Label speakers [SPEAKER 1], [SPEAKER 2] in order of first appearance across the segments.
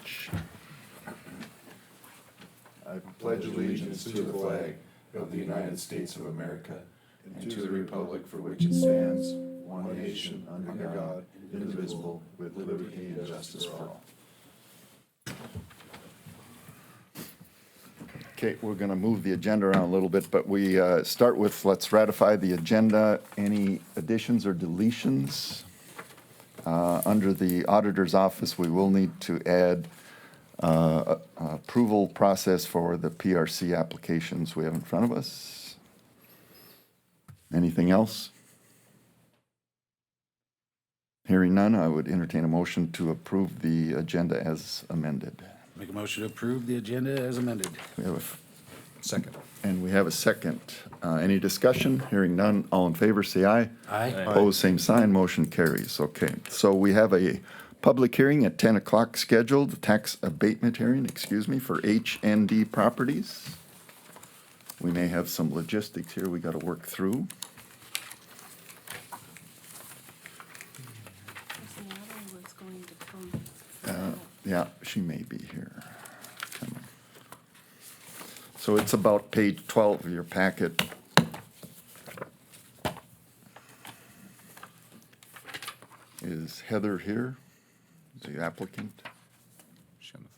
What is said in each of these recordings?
[SPEAKER 1] pledge.
[SPEAKER 2] I pledge allegiance to the flag of the United States of America and to the republic for which it stands, one nation, under God, indivisible, with liberty and justice for all.
[SPEAKER 1] Okay, we're going to move the agenda around a little bit, but we start with, let's ratify the agenda. Any additions or deletions? Under the auditor's office, we will need to add approval process for the PRC applications we have in front of us. Anything else? Hearing none, I would entertain a motion to approve the agenda as amended.
[SPEAKER 3] Make a motion to approve the agenda as amended.
[SPEAKER 1] We have
[SPEAKER 2] Second.
[SPEAKER 1] and we have a second. Any discussion? Hearing none, all in favor, say aye.
[SPEAKER 3] Aye.
[SPEAKER 1] Opposed, same sign, motion carries. Okay, so we have a public hearing at 10 o'clock scheduled, tax abatement hearing, for HND properties. We may have some logistics here we got to work through.
[SPEAKER 4] Was going to come.
[SPEAKER 1] Yeah, she may be here. So it's about page 12 of your packet. Is Heather here, the applicant?
[SPEAKER 2] She on the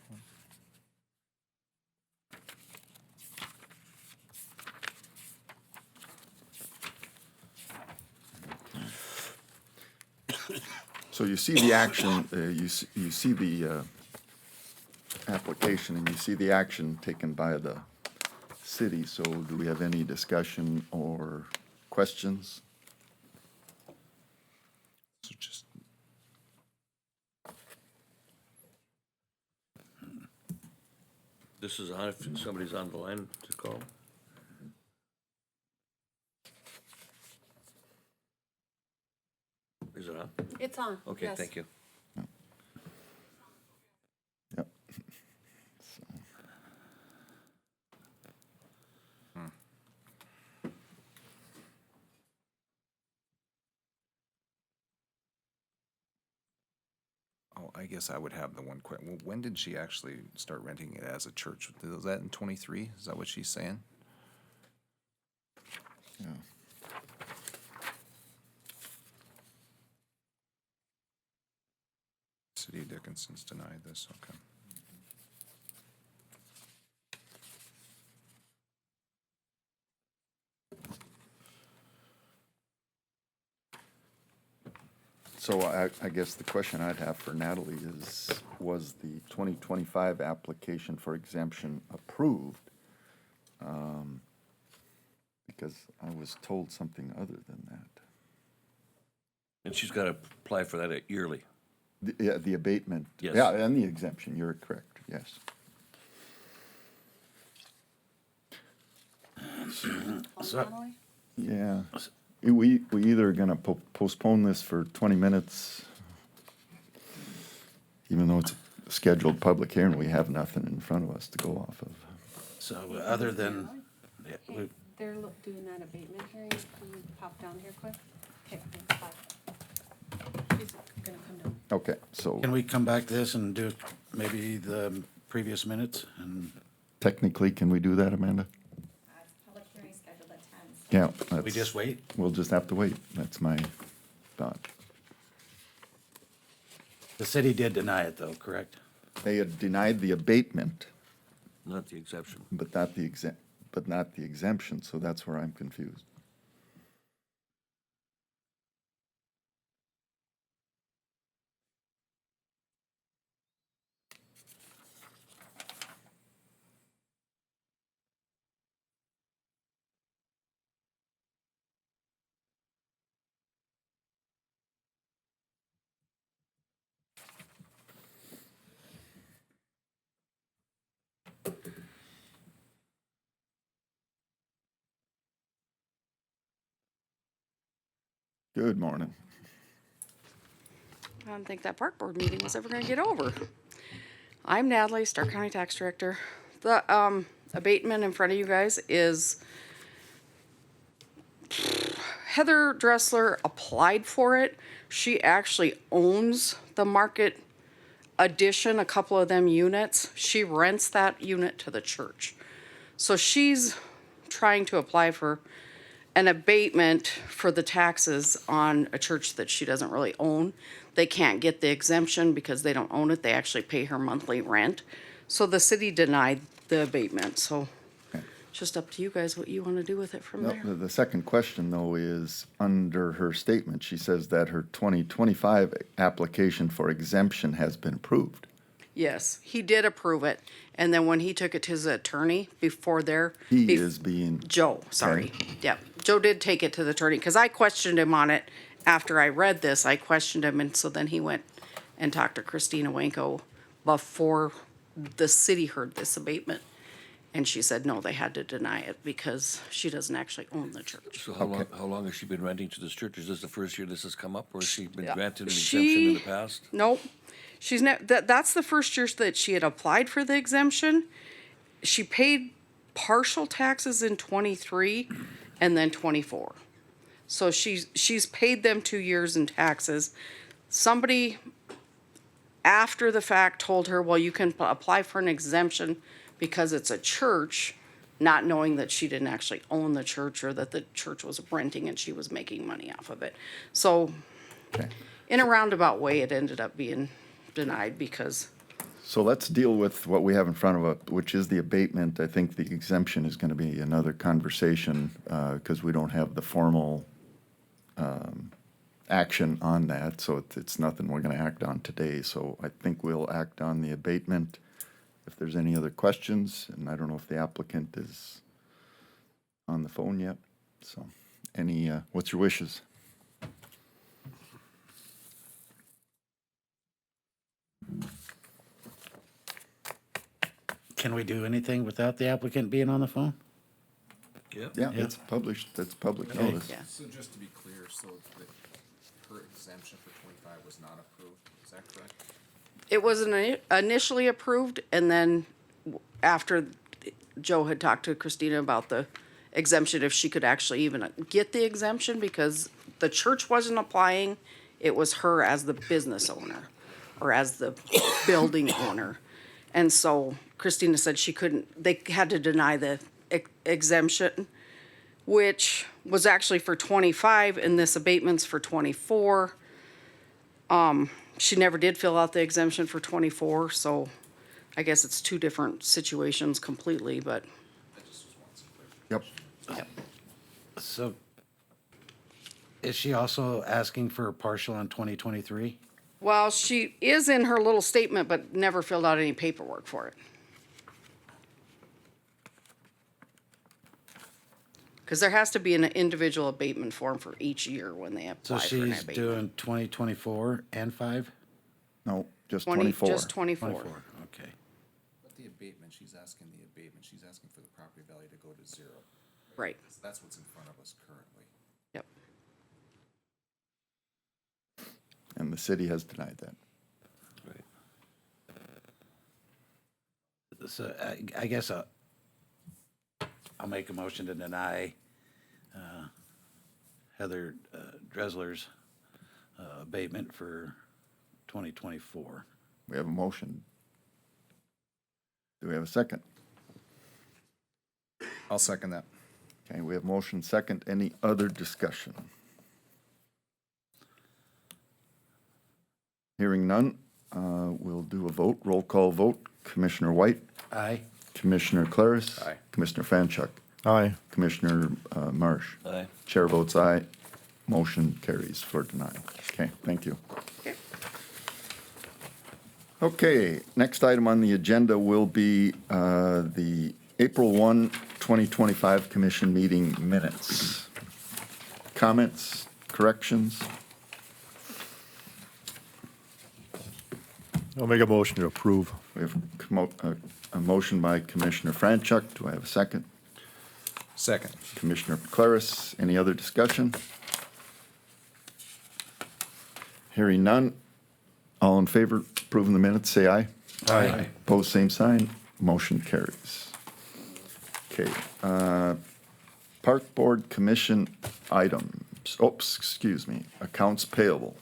[SPEAKER 2] phone?
[SPEAKER 1] So you see the action, you see the application, and you see the action taken by the city. So do we have any discussion or questions?
[SPEAKER 2] So just.
[SPEAKER 5] This is on if somebody's on the line to call. Is it on?
[SPEAKER 4] It's on.
[SPEAKER 5] Okay,
[SPEAKER 4] yes.
[SPEAKER 5] thank you.
[SPEAKER 1] Yep.
[SPEAKER 6] Oh, I guess I would have the one question. When did she actually start renting it as a church? Was that in 23? Is that what she's saying?
[SPEAKER 1] Yeah.
[SPEAKER 6] City of Dickinson's denied this, okay.
[SPEAKER 1] So I guess the question I'd have for Natalie is, was the 2025 application for exemption approved? Because I was told something other than that.
[SPEAKER 5] And she's got to apply for that yearly.
[SPEAKER 1] Yeah, the abatement.
[SPEAKER 5] Yes.
[SPEAKER 1] Yeah, and the exemption, you're correct, yes.
[SPEAKER 4] Natalie?
[SPEAKER 1] Yeah, we either gonna postpone this for 20 minutes, even though it's a scheduled public hearing, we have nothing in front of us to go off of.
[SPEAKER 3] So other than, yeah,
[SPEAKER 4] Okay, they're doing that abatement hearing. Can you pop down here quick? Okay, thanks, bye. She's gonna come down.
[SPEAKER 1] Okay, so
[SPEAKER 3] can we come back to this and do maybe the previous minutes? And
[SPEAKER 1] technically, can we do that, Amanda?
[SPEAKER 7] Public hearing scheduled at 10. So
[SPEAKER 1] Yeah.
[SPEAKER 3] we
[SPEAKER 1] that's-
[SPEAKER 3] just wait?
[SPEAKER 1] We'll just have to wait, that's my thought.
[SPEAKER 3] The city did deny it though, correct?
[SPEAKER 1] They had denied the abatement,
[SPEAKER 5] Not the exception.
[SPEAKER 1] but not the exemption, so that's where I'm confused. Good morning.
[SPEAKER 8] I didn't think that park board meeting was ever gonna get over. I'm Natalie, Stark County Tax Director. The, abatement in front of you guys is Heather Dressler applied for it. She actually owns the market, addition, a couple of them units, she rents that unit to the church. So she's trying to apply for an abatement for the taxes on a church that she doesn't really own. They can't get the exemption because they don't own it. They actually pay her monthly rent. So the city denied the abatement, so
[SPEAKER 1] Okay.
[SPEAKER 8] it's just up to you guys what you want to do with it from
[SPEAKER 1] No,
[SPEAKER 8] there.
[SPEAKER 1] the second question, though, is under her statement, she says that her 2025 application for exemption has been approved.
[SPEAKER 8] Yes, he did approve it, and then when he took it to his attorney before their.
[SPEAKER 1] He
[SPEAKER 8] bef-
[SPEAKER 1] is being,
[SPEAKER 8] Joe, sorry. Yep, Joe did take it to the attorney, because I questioned him on it after I read this. I questioned him, and so then he went and talked to Christina Wanko before the city heard this abatement. And she said, no, they had to deny it because she doesn't actually own the church.
[SPEAKER 5] So how long has she been renting to this church? Is this the first year this has come up, or has she been
[SPEAKER 8] Yeah.
[SPEAKER 5] granted an exemption in the
[SPEAKER 8] She-
[SPEAKER 5] past?
[SPEAKER 8] Nope. She's that's the first year that she had applied for the exemption. She paid partial taxes in 23 and then 24. So she's paid them 2 years in taxes. Somebody after the fact told her, well, you can apply for an exemption because it's a church, not knowing that she didn't actually own the church or that the church was renting and she was making money off of it. So
[SPEAKER 1] okay.
[SPEAKER 8] in a roundabout way, it ended up being denied because,
[SPEAKER 1] So let's deal with what we have in front of us, which is the abatement. I think the exemption is gonna be another conversation, because we don't have the formal, action on that, so it's nothing we're gonna act on today. So I think we'll act on the abatement. If there's any other questions, and I don't know if the applicant is on the phone yet, so, what's your wishes?
[SPEAKER 3] Can we do anything without the applicant being on the phone?
[SPEAKER 1] Yeah,
[SPEAKER 3] Yeah.
[SPEAKER 1] it's published, that's public notice.
[SPEAKER 8] yeah.
[SPEAKER 6] So just to be clear, so her exemption for 25 was not approved, is that correct?
[SPEAKER 8] It was initially approved, and then after Joe had talked to Christina about the exemption, if she could actually even get the exemption, because the church wasn't applying, it was her as the business owner, or as the building owner. And so Christina said she couldn't, they had to deny the exemption, which was actually for 25, and this abatement's for 24. She never did fill out the exemption for 24, so I guess it's two different situations completely, but,
[SPEAKER 1] Yep,
[SPEAKER 8] yep.
[SPEAKER 3] So is she also asking for a partial on 2023?
[SPEAKER 8] Well, she is in her little statement, but never filled out any paperwork for it. Because there has to be an individual abatement form for each year when they
[SPEAKER 3] So
[SPEAKER 8] apply for an
[SPEAKER 3] she's
[SPEAKER 8] abatement.
[SPEAKER 3] doing 2024 and 5?
[SPEAKER 1] no, just
[SPEAKER 8] 20
[SPEAKER 1] 24.
[SPEAKER 8] Just 24.
[SPEAKER 3] 24, okay.
[SPEAKER 6] But the abatement, she's asking for the property value to go to 0.
[SPEAKER 8] Right,
[SPEAKER 6] So that's what's in front of us currently.
[SPEAKER 8] yep.
[SPEAKER 1] And the city has denied that.
[SPEAKER 5] Right.
[SPEAKER 3] So I guess I'll make a motion to deny Heather Dressler's abatement for 2024.
[SPEAKER 1] We have a motion. Do we have a second?
[SPEAKER 6] I'll second that.
[SPEAKER 1] Okay, we have motion second. Any other discussion? Hearing none, we'll do a vote, roll call vote. Commissioner White,
[SPEAKER 3] Aye.
[SPEAKER 1] Commissioner Claris.
[SPEAKER 6] Aye.
[SPEAKER 1] Commissioner Fanchuk,
[SPEAKER 2] Aye.
[SPEAKER 1] Commissioner Marsh.
[SPEAKER 5] Aye.
[SPEAKER 1] Chair votes aye. Motion carries for denial. Okay, thank you.
[SPEAKER 8] Okay.
[SPEAKER 1] Okay, next item on the agenda will be the April 1, 2025 Commission meeting minutes. Comments, corrections?
[SPEAKER 2] I'll make a motion to approve.
[SPEAKER 1] We have a motion by Commissioner Franchuk. Do I have a second?
[SPEAKER 6] Second.
[SPEAKER 1] Commissioner Claris, any other discussion? Hearing none. All in favor of approving the minutes, say aye.
[SPEAKER 2] Aye.
[SPEAKER 1] Opposed, same sign. Motion carries. Okay, Park Board Commission items. Oops, excuse me, accounts payable.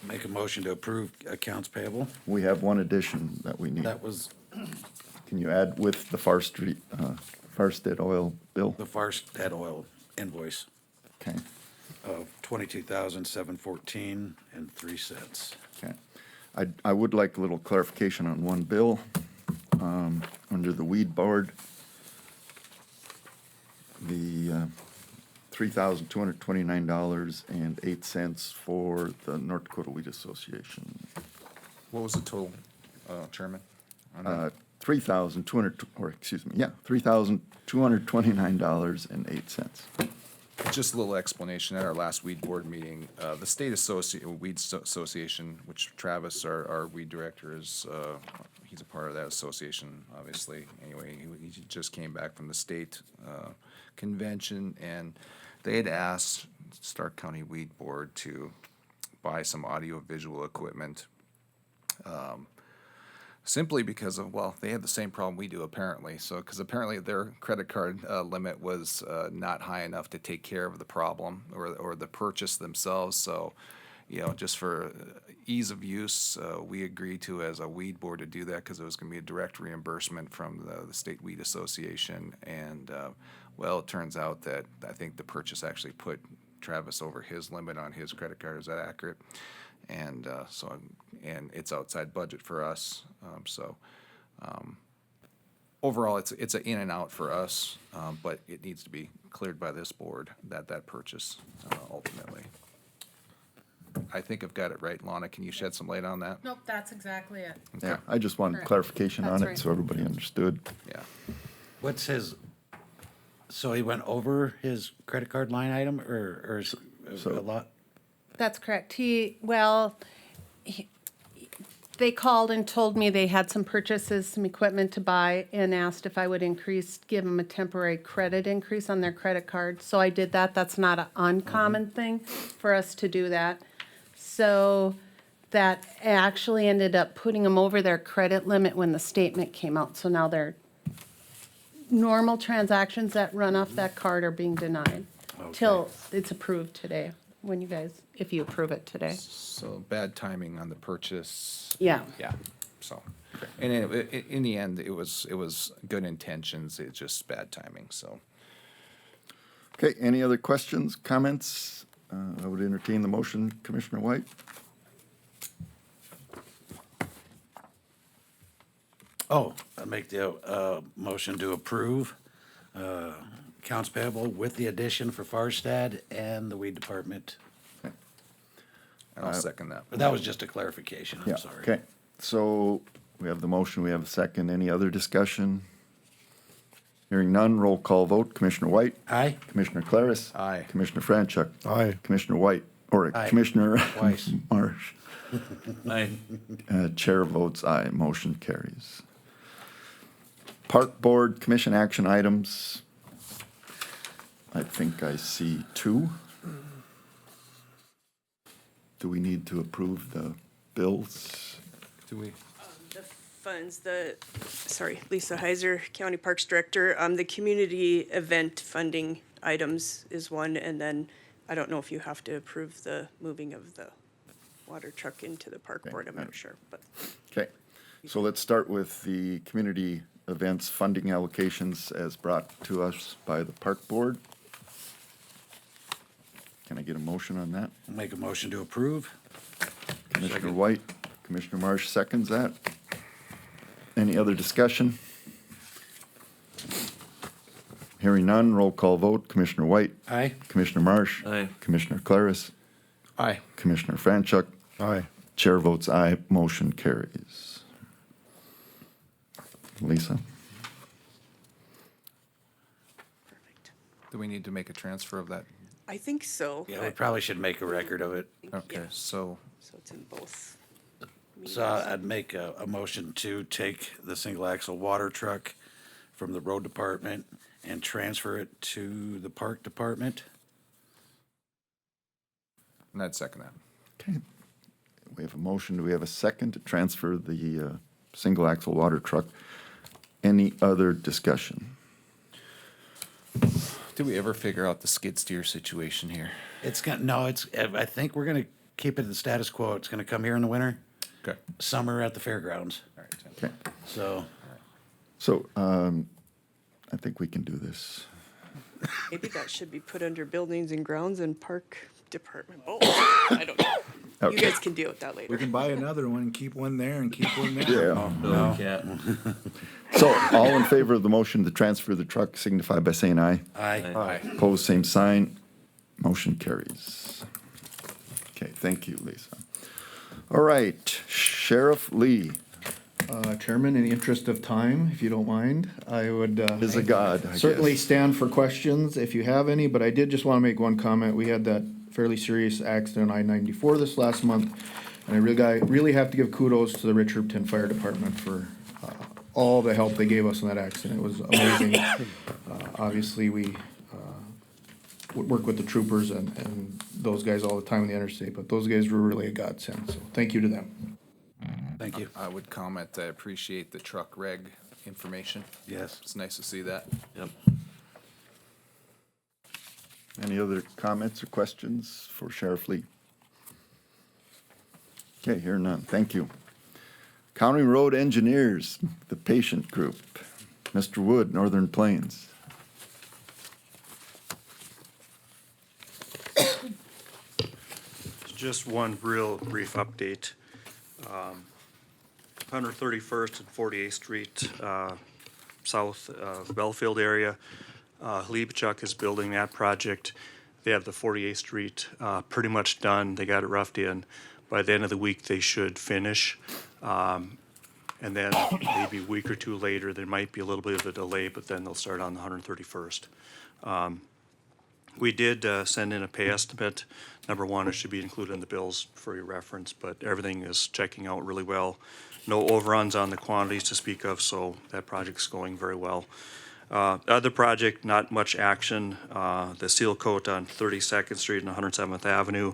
[SPEAKER 3] Make a motion to approve accounts payable.
[SPEAKER 1] We have one addition that we need.
[SPEAKER 3] That was
[SPEAKER 1] Can you add with the Farsted oil bill?
[SPEAKER 3] the Farsted oil invoice
[SPEAKER 1] Okay,
[SPEAKER 3] of $22,714.03.
[SPEAKER 1] okay. I would like a little clarification on one bill, under the weed board. The $3,229.08 for the North Dakota Weed Association.
[SPEAKER 6] What was the total, Chairman? on that?
[SPEAKER 1] $3,229.08.
[SPEAKER 6] Just a little explanation. At our last weed board meeting, the State Association, which Travis, our weed director, is, he's a part of that association, obviously. Anyway, he just came back from the state convention, and they had asked Stark County Weed Board to buy some audio-visual equipment, simply because of, well, they had the same problem we do apparently. So, because apparently their credit card limit was not high enough to take care of the problem or the purchase themselves. So, you know, just for ease of use, we agreed to, as a weed board, to do that because it was going to be a direct reimbursement from the State Weed Association. And, well, it turns out that I think the purchase actually put Travis over his limit on his credit card. Is that accurate? And and it's outside budget for us. Overall, it's an in and out for us, but it needs to be cleared by this board, that purchase ultimately. I think I've got it right. Lana, can you shed some light on that?
[SPEAKER 4] Nope, that's exactly it.
[SPEAKER 1] Yeah, I just wanted
[SPEAKER 4] Correct.
[SPEAKER 1] clarification on
[SPEAKER 4] That's
[SPEAKER 1] it
[SPEAKER 4] right.
[SPEAKER 1] so everybody understood.
[SPEAKER 6] Yeah.
[SPEAKER 3] What's his, so he went over his credit card line item or is
[SPEAKER 1] So-
[SPEAKER 3] a lot?
[SPEAKER 4] That's correct. They called and told me they had some purchases, some equipment to buy, and asked if I would give them a temporary credit increase on their credit card. So I did that. That's not an uncommon thing for us to do that. So that actually ended up putting them over their credit limit when the statement came out. So now their normal transactions that run off that card are being denied till it's approved today, if you approve it today.
[SPEAKER 6] So bad timing on the purchase.
[SPEAKER 4] Yeah.
[SPEAKER 6] Yeah, so, and in the end, it was good intentions, it's just bad timing, so.
[SPEAKER 1] Okay, any other questions, comments? I would entertain the motion, Commissioner White.
[SPEAKER 3] Oh, I make the motion to approve accounts payable with the addition for Farstad and the weed department.
[SPEAKER 6] And I'll second that.
[SPEAKER 3] But that was just a clarification,
[SPEAKER 1] Yeah,
[SPEAKER 3] I'm sorry.
[SPEAKER 1] okay. So we have the motion, we have a second. Any other discussion? Hearing none, roll call vote. Commissioner White?
[SPEAKER 3] Aye?
[SPEAKER 1] Commissioner Claris?
[SPEAKER 6] Aye.
[SPEAKER 1] Commissioner Franchuk?
[SPEAKER 2] Aye.
[SPEAKER 1] Commissioner White, or
[SPEAKER 3] Aye.
[SPEAKER 1] Commissioner
[SPEAKER 3] Twice.
[SPEAKER 1] Marsh?
[SPEAKER 5] Aye.
[SPEAKER 1] Chair votes aye, motion carries. Park Board Commission action items. I think I see two. Do we need to approve the bills?
[SPEAKER 6] Do we?
[SPEAKER 9] The funds, Lisa Heiser, County Parks Director, the community event funding items is one, and then I don't know if you have to approve the moving of the water truck into the park board, I'm not sure, but.
[SPEAKER 1] Okay, so let's start with the community events funding allocations as brought to us by the Park Board. Can I get a motion on that?
[SPEAKER 3] Make a motion to approve.
[SPEAKER 1] Commissioner White, Commissioner Marsh seconds that. Any other discussion? Hearing none, roll call vote. Commissioner White,
[SPEAKER 3] Aye?
[SPEAKER 1] Commissioner Marsh.
[SPEAKER 5] Aye.
[SPEAKER 1] Commissioner Claris,
[SPEAKER 6] Aye.
[SPEAKER 1] Commissioner Franchuk.
[SPEAKER 2] Aye.
[SPEAKER 1] Chair votes aye, motion carries. Lisa?
[SPEAKER 9] Perfect.
[SPEAKER 6] Do we need to make a transfer of that?
[SPEAKER 9] I think so.
[SPEAKER 3] Yeah, we probably should make a record of it.
[SPEAKER 6] Okay,
[SPEAKER 9] Yeah,
[SPEAKER 6] so,
[SPEAKER 9] so it's in both.
[SPEAKER 3] So I'd make a motion to take the single axle water truck from the road department and transfer it to the park department.
[SPEAKER 6] and I'd second that.
[SPEAKER 1] Okay. We have a motion. Do we have a second to transfer the single axle water truck? Any other discussion?
[SPEAKER 6] Did we ever figure out the skid steer situation here?
[SPEAKER 3] I think we're gonna keep it the status quo. It's gonna come here in the winter,
[SPEAKER 6] Okay.
[SPEAKER 3] summer at the fairgrounds.
[SPEAKER 6] All right, Tim.
[SPEAKER 1] Okay,
[SPEAKER 3] So,
[SPEAKER 1] I think we can do this.
[SPEAKER 9] Maybe that should be put under buildings and grounds and park department. Oh, I don't know. You
[SPEAKER 1] Okay.
[SPEAKER 9] guys can deal with that
[SPEAKER 2] We
[SPEAKER 9] later.
[SPEAKER 2] can buy another one and keep one there and keep one there.
[SPEAKER 1] Yeah.
[SPEAKER 5] No, we can't.
[SPEAKER 1] So all in favor of the motion to transfer the truck signify by saying aye.
[SPEAKER 3] I,
[SPEAKER 1] Opposed, same sign. Motion carries. Okay, thank you, Lisa. All right, Sheriff Lee
[SPEAKER 10] Chairman, in the interest of time, if you don't mind, I would.
[SPEAKER 1] is a god, I
[SPEAKER 10] Certainly
[SPEAKER 1] guess.
[SPEAKER 10] stand for questions if you have any, but I did just want to make one comment. We had that fairly serious accident on I-94 this last month. And I really have to give kudos to the Richardson Fire Department for all the help they gave us in that accident. It was amazing. Obviously, we would work with the troopers and those guys all the time on the interstate, but those guys were really a godsend. So thank you to them.
[SPEAKER 3] thank you.
[SPEAKER 6] I would comment, I appreciate the truck reg information.
[SPEAKER 3] Yes.
[SPEAKER 6] It's nice to see that.
[SPEAKER 5] Yep.
[SPEAKER 1] Any other comments or questions for Sheriff Lee? Okay, here none. Thank you. County Road Engineers, the patient group. Mr. Wood, Northern Plains.
[SPEAKER 11] Just one real brief update. 131st and 48th Street, south of Belfield area. Liebchuck is building that project. They have the 48th Street pretty much done. They got it roughed in. By the end of the week, they should finish. And then maybe a week or two later, there might be a little bit of a delay, but then they'll start on the 131st. We did send in a pay estimate. Number one, it should be included in the bills for your reference, but everything is checking out really well. No overruns on the quantities to speak of, so that project's going very well. Other project, not much action. The seal coat on 32nd Street and 107th Avenue.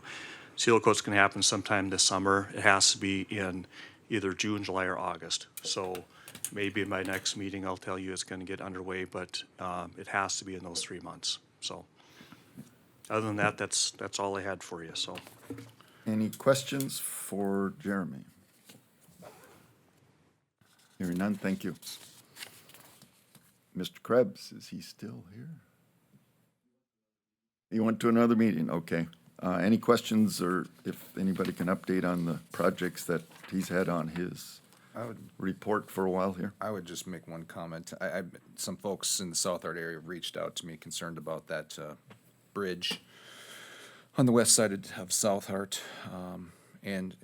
[SPEAKER 11] Seal coat's gonna happen sometime this summer. It has to be in either June, July, or August. So maybe in my next meeting, I'll tell you it's gonna get underway, but it has to be in those 3 months, so. Other than that, that's all I had for you, so.
[SPEAKER 1] Any questions for Jeremy? Hearing none, thank you. Mr. Krebs, is he still here? He went to another meeting, okay. Any questions, or if anybody can update on the projects that he's had on his report for a while here?
[SPEAKER 6] I would just make one comment. Some folks in the South Art area reached out to me concerned about that bridge on the west side of South Hart. And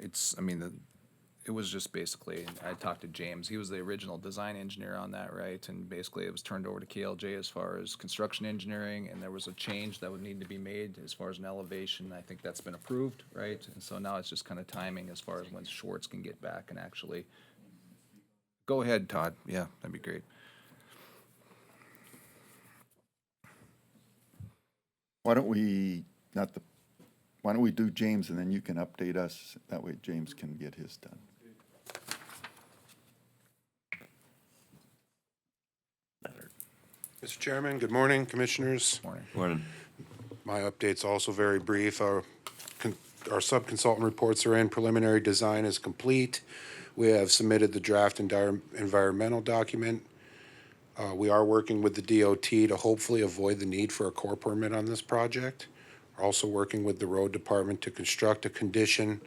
[SPEAKER 6] it was just basically, I talked to James, he was the original design engineer on that, right? And basically it was turned over to KLJ as far as construction engineering, and there was a change that would need to be made as far as an elevation. I think that's been approved, right? And so now it's just kind of timing as far as when Schwartz can get back and actually. Go ahead, Todd. Yeah, that'd be great.
[SPEAKER 1] Why don't we do James, and then you can update us? That way James can get his done.
[SPEAKER 12] Mr. Chairman, good morning, Commissioners.
[SPEAKER 5] Morning.
[SPEAKER 12] My update's also very brief. Our sub-consultant reports are in. Preliminary design is complete. We have submitted the draft environmental document. We are working with the DOT to hopefully avoid the need for a core permit on this project. We're also working with the road department to construct a condition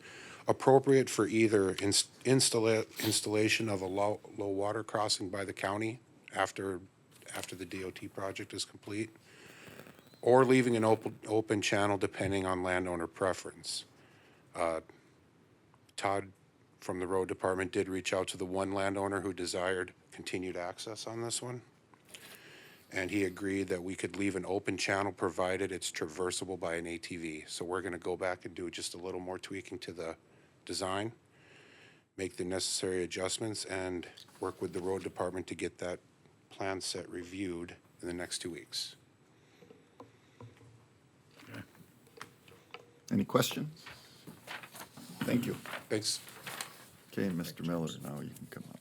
[SPEAKER 12] appropriate for either installation of a low water crossing by the county after the DOT project is complete, or leaving an open channel depending on landowner preference. Todd from the road department did reach out to the one landowner who desired continued access on this one. And he agreed that we could leave an open channel provided it's traversable by an ATV. So we're gonna go back and do just a little more tweaking to the design, make the necessary adjustments, and work with the road department to get that plan set reviewed in the next 2 weeks.
[SPEAKER 1] Any questions? Thank you.
[SPEAKER 12] Thanks.
[SPEAKER 1] Okay, Mr. Miller, now you can come up.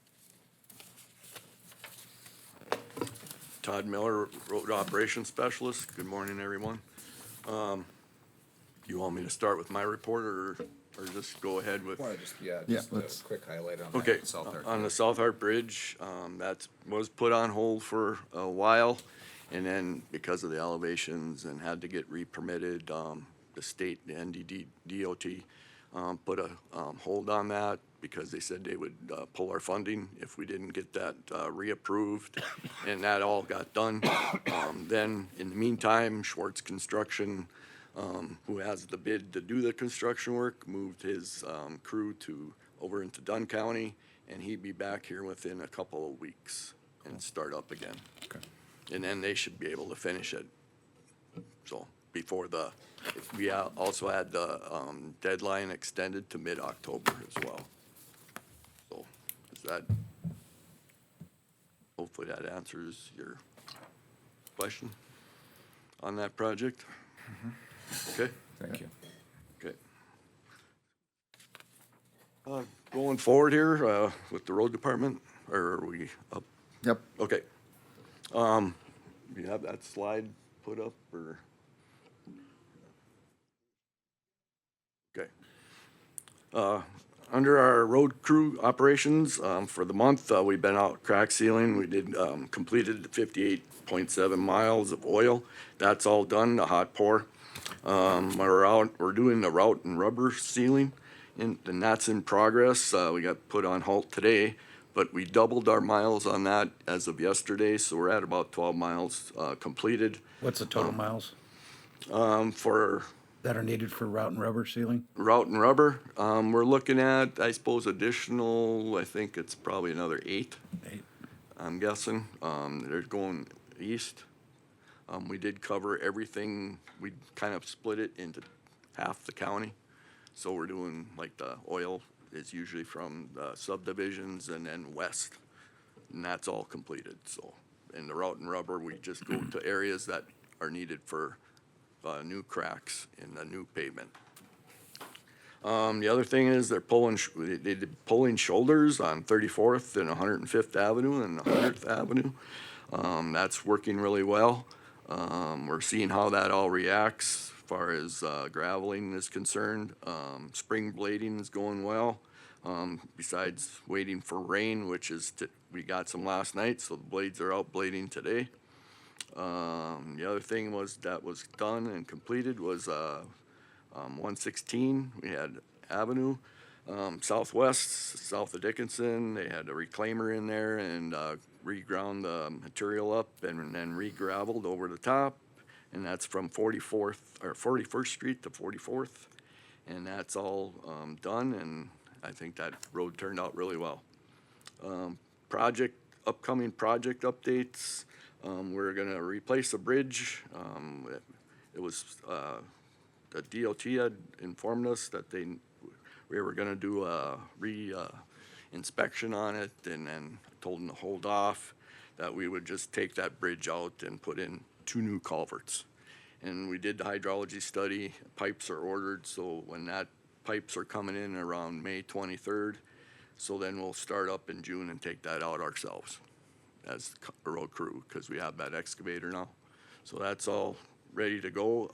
[SPEAKER 13] Todd Miller, Road Operations Specialist. Good morning, everyone. You want me to start with my report, or or just go ahead with?
[SPEAKER 1] Yeah,
[SPEAKER 6] Just a
[SPEAKER 1] let's-
[SPEAKER 6] quick highlight on
[SPEAKER 13] Okay,
[SPEAKER 6] that South Arc.
[SPEAKER 13] on the South Hart Bridge, that was put on hold for a while. And then because of the elevations and had to get re-permitted, the state, the NDD, DOT, put a, hold on that because they said they would, pull our funding if we didn't get that, reapproved. And that all got done. Then in the meantime, Schwartz Construction, who has the bid to do the construction work, moved his, crew over into Dunn County, and he'd be back here within a couple of weeks and start up again.
[SPEAKER 1] Okay.
[SPEAKER 13] And then they should be able to finish it. So before we also had the deadline extended to mid-October as well. So hopefully that answers your question on that project. Okay?
[SPEAKER 6] Thank you.
[SPEAKER 13] Okay. Going forward here, with the road department, or are we up?
[SPEAKER 1] Yep.
[SPEAKER 13] Okay. You have that slide put up, or? Okay. Under our road crew operations, for the month, we've been out crack sealing. We did, completed 58.7 miles of oil. That's all done, the hot pour. We're doing the route and rubber sealing, and that's in progress. We got put on halt today, but we doubled our miles on that as of yesterday, so we're at about 12 miles completed.
[SPEAKER 3] What's the total miles
[SPEAKER 13] For
[SPEAKER 3] that are needed for route and rubber sealing?
[SPEAKER 13] route and rubber, we're looking at, I suppose, additional, I think it's probably another 8, I'm guessing. They're going east. We did cover everything. We kind of split it into half the county. So we're doing, like, the oil is usually from the subdivisions and then west. And that's all completed, so. And the route and rubber, we just go to areas that are needed for new cracks in the new pavement. The other thing is they did pulling shoulders on 34th and 105th Avenue and 100th Avenue. That's working really well. We're seeing how that all reacts as far as graveling is concerned. Spring blading is going well. Besides waiting for rain, which is, we got some last night, so the blades are out blading today. The other thing was that was done and completed was 116, we had Avenue. Southwest, south of Dickinson, they had a reclaimer in there and reground the material up and then re-gravelled over the top. And that's from 44th, or 41st Street to 44th. And that's all done, and I think that road turned out really well. Upcoming project updates, we're gonna replace a bridge. It was, the DOT had informed us that we were gonna do a inspection on it, and then told them to hold off, that we would just take that bridge out and put in 2 new culverts. And we did the hydrology study, pipes are ordered, so when that pipes are coming in around May 23rd, so then we'll start up in June and take that out ourselves as a road crew, because we have that excavator now. So that's all ready to go.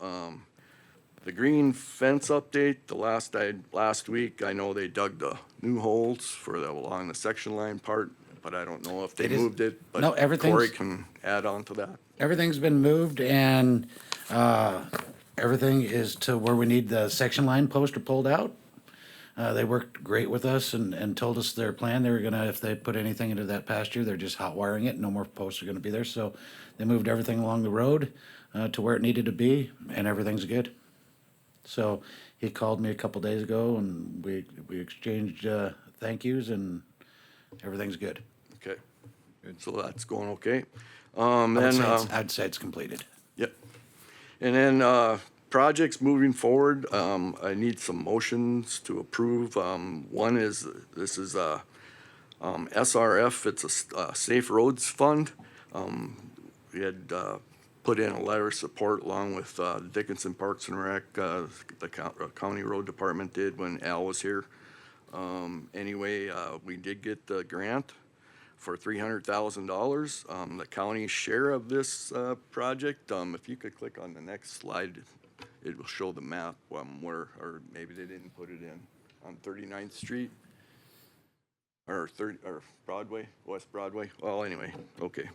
[SPEAKER 13] The green fence update, last week, I know they dug the new holes along the section line part, but I don't know if they moved it.
[SPEAKER 3] No,
[SPEAKER 13] But
[SPEAKER 3] everything's-
[SPEAKER 13] Corey can add on to that.
[SPEAKER 3] Everything's been moved and everything is to where we need the section line poster pulled out. They worked great with us and told us their plan. They were gonna, if they put anything into that pasture, they're just hot wiring it. No more posts are gonna be there. So they moved everything along the road to where it needed to be, and everything's good. So he called me a couple days ago and we exchanged thank yous, and everything's good.
[SPEAKER 13] Okay, so that's going okay.
[SPEAKER 3] I'd say it's completed.
[SPEAKER 13] Yep. And then, projects moving forward, I need some motions to approve. One is, this is, SRF, it's a Safe Roads Fund. We had, put in a letter of support along with, the Dickinson Parks and Rec, the county road department did when Al was here. Anyway, we did get the grant for $300,000. The county's share of this project, if you could click on the next slide, it will show the map, where, or maybe they didn't put it in, on 39th Street. Or Broadway, West Broadway. Well, anyway, okay,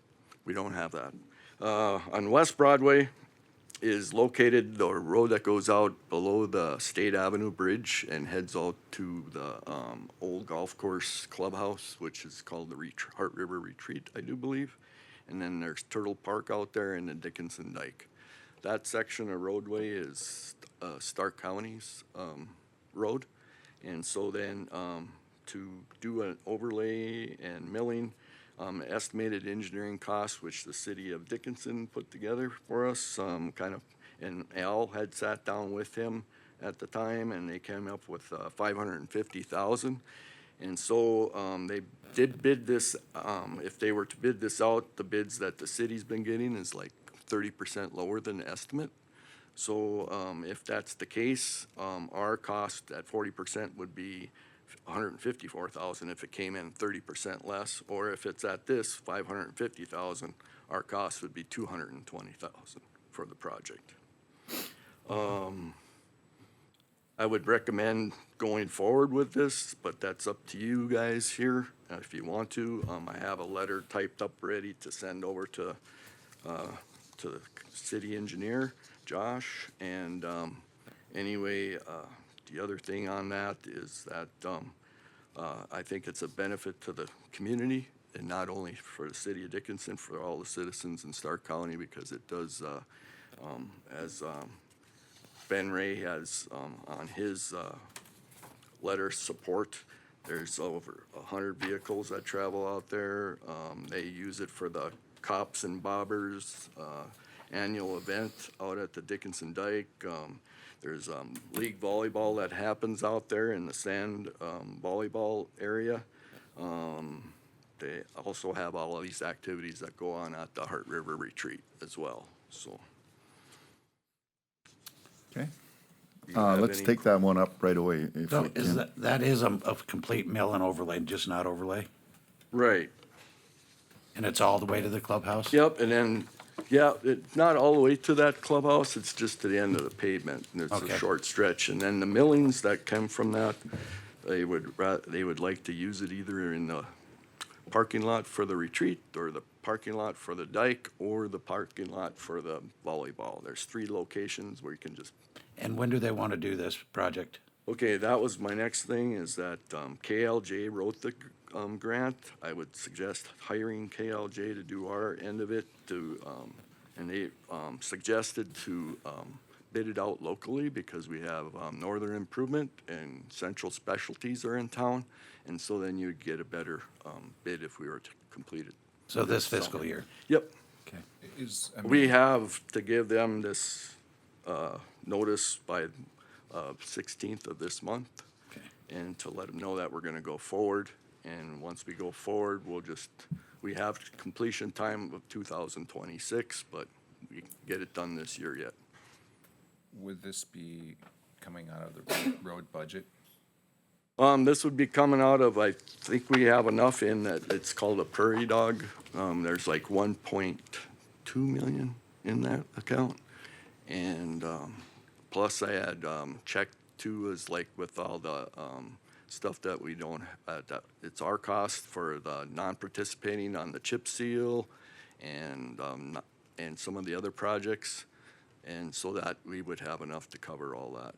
[SPEAKER 13] we don't have that. On West Broadway is located the road that goes out below the State Avenue Bridge and heads out to the old golf course clubhouse, which is called the Heart River Retreat, I do believe. And then there's Turtle Park out there and the Dickinson Dike. That section of roadway is Stark County's road. And so then to do an overlay and milling, estimated engineering costs, which the city of Dickinson put together for us, and Al had sat down with him at the time, and they came up with $550,000. And so they did bid this. If they were to bid this out, the bids that the city's been getting is like 30% lower than the estimate. So if that's the case, our cost at 40% would be $154,000 if it came in 30% less, or if it's at this $550,000, our cost would be $220,000 for the project. I would recommend going forward with this, but that's up to you guys here if you want to. I have a letter typed up ready to send over to the city engineer, Josh, and anyway, the other thing on that is that I think it's a benefit to the community, and not only for the city of Dickinson, for all the citizens in Stark County, because it does, as Ben Ray has on his letter support, there's over 100 vehicles that travel out there. They use it for the Cops and Bobbers annual event out at the Dickinson Dike. There's league volleyball that happens out there in the sand volleyball area. They also have all of these activities that go on at the Heart River Retreat as well. So,
[SPEAKER 1] Okay.
[SPEAKER 13] do you have
[SPEAKER 1] Let's
[SPEAKER 13] any-
[SPEAKER 1] take that one up right away. If
[SPEAKER 3] So
[SPEAKER 1] we
[SPEAKER 3] is
[SPEAKER 1] can.
[SPEAKER 3] that is a complete mill and overlay, just not overlay?
[SPEAKER 13] Right.
[SPEAKER 3] And it's all the way to the clubhouse?
[SPEAKER 13] Yep, and then, yeah, it's not all the way to that clubhouse, it's just to the end of the pavement, and it's
[SPEAKER 3] Okay.
[SPEAKER 13] a short stretch. And then the millings that come from that, they would like to use it either in the parking lot for the retreat, or the parking lot for the dike, or the parking lot for the volleyball. There's 3 locations where you can just.
[SPEAKER 3] And when do they want to do this project?
[SPEAKER 13] Okay, that was my next thing, is that KLJ wrote the grant. I would suggest hiring KLJ to do our end of it, and they suggested to bid it out locally, because we have Northern Improvement and Central Specialties are in town, and so then you'd get a better bid if we were to complete it.
[SPEAKER 3] So this fiscal year?
[SPEAKER 13] Yep.
[SPEAKER 3] Okay.
[SPEAKER 13] We have to give them this notice by 16th of this month, and to let them know that we're gonna go forward. And once we go forward, we have completion time of 2026, but we can get it done this year yet.
[SPEAKER 6] Would this be coming out of the road budget?
[SPEAKER 13] This would be coming out of, I think we have enough in that, it's called a Prairie Dog. There's like 1.2 million in that account. And, plus I had, checked too, is like with all the, stuff that we don't, that it's our cost for the non-participating on the chip seal and some of the other projects. And so that we would have enough to cover all that.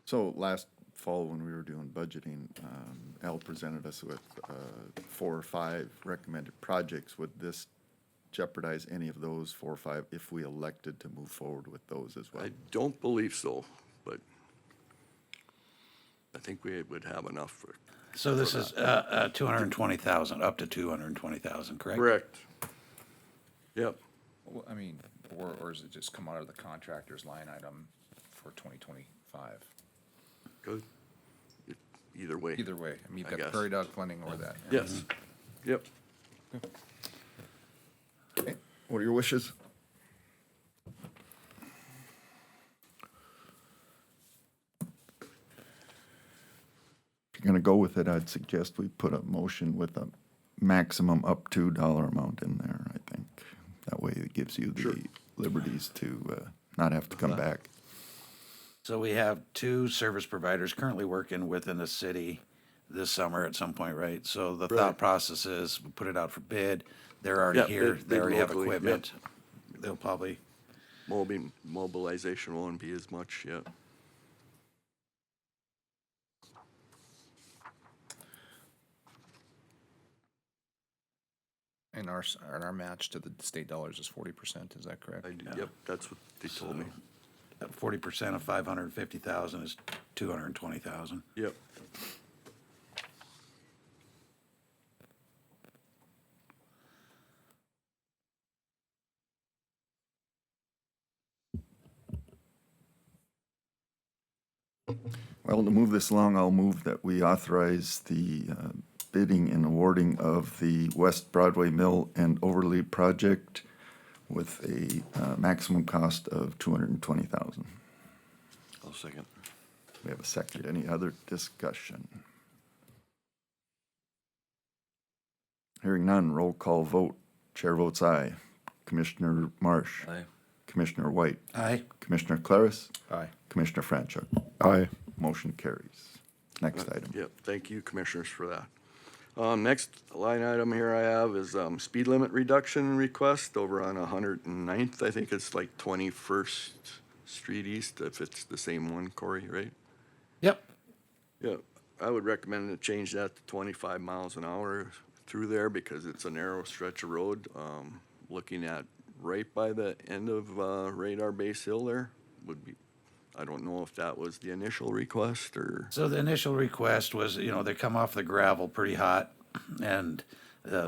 [SPEAKER 1] So last fall, when we were doing budgeting, Al presented us with 4 or 5 recommended projects. Would this jeopardize any of those 4 or 5 if we elected to move forward with those as well?
[SPEAKER 13] I don't believe so, but I think we would have enough for.
[SPEAKER 3] So this is 220,000, up to 220,000, correct?
[SPEAKER 13] Correct. Yep.
[SPEAKER 6] Well, I mean, or does it just come out of the contractor's line item for 2025?
[SPEAKER 13] Good. Either way.
[SPEAKER 6] Either way, I mean,
[SPEAKER 13] I
[SPEAKER 6] that
[SPEAKER 13] guess.
[SPEAKER 6] prairie dog funding or that.
[SPEAKER 13] Yes. Yep.
[SPEAKER 1] Okay. What are your wishes? If you're gonna go with it, I'd suggest we put a motion with a maximum up to dollar amount in there, I think. That way it gives you
[SPEAKER 13] Sure.
[SPEAKER 1] the liberties to not have to come back.
[SPEAKER 3] So we have two service providers currently working within the city this summer at some point, right? So the thought
[SPEAKER 13] Right.
[SPEAKER 3] process is we put it out for bid. They're already
[SPEAKER 13] Yeah,
[SPEAKER 3] here.
[SPEAKER 13] bid-
[SPEAKER 3] They
[SPEAKER 13] bid
[SPEAKER 3] already have
[SPEAKER 13] locally, yep.
[SPEAKER 3] equipment. They'll probably,
[SPEAKER 13] Mobilization won't be as much yet.
[SPEAKER 6] And our match to the state dollars is 40%, is that correct?
[SPEAKER 13] Yep, that's what they told me.
[SPEAKER 3] 40% of 550,000 is 220,000.
[SPEAKER 13] Yep.
[SPEAKER 1] Well, to move this along, I'll move that we authorize the bidding and awarding of the West Broadway Mill and Overlay project with a maximum cost of $220,000.
[SPEAKER 5] I'll second.
[SPEAKER 1] We have a second. Any other discussion? Hearing none, roll call vote. Chair votes aye. Commissioner Marsh.
[SPEAKER 5] Aye.
[SPEAKER 1] Commissioner White.
[SPEAKER 3] Aye.
[SPEAKER 1] Commissioner Claris.
[SPEAKER 6] Aye.
[SPEAKER 1] Commissioner Franchuk.
[SPEAKER 2] Aye.
[SPEAKER 1] Motion carries. Next item.
[SPEAKER 13] Yep, thank you, commissioners, for that. Next line item here I have is, speed limit reduction request over on 109th. I think it's like 21st Street East, if it's the same one, Corey, right?
[SPEAKER 3] Yep.
[SPEAKER 13] Yeah, I would recommend to change that to 25 miles an hour through there because it's a narrow stretch of road. Looking at right by the end of Radar Base Hill there would be, I don't know if that was the initial request or,
[SPEAKER 3] So the initial request was, they come off the gravel pretty hot, and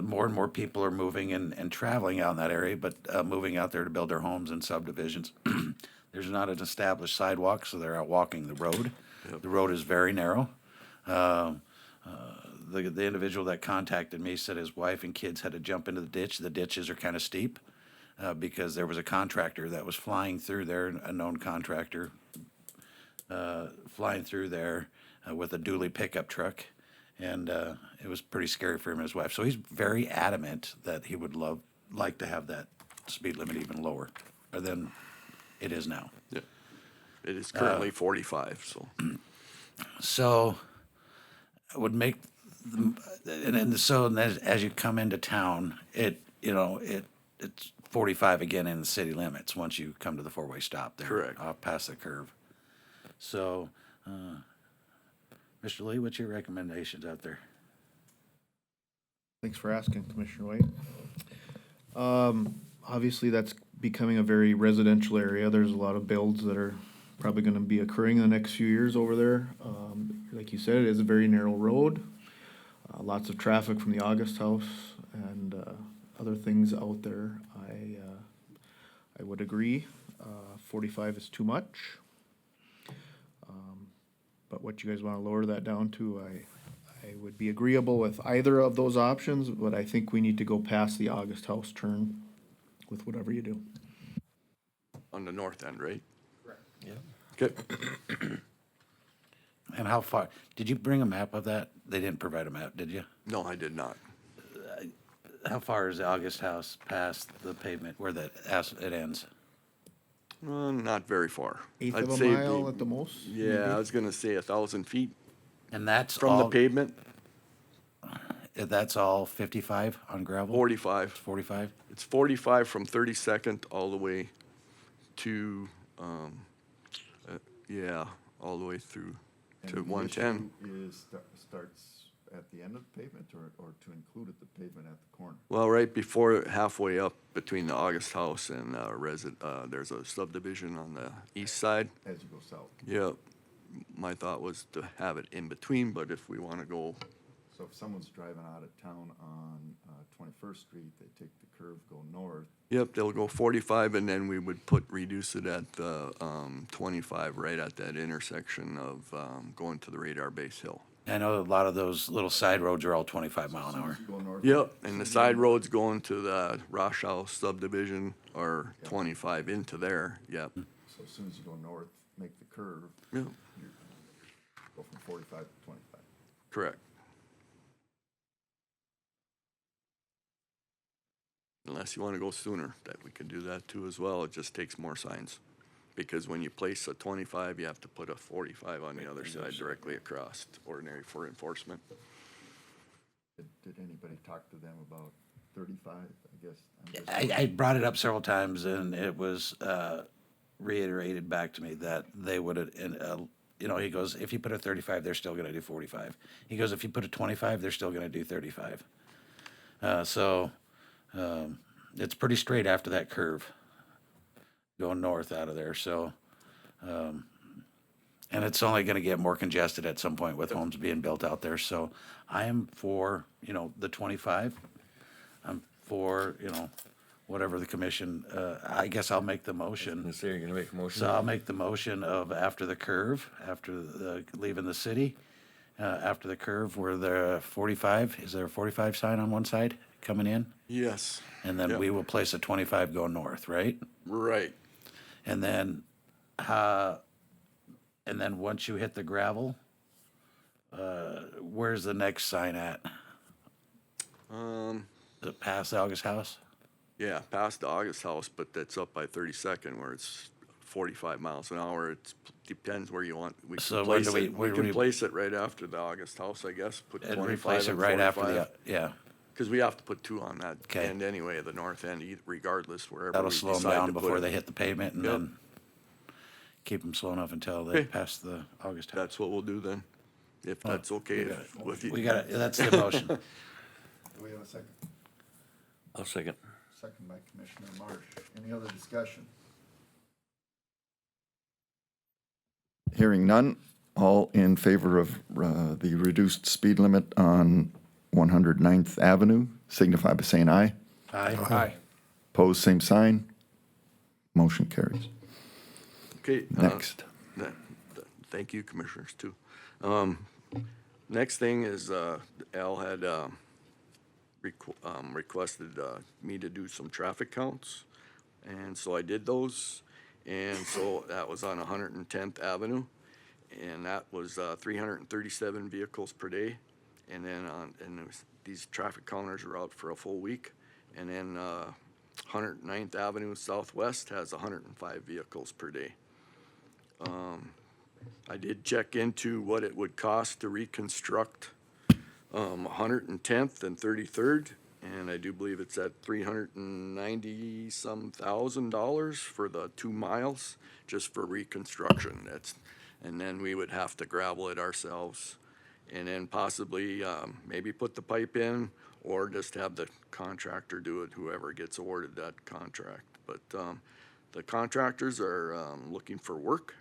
[SPEAKER 3] more and more people are moving and traveling out in that area, but moving out there to build their homes and subdivisions. There's not an established sidewalk, so they're out walking the road.
[SPEAKER 13] Yep.
[SPEAKER 3] The road is very narrow. The individual that contacted me said his wife and kids had to jump into the ditch. The ditches are kind of steep because there was a contractor that was flying through there, a known contractor, flying through there with a dually pickup truck, and it was pretty scary for him and his wife. So he's very adamant that he would like to have that speed limit even lower than it is now.
[SPEAKER 13] yeah. It is currently 45, so.
[SPEAKER 3] So it would make, as you come into town, it's 45 again in the city limits once you come to the four-way stop there.
[SPEAKER 13] Correct.
[SPEAKER 3] Off past the curve. So, Mr. Lee, what's your recommendations out there?
[SPEAKER 10] Thanks for asking, Commissioner White. Obviously, that's becoming a very residential area. There's a lot of builds that are probably gonna be occurring in the next few years over there. Like you said, it is a very narrow road. Lots of traffic from the August House and other things out there. I would agree, 45 is too much. But what you guys wanna lower that down to, I would be agreeable with either of those options, but I think we need to go past the August House turn with whatever you do.
[SPEAKER 13] On the north end, right?
[SPEAKER 5] Yeah.
[SPEAKER 13] Okay.
[SPEAKER 3] And how far, did you bring a map of that? They didn't provide a map, did you?
[SPEAKER 13] No, I did not.
[SPEAKER 3] How far is the August House past the pavement where it ends?
[SPEAKER 13] Not very far.
[SPEAKER 10] Eighth
[SPEAKER 13] I'd
[SPEAKER 10] of a
[SPEAKER 13] say
[SPEAKER 10] mile at the most?
[SPEAKER 13] Yeah, I was gonna say 1,000 feet
[SPEAKER 3] And that's
[SPEAKER 13] from the
[SPEAKER 3] all,
[SPEAKER 13] pavement,
[SPEAKER 3] that's all 55 on gravel?
[SPEAKER 13] 45.
[SPEAKER 3] 45?
[SPEAKER 13] It's 45 from 32nd all the way to, all the way through to 110.
[SPEAKER 1] Starts at the end of the pavement or to include at the pavement at the corner?
[SPEAKER 13] Well, right before, halfway up between the August House and there's a subdivision on the east side.
[SPEAKER 1] As you go south.
[SPEAKER 13] Yeah, my thought was to have it in between, but if we want to go,
[SPEAKER 1] So if someone's driving out of town on 21st Street, they take the curve, go north.
[SPEAKER 13] yep, they'll go 45, and then we would reduce it at the 25, right at that intersection of going to the Radar Base Hill.
[SPEAKER 3] I know a lot of those little side roads are all 25 mile an hour.
[SPEAKER 1] You go north.
[SPEAKER 13] Yep, and the side roads going to the Rosh House subdivision are 25 into there, yep.
[SPEAKER 1] So as soon as you go north, make the curve,
[SPEAKER 13] Yep,
[SPEAKER 1] go from 45 to 25.
[SPEAKER 13] correct. Unless you want to go sooner, that we could do that too as well, it just takes more signs. because when you place a 25, you have to put a 45 on the other side directly across, ordinary for enforcement.
[SPEAKER 1] Did anybody talk to them about 35, I guess? I'm just-
[SPEAKER 3] I brought it up several times, and it was reiterated back to me that they would, you know, he goes, if you put a 35, they're still gonna do 45. He goes, if you put a 25, they're still gonna do 35. It's pretty straight after that curve, going north out of there, so, and it's only gonna get more congested at some point with homes being built out there, so I am for, you know, the 25. I'm for, you know, whatever the commission, I guess I'll make the motion.
[SPEAKER 5] So you're gonna make a motion?
[SPEAKER 3] So I'll make the motion of after the curve, after the, leaving the city, after the curve where the 45, is there a 45 sign on one side coming in?
[SPEAKER 13] Yes.
[SPEAKER 3] And then
[SPEAKER 13] Yep.
[SPEAKER 3] we will place a 25 going north, right?
[SPEAKER 13] Right.
[SPEAKER 3] And then once you hit the gravel, where's the next sign at? Is it past the August House?
[SPEAKER 13] Yeah, past the August House, but that's up by 32nd where it's 45 miles an hour. It depends where you want. We
[SPEAKER 3] So
[SPEAKER 13] can
[SPEAKER 3] when
[SPEAKER 13] place
[SPEAKER 3] do we-
[SPEAKER 13] it.
[SPEAKER 3] where
[SPEAKER 13] We
[SPEAKER 3] do
[SPEAKER 13] can
[SPEAKER 3] we-
[SPEAKER 13] place it right after the August House, I guess. Put
[SPEAKER 3] And
[SPEAKER 13] 25
[SPEAKER 3] replace it
[SPEAKER 13] and
[SPEAKER 3] right after
[SPEAKER 13] 45.
[SPEAKER 3] yeah.
[SPEAKER 13] Because we have to put 2 on that
[SPEAKER 3] 'Kay.
[SPEAKER 13] end anyway, the north end, regardless, wherever
[SPEAKER 3] That'll
[SPEAKER 13] we
[SPEAKER 3] slow them
[SPEAKER 13] decide
[SPEAKER 3] down
[SPEAKER 13] to put
[SPEAKER 3] before
[SPEAKER 13] it.
[SPEAKER 3] they hit the pavement and
[SPEAKER 13] Yep.
[SPEAKER 3] then keep them slow enough until they
[SPEAKER 13] Okay.
[SPEAKER 3] pass the August House.
[SPEAKER 13] That's what we'll do then, if that's okay with you.
[SPEAKER 3] We got it, that's the motion.
[SPEAKER 1] Do we have a second?
[SPEAKER 5] I'll second.
[SPEAKER 1] Second by Commissioner Marsh. Any other discussion? Hearing none, all in favor of the reduced speed limit on 109th Avenue, signify by saying aye.
[SPEAKER 3] Aye.
[SPEAKER 1] Pose same sign. Motion carries.
[SPEAKER 13] Okay.
[SPEAKER 1] Next.
[SPEAKER 13] Thank you, commissioners, too. Next thing is, Al had requested me to do some traffic counts, and so I did those. And so that was on 110th Avenue, and that was 337 vehicles per day. And then these traffic counters are out for a full week. And then 109th Avenue Southwest has 105 vehicles per day. I did check into what it would cost to reconstruct 110th and 33rd, and I do believe it's at $390-some thousand for the 2 miles just for reconstruction. And then we would have to gravel it ourselves, and then possibly maybe put the pipe in, or just have the contractor do it, whoever gets awarded that contract. But the contractors are looking for work.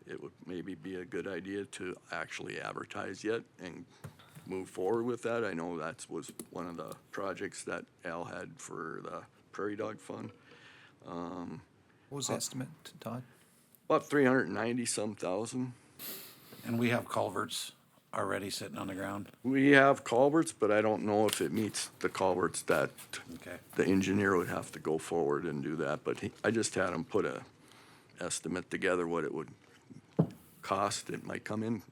[SPEAKER 13] It would maybe be a good idea to actually advertise yet and move forward with that. I know that was one of the projects that Al had for the Prairie Dog Fund.
[SPEAKER 6] What was the estimate, Todd?
[SPEAKER 13] About 390-some thousand.
[SPEAKER 3] And we have culverts already sitting on the ground.
[SPEAKER 13] We have culverts, but I don't know if it meets the culverts that
[SPEAKER 3] Okay.
[SPEAKER 13] the engineer would have to go forward and do that. But I just had him put a estimate together what it would cost. It might come in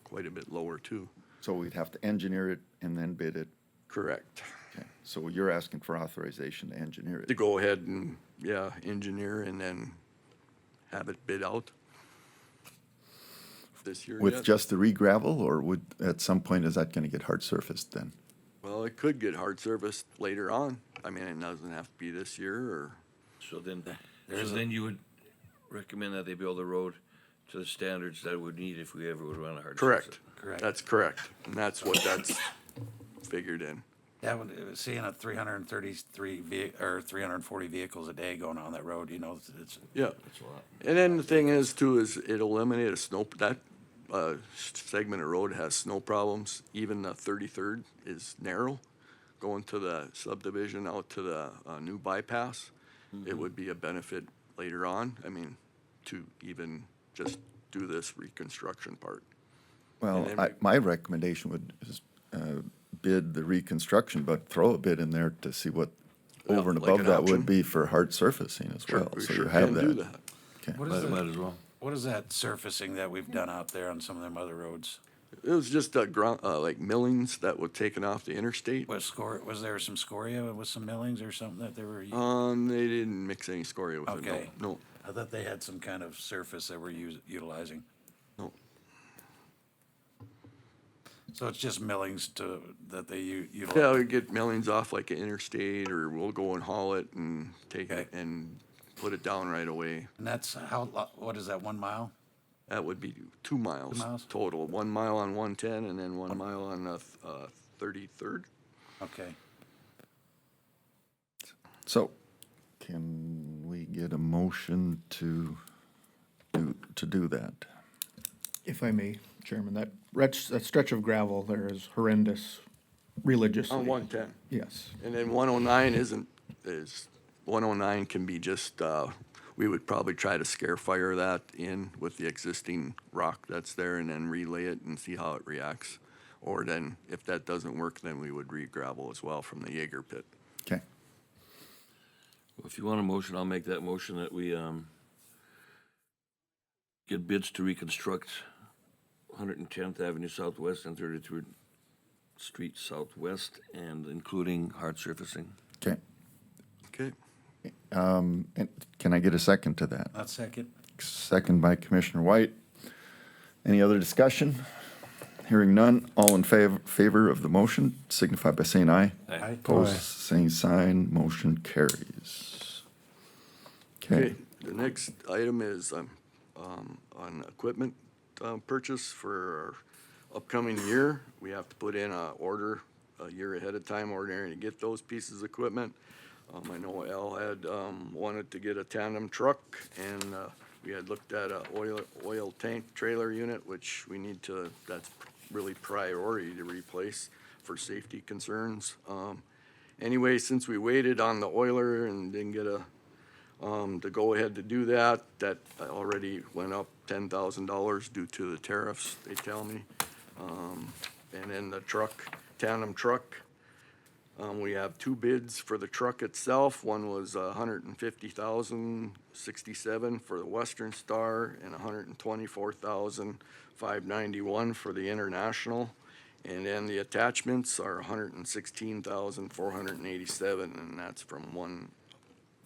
[SPEAKER 13] quite a bit lower too.
[SPEAKER 1] So we'd have to engineer it and then bid it.
[SPEAKER 13] Correct.
[SPEAKER 1] Okay. So you're asking for authorization to engineer
[SPEAKER 13] To
[SPEAKER 1] it.
[SPEAKER 13] go ahead and, engineer and then have it bid out this year
[SPEAKER 1] With
[SPEAKER 13] yet.
[SPEAKER 1] just the re-gravel, or would, at some point, is that gonna get hard surfaced then?
[SPEAKER 13] Well, it could get hard serviced later on. I mean, it doesn't have to be this year or,
[SPEAKER 5] So then you would recommend that they build a road to the standards that it would need if we ever would run a hard.
[SPEAKER 13] correct.
[SPEAKER 3] Correct.
[SPEAKER 13] That's correct. And that's what that's figured in.
[SPEAKER 3] Yeah, seeing a 333 or 340 vehicles a day going on that road, you know, it's.
[SPEAKER 13] Yeah. And then the thing is too, is it eliminated that segment of road has snow problems. Even the 33rd is narrow, going to the subdivision out to the new bypass. It would be a benefit later on, I mean, to even just do this reconstruction part.
[SPEAKER 1] Well,
[SPEAKER 13] And then
[SPEAKER 1] my recommendation would is bid the reconstruction, but throw a bid in there to see what
[SPEAKER 13] Yeah,
[SPEAKER 1] over and
[SPEAKER 13] like
[SPEAKER 1] above
[SPEAKER 13] an
[SPEAKER 1] that
[SPEAKER 13] option.
[SPEAKER 1] would be for hard surfacing as
[SPEAKER 13] Sure,
[SPEAKER 1] well.
[SPEAKER 13] we
[SPEAKER 1] So
[SPEAKER 13] sure
[SPEAKER 1] you have
[SPEAKER 13] can do
[SPEAKER 1] that.
[SPEAKER 13] that.
[SPEAKER 1] Okay.
[SPEAKER 3] What is
[SPEAKER 5] Might as well.
[SPEAKER 3] What is that surfacing that we've done out there on some of them other roads?
[SPEAKER 13] It was just a like millings that were taken off the interstate.
[SPEAKER 3] Was there some scoria with some millings or something that they were?
[SPEAKER 13] They didn't mix any scoria with it,
[SPEAKER 3] Okay.
[SPEAKER 13] no.
[SPEAKER 3] I thought they had some kind of surface they were utilizing.
[SPEAKER 13] No.
[SPEAKER 3] So it's just millings that they utilize?
[SPEAKER 13] Yeah, we get millings off like an interstate, or we'll go and haul it and take it
[SPEAKER 3] Okay.
[SPEAKER 13] and put it down right away.
[SPEAKER 3] And that's what is that, 1 mile?
[SPEAKER 13] That would be 2 miles.
[SPEAKER 3] 2 miles?
[SPEAKER 13] Total, 1 mile on 110 and then 1 mile on 33rd.
[SPEAKER 3] Okay.
[SPEAKER 1] So, can we get a motion to do that?
[SPEAKER 10] If I may, Chairman, that stretch of gravel there is horrendous religiously.
[SPEAKER 13] On 110.
[SPEAKER 10] Yes.
[SPEAKER 13] And then 109 109 can be just, we would probably try to scare fire that in with the existing rock that's there and then relay it and see how it reacts. Or then, if that doesn't work, then we would re-gravel as well from the Jaeger pit.
[SPEAKER 1] Okay.
[SPEAKER 5] Well, if you want a motion, I'll make that motion that we get bids to reconstruct 110th Avenue Southwest and 33rd Street Southwest, and including hard surfacing.
[SPEAKER 1] Okay.
[SPEAKER 13] Okay.
[SPEAKER 1] And can I get a second to that?
[SPEAKER 3] That's second.
[SPEAKER 1] Second by Commissioner White. Any other discussion? Hearing none, all in favor of the motion signify by saying aye.
[SPEAKER 3] Aye.
[SPEAKER 1] Opposed, same sign, motion carries. Okay,
[SPEAKER 13] The next item is on equipment purchase for our upcoming year. We have to put in a order a year ahead of time, ordinary, to get those pieces of equipment. I know Al had wanted to get a tandem truck, and we had looked at a oil tank trailer unit, which we need to, that's really priority to replace for safety concerns. Anyway, since we waited on the oiler and didn't get to go ahead to do that, that already went up $10,000 due to the tariffs, they tell me. And then the truck, tandem truck, we have 2 bids for the truck itself. One was $150,067 for the Western Star and $124,591 for the International. And then the attachments are $116,487, and that's from one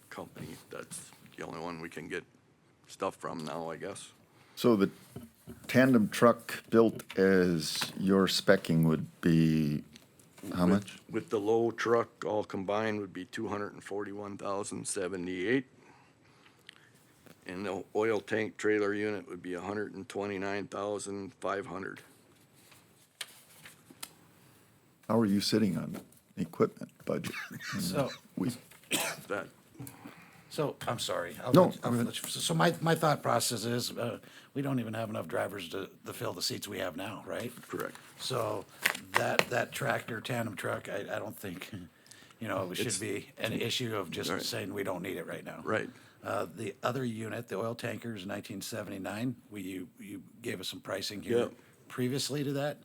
[SPEAKER 13] company. That's the only one we can get stuff from now, I guess.
[SPEAKER 1] so the tandem truck built as your specking would be how much?
[SPEAKER 13] With the low truck, all combined would be $241,078. And the oil tank trailer unit would be $129,500.
[SPEAKER 1] How are you sitting on equipment budget?
[SPEAKER 3] So,
[SPEAKER 1] We,
[SPEAKER 13] That,
[SPEAKER 3] I'm sorry.
[SPEAKER 1] No,
[SPEAKER 3] I'll
[SPEAKER 1] go ahead.
[SPEAKER 3] let you- So my thought process is, we don't even have enough drivers to fill the seats we have now, right?
[SPEAKER 13] correct.
[SPEAKER 3] So that tractor, tandem truck, I don't think, it should be an issue of just
[SPEAKER 13] Right.
[SPEAKER 3] saying we don't need it right now.
[SPEAKER 13] Right.
[SPEAKER 3] The other unit, the oil tanker, is 1979. You gave us some pricing here
[SPEAKER 13] Yep.
[SPEAKER 3] previously to that,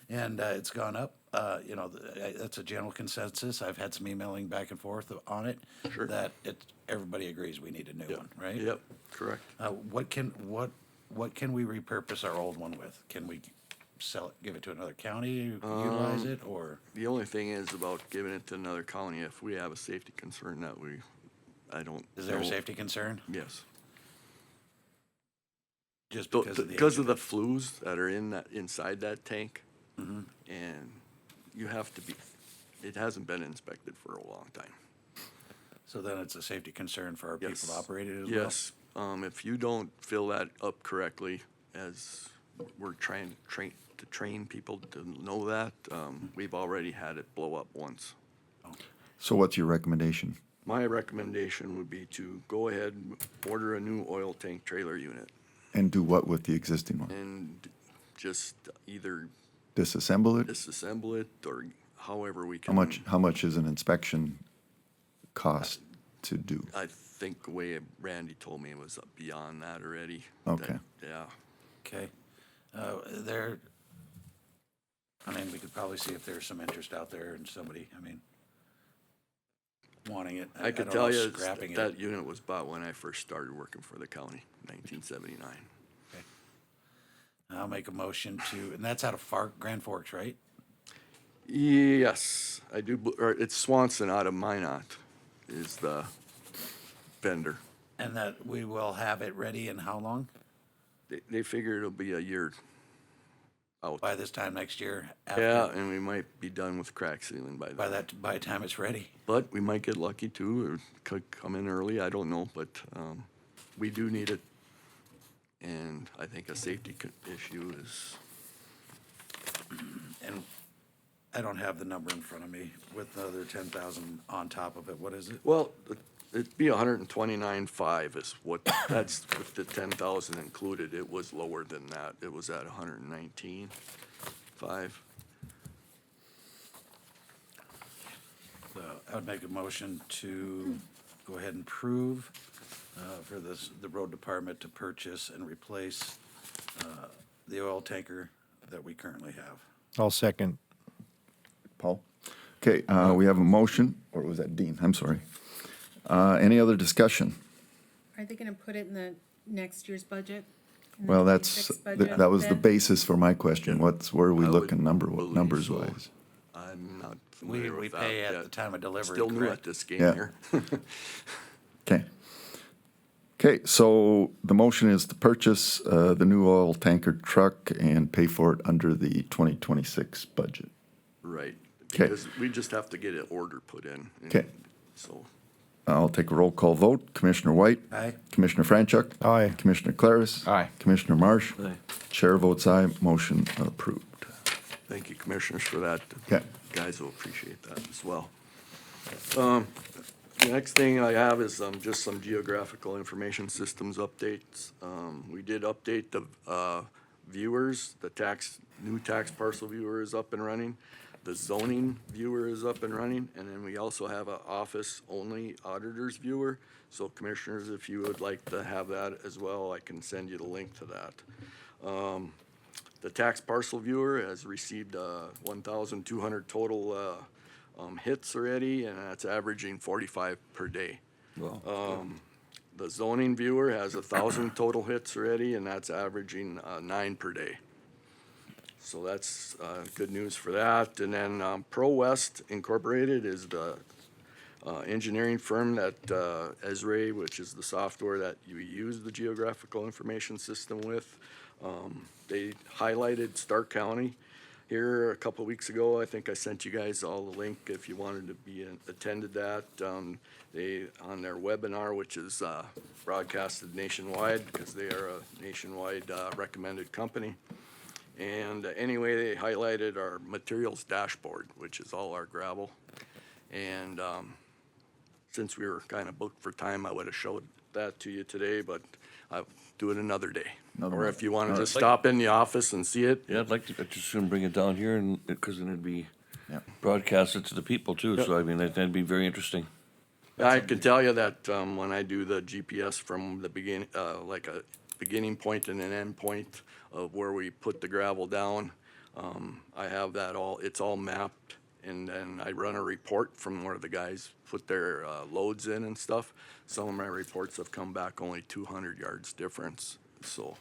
[SPEAKER 3] and it's gone up. That's a general consensus. I've had some emailing back and forth on it.
[SPEAKER 13] Sure.
[SPEAKER 3] That everybody agrees we need a new one, right?
[SPEAKER 13] Yep, correct.
[SPEAKER 3] What can we repurpose our old one with? Can we sell it, give it to another county, utilize it, or?
[SPEAKER 13] The only thing is about giving it to another county, if we have a safety concern that I don't.
[SPEAKER 3] Is there a
[SPEAKER 13] know.
[SPEAKER 3] safety concern?
[SPEAKER 13] Yes.
[SPEAKER 3] Just because of the.
[SPEAKER 13] Because
[SPEAKER 3] age
[SPEAKER 13] of the flues that are inside that tank.
[SPEAKER 3] Mm-hmm.
[SPEAKER 13] And you have to be, it hasn't been inspected for a long time.
[SPEAKER 3] So then it's a safety concern for our people
[SPEAKER 13] Yes.
[SPEAKER 3] to operate it as well?
[SPEAKER 13] Yes, if you don't fill that up correctly, as we're trying to train people to know that, we've already had it blow up once.
[SPEAKER 1] so what's your recommendation?
[SPEAKER 13] My recommendation would be to go ahead and order a new oil tank trailer unit
[SPEAKER 1] And do what with the existing one?
[SPEAKER 13] and just either
[SPEAKER 1] Disassemble it?
[SPEAKER 13] disassemble it or however we
[SPEAKER 1] How
[SPEAKER 13] can.
[SPEAKER 1] much is an inspection cost to do?
[SPEAKER 13] I think the way Randy told me it was beyond that already.
[SPEAKER 1] Okay.
[SPEAKER 13] Yeah.
[SPEAKER 3] Okay. We could probably see if there's some interest out there and somebody, wanting it.
[SPEAKER 13] I could
[SPEAKER 3] don't
[SPEAKER 13] tell
[SPEAKER 3] know,
[SPEAKER 13] you
[SPEAKER 3] scrapping it.
[SPEAKER 13] that unit was bought when I first started working for the county, 1979.
[SPEAKER 3] I'll make a motion and that's out of Grand Forks, right?
[SPEAKER 13] Yes, I do, or it's Swanson out of Minot is the vendor.
[SPEAKER 3] And that we will have it ready in how long?
[SPEAKER 13] They figure it'll be a year out.
[SPEAKER 3] By this time next year?
[SPEAKER 13] Yeah, and we might be done with crack sealing by then.
[SPEAKER 3] By the time it's ready?
[SPEAKER 13] But we might get lucky too, or could come in early, I don't know, but, we do need it. And I think a safety issue is,
[SPEAKER 3] And I don't have the number in front of me with the other 10,000 on top of it. What is it?
[SPEAKER 13] well, it'd be 129.5 is what, that's with the 10,000 included. It was lower than that. It was at 119.5.
[SPEAKER 3] So I would make a motion to go ahead and approve for the road department to purchase and replace the oil tanker that we currently have.
[SPEAKER 10] I'll second.
[SPEAKER 1] Paul? Okay, we have a motion, or was that Dean? I'm sorry. Any other discussion?
[SPEAKER 4] Are they gonna put it in the next year's budget? In the
[SPEAKER 1] Well,
[SPEAKER 4] 26 budget
[SPEAKER 1] that was the
[SPEAKER 4] then?
[SPEAKER 1] basis for my question. Where are we
[SPEAKER 13] I would
[SPEAKER 1] looking
[SPEAKER 13] believe
[SPEAKER 1] numbers
[SPEAKER 13] so.
[SPEAKER 1] wise?
[SPEAKER 13] I'm not
[SPEAKER 3] We
[SPEAKER 13] familiar with that.
[SPEAKER 3] pay at
[SPEAKER 13] yet.
[SPEAKER 3] the time of delivery,
[SPEAKER 13] Still new
[SPEAKER 3] correct?
[SPEAKER 13] at this game
[SPEAKER 1] Yeah.
[SPEAKER 13] here.
[SPEAKER 1] Okay. Okay, so the motion is to purchase the new oil tanker truck and pay for it under the 2026 budget.
[SPEAKER 13] Right,
[SPEAKER 1] 'Kay.
[SPEAKER 13] because we just have to get an order put in. and
[SPEAKER 1] 'Kay.
[SPEAKER 13] So,
[SPEAKER 1] I'll take a roll call vote. Commissioner White?
[SPEAKER 3] Aye.
[SPEAKER 1] Commissioner Franchuk?
[SPEAKER 10] Aye.
[SPEAKER 1] Commissioner Claris?
[SPEAKER 6] Aye.
[SPEAKER 1] Commissioner Marsh?
[SPEAKER 5] Aye.
[SPEAKER 1] Chair votes aye, motion approved.
[SPEAKER 13] thank you, commissioners, for that.
[SPEAKER 1] Okay.
[SPEAKER 13] Guys will appreciate that as well. The next thing I have is, just some geographical information systems updates. We did update the, viewers, new tax parcel viewer is up and running. The zoning viewer is up and running, and then we also have a office-only auditor's viewer. So commissioners, if you would like to have that as well, I can send you the link to that. The tax parcel viewer has received 1,200 total hits already, and that's averaging 45 per day. The zoning viewer has 1,000 total hits already, and that's averaging 9 per day. So that's good news for that. And then Pro West Incorporated is the engineering firm that Esri, which is the software that you use the geographical information system with. They highlighted Stark County here a couple of weeks ago. I think I sent you guys all the link if you wanted to be attended that. They, on their webinar, which is broadcasted nationwide because they are a nationwide recommended company. And anyway, they highlighted our materials dashboard, which is all our gravel. And since we were kind of booked for time, I would have showed that to you today, but I'll do it another day. Or if you want to just stop in the office and see it.
[SPEAKER 5] Yeah, I'd like to, just soon bring it down here and, because then it'd be
[SPEAKER 1] Yeah.
[SPEAKER 5] broadcasted to the people too, so I mean, that'd be very interesting.
[SPEAKER 13] I can tell you that when I do the GPS from the beginning, like a beginning point and an end point of where we put the gravel down, I have that all, it's all mapped. And then I run a report from where the guys put their loads in and stuff. Some of my reports have come back only 200 yards difference, so,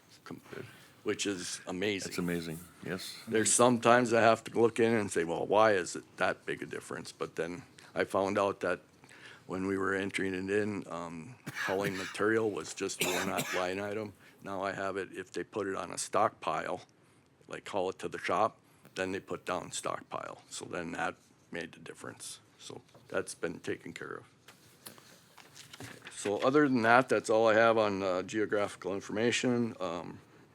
[SPEAKER 13] which is amazing.
[SPEAKER 5] It's amazing, yes.
[SPEAKER 13] There's sometimes I have to look in and say, well, why is it that big a difference? But then I found out that when we were entering it in, hauling material was just one line item. Now I have it, if they put it on a stockpile, like haul it to the shop, then they put down stockpile. So then that made the difference. So that's been taken care of. So other than that, that's all I have on geographical information.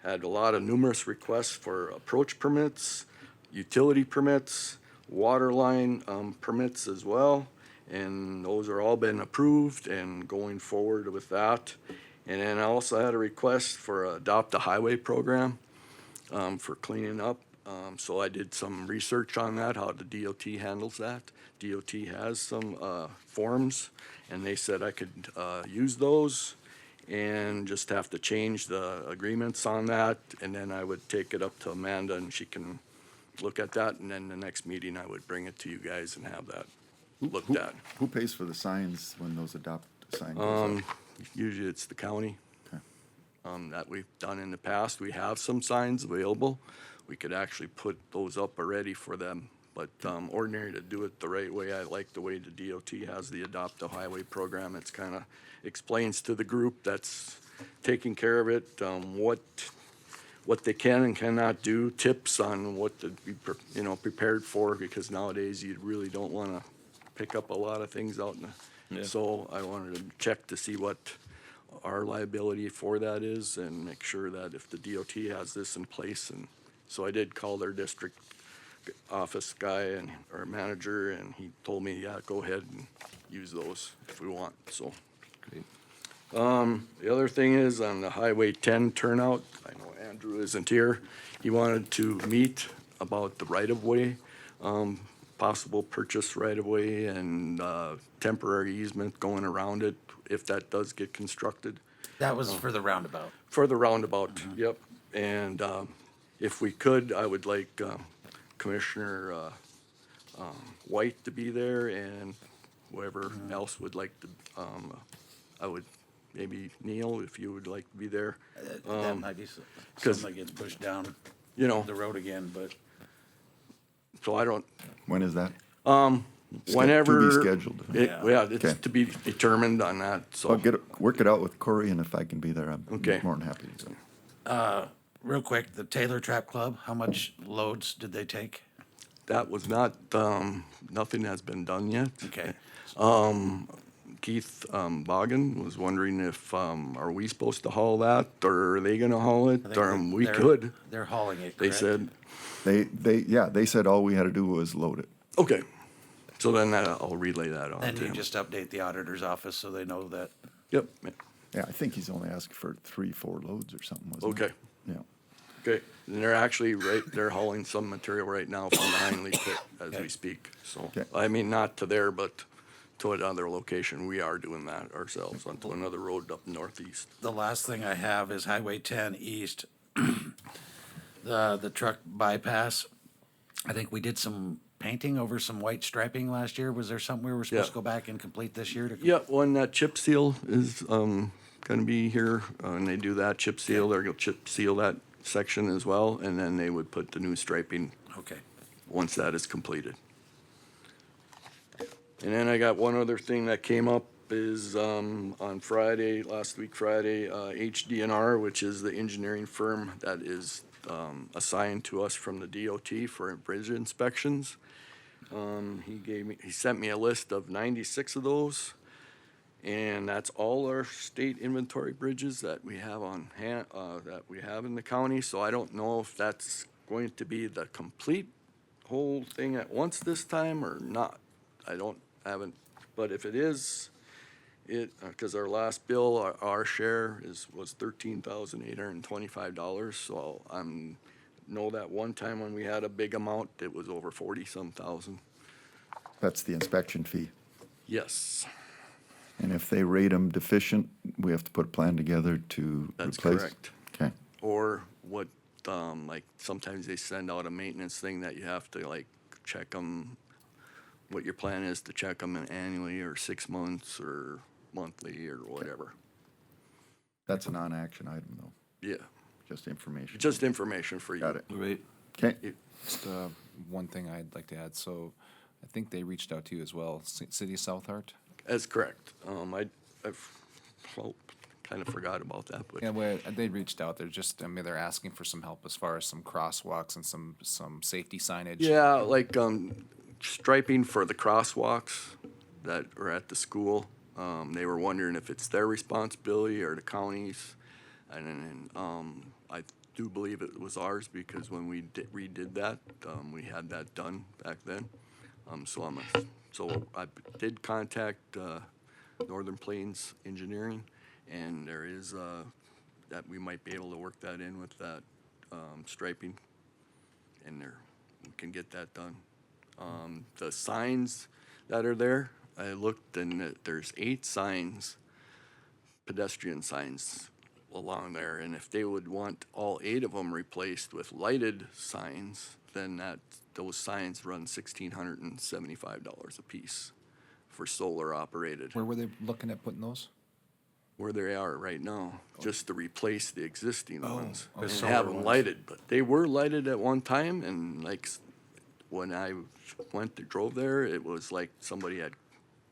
[SPEAKER 13] Had a lot of numerous requests for approach permits, utility permits, water line permits as well. And those are all been approved and going forward with that. And then I also had a request for Adopt a Highway program for cleaning up. So I did some research on that, how the DOT handles that. DOT has some forms, and they said I could use those and just have to change the agreements on that. And then I would take it up to Amanda, and she can look at that. And then the next meeting, I would bring it to you guys and have that looked at.
[SPEAKER 1] Who pays for the signs when those adopt signs goes up?
[SPEAKER 13] Usually it's the county.
[SPEAKER 1] Okay.
[SPEAKER 13] That we've done in the past. We have some signs available. We could actually put those up already for them But, ordinary to do it the right way, I like the way the DOT has the Adopt a Highway program. It's kinda explains to the group that's taking care of it, what they can and cannot do, tips on what to be, prepared for, because nowadays you really don't wanna pick up a lot of things out in the, so I wanted to check to see what our liability for that is and make sure that if the DOT has this in place, and so I did call their district office guy and, or manager, and he told me, yeah, go ahead and use those if we want, so. The other thing is on the Highway 10 turnout, I know Andrew isn't here. He wanted to meet about the right-of-way, possible purchase right-of-way and, temporary easement going around it if that does get constructed.
[SPEAKER 3] That was for the roundabout.
[SPEAKER 13] For the roundabout, yep. And, if we could, I would like, Commissioner, White to be there and whoever else would like to, I would, maybe Neil, if you would like to be there.
[SPEAKER 3] That might be
[SPEAKER 13] 'cause,
[SPEAKER 3] something that gets pushed down
[SPEAKER 13] You know,
[SPEAKER 3] the road again, but
[SPEAKER 13] so I don't,
[SPEAKER 1] When is that?
[SPEAKER 13] whenever.
[SPEAKER 1] To be scheduled.
[SPEAKER 13] Yeah, it's
[SPEAKER 1] Okay.
[SPEAKER 13] to be determined on that, so.
[SPEAKER 1] I'll work it out with Corey, and if I can be there, I'm
[SPEAKER 13] Okay.
[SPEAKER 1] more than happy to go.
[SPEAKER 3] real quick, the Taylor Trap Club, how much loads did they take?
[SPEAKER 13] That was not, nothing has been done yet.
[SPEAKER 3] Okay.
[SPEAKER 13] Keith, Bogan was wondering if, are we supposed to haul that, or are they gonna haul it?
[SPEAKER 3] I think
[SPEAKER 13] We
[SPEAKER 3] they're-
[SPEAKER 13] could,
[SPEAKER 3] They're hauling it,
[SPEAKER 13] they
[SPEAKER 3] correct?
[SPEAKER 13] said.
[SPEAKER 1] They said all we had to do was load it.
[SPEAKER 13] Okay, so then I'll relay that on
[SPEAKER 3] Then
[SPEAKER 13] to
[SPEAKER 3] you
[SPEAKER 13] him.
[SPEAKER 3] just update the auditor's office so they know that.
[SPEAKER 13] Yep,
[SPEAKER 1] Yeah, I think he's only asking for 3-4 loads or something, wasn't it?
[SPEAKER 13] okay,
[SPEAKER 1] Yeah.
[SPEAKER 13] okay. And they're actually they're hauling some material right now from the Heinley pit as we speak, so.
[SPEAKER 1] Okay.
[SPEAKER 13] I mean, not to there, but to another location. We are doing that ourselves onto another road up northeast.
[SPEAKER 3] The last thing I have is Highway 10 East, the truck bypass. I think we did some painting over some white striping last year. Was there something we were supposed
[SPEAKER 13] Yeah.
[SPEAKER 3] to go back and complete this year?
[SPEAKER 13] Yeah, when that chip seal is, gonna be here, and they do that chip seal, they're gonna chip seal that section as well, and then they would put the new striping
[SPEAKER 3] Okay.
[SPEAKER 13] once that is completed. And then I got one other thing that came up is, on Friday, last week Friday, HDNR, which is the engineering firm that is, assigned to us from the DOT for bridge inspections. He sent me a list of 96 of those. And that's all our state inventory bridges that we have on hand, that we have in the county. So I don't know if that's going to be the complete whole thing at once this time or not. Haven't, but if it is, cause our last bill, our share was $13,825. So know that one time when we had a big amount, it was over 40-some thousand.
[SPEAKER 1] That's the inspection fee.
[SPEAKER 13] Yes,
[SPEAKER 1] And if they rate them deficient, we have to put a plan together to
[SPEAKER 13] that's
[SPEAKER 1] replace?
[SPEAKER 13] correct.
[SPEAKER 1] Okay.
[SPEAKER 13] Or what, like, sometimes they send out a maintenance thing that you have to, like, check them, what your plan is to check them annually or 6 months or monthly or whatever.
[SPEAKER 1] That's a non-action item, though,
[SPEAKER 13] Yeah,
[SPEAKER 1] just information.
[SPEAKER 13] just information for you.
[SPEAKER 1] Got it.
[SPEAKER 6] Right.
[SPEAKER 1] Okay.
[SPEAKER 6] Just, one thing I'd like to add, so I think they reached out to you as well, City of South Hart?
[SPEAKER 13] That's correct. I've kind of forgot about that, but.
[SPEAKER 6] Yeah, well, they reached out, they're just, I mean, they're asking for some help as far as some crosswalks and some safety signage.
[SPEAKER 13] Yeah, like, striping for the crosswalks that are at the school. They were wondering if it's their responsibility or the county's. And then, I do believe it was ours because when we redid that, we had that done back then. So I did contact, Northern Plains Engineering, and there is, that we might be able to work that in with that, striping. And we can get that done. The signs that are there, I looked and there's 8 signs, pedestrian signs along there. And if they would want all 8 of them replaced with lighted signs, then those signs run $1,675 a piece for solar operated.
[SPEAKER 6] Where were they looking at putting those?
[SPEAKER 13] Where they are right now, just to replace the existing ones
[SPEAKER 6] okay.
[SPEAKER 13] and have them lighted. But they were lighted at one time, and like when I drove there, it was like somebody had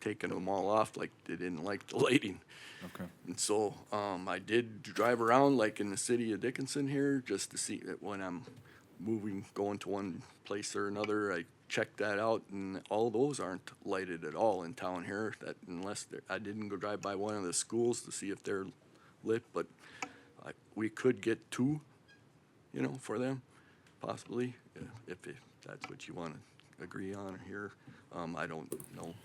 [SPEAKER 13] taken them all off, like they didn't like the lighting.
[SPEAKER 6] Okay.
[SPEAKER 13] And so, I did drive around like in the city of Dickinson here, just to see that when I'm going to one place or another, I checked that out, and all those aren't lighted at all in town here, that I didn't go drive by one of the schools to see if they're lit, but we could get two, for them, possibly, if that's what you want to agree on here. I don't know.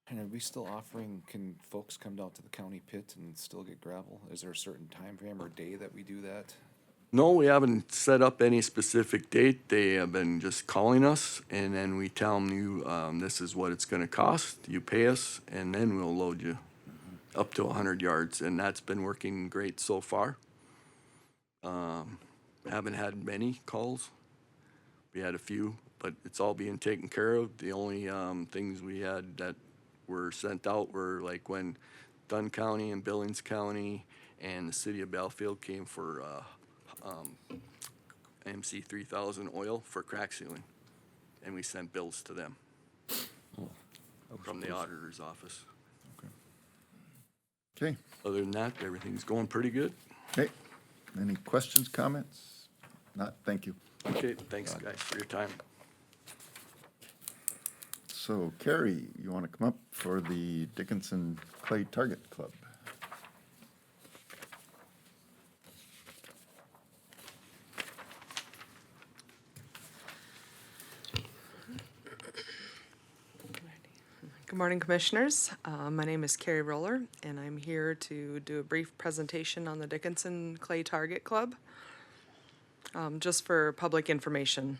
[SPEAKER 6] And are we still offering, can folks come down to the county pit and still get gravel? Is there a certain time frame or day that we do that?
[SPEAKER 13] No, we haven't set up any specific date. They have been just calling us, and then we tell them, this is what it's gonna cost, you pay us, and then we'll load you up to 100 yards, and that's been working great so far. Haven't had many calls. We had a few, but it's all being taken care of. The only things we had that were sent out were like when Dunn County and Billings County and the city of Belfield came for MC 3000 oil for crack sealing, and we sent bills to them from the auditor's office.
[SPEAKER 1] Okay,
[SPEAKER 13] Other than that, everything's going pretty good.
[SPEAKER 1] okay. Any questions, comments? Not, thank you.
[SPEAKER 13] Okay, thanks guys for your time.
[SPEAKER 1] So Carrie, you want to come up for the Dickinson Clay Target Club?
[SPEAKER 14] Good morning, Commissioners. My name is Carrie Roller, and I'm here to do a brief presentation on the Dickinson Clay Target Club, just for public information.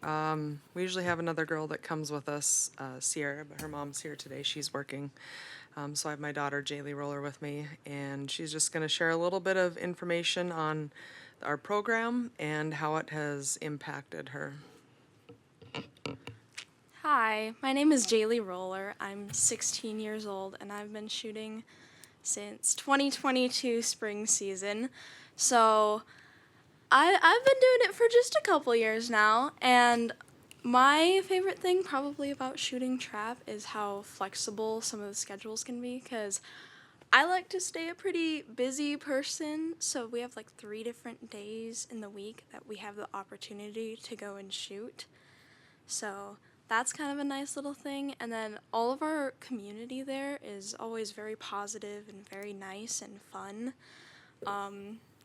[SPEAKER 14] We usually have another girl that comes with us, Sierra, but her mom's here today. She's working. So I have my daughter, Jaylee Roller, with me, and she's just going to share a little bit of information on our program and how it has impacted her.
[SPEAKER 15] Hi, my name is Jaylee Roller. I'm 16 years old, and I've been shooting since 2022 spring season. So I've been doing it for just a couple years now, and my favorite thing probably about shooting trap is how flexible some of the schedules can be, because I like to stay a pretty busy person, so we have like 3 different days in the week that we have the opportunity to go and shoot. So that's kind of a nice little thing. And then all of our community there is always very positive and very nice and fun.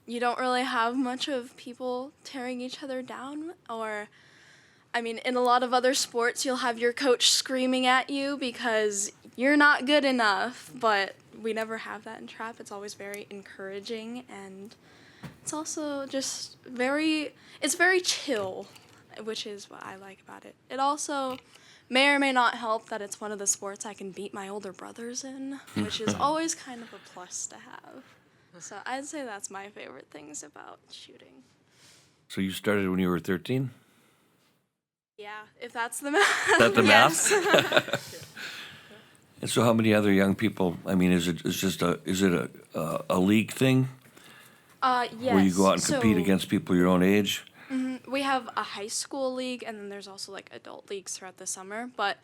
[SPEAKER 15] You don't really have much of people tearing each other down, or, I mean, in a lot of other sports, you'll have your coach screaming at you because you're not good enough, but we never have that in trap. It's always very encouraging, and it's also just it's very chill, which is what I like about it. It also may or may not help that it's one of the sports I can beat my older brothers in, which is always kind of a plus to have. So I'd say that's my favorite things about shooting.
[SPEAKER 5] So you started when you were 13?
[SPEAKER 15] Yeah, if that's the math.
[SPEAKER 5] Is that the
[SPEAKER 15] Yes.
[SPEAKER 5] math? And so how many other young people, I mean, is it a league thing?
[SPEAKER 15] Yes.
[SPEAKER 5] Where you go out and compete
[SPEAKER 15] So,
[SPEAKER 5] against people your own age?
[SPEAKER 15] we have a high school league, and then there's also like adult leagues throughout the summer. But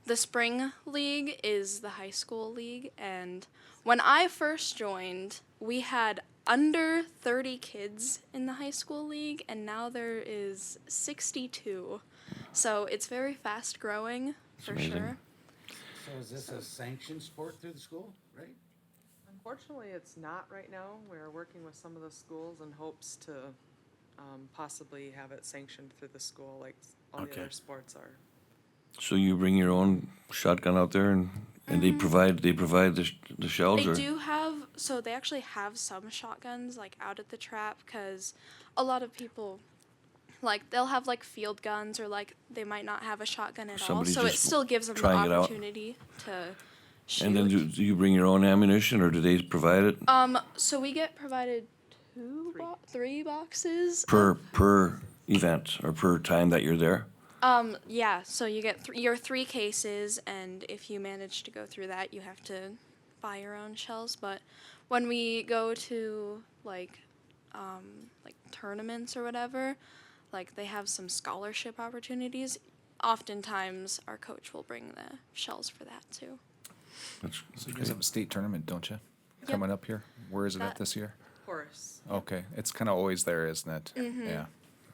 [SPEAKER 15] the spring league is the high school league. And when I first joined, we had under 30 kids in the high school league, and now there is 62. So it's very fast growing, for
[SPEAKER 5] amazing.
[SPEAKER 15] sure.
[SPEAKER 3] So is this a sanctioned sport through the school, right?
[SPEAKER 14] Unfortunately, it's not right now. We're working with some of the schools in hopes to possibly have it sanctioned through the school, like all the
[SPEAKER 5] Okay.
[SPEAKER 14] other sports are.
[SPEAKER 5] So you bring your own shotgun out there and they provide the shells,
[SPEAKER 15] They
[SPEAKER 5] or?
[SPEAKER 15] do have, so they actually have some shotguns like out at the trap, because a lot of people, like, they'll have like field guns, or like they might not have a shotgun at all.
[SPEAKER 5] Somebody's
[SPEAKER 15] So it
[SPEAKER 5] just
[SPEAKER 15] still gives them the
[SPEAKER 5] trying it out.
[SPEAKER 15] opportunity to shoot.
[SPEAKER 5] And then do you bring your own ammunition, or do they provide it
[SPEAKER 15] So we get provided 3 boxes.
[SPEAKER 5] per event or per time that you're there?
[SPEAKER 15] Yeah, so you get your 3 cases, and if you manage to go through that, you have to buy your own shells. But when we go to like tournaments or whatever, like they have some scholarship opportunities, oftentimes our coach will bring the shells for that too.
[SPEAKER 5] That's
[SPEAKER 6] So you guys have a state tournament, don't you? Coming up here? Where is it at
[SPEAKER 15] That-
[SPEAKER 6] this year?
[SPEAKER 14] Horace.
[SPEAKER 6] Okay, it's kind of always there, isn't it?
[SPEAKER 15] Mhm.
[SPEAKER 6] Yeah.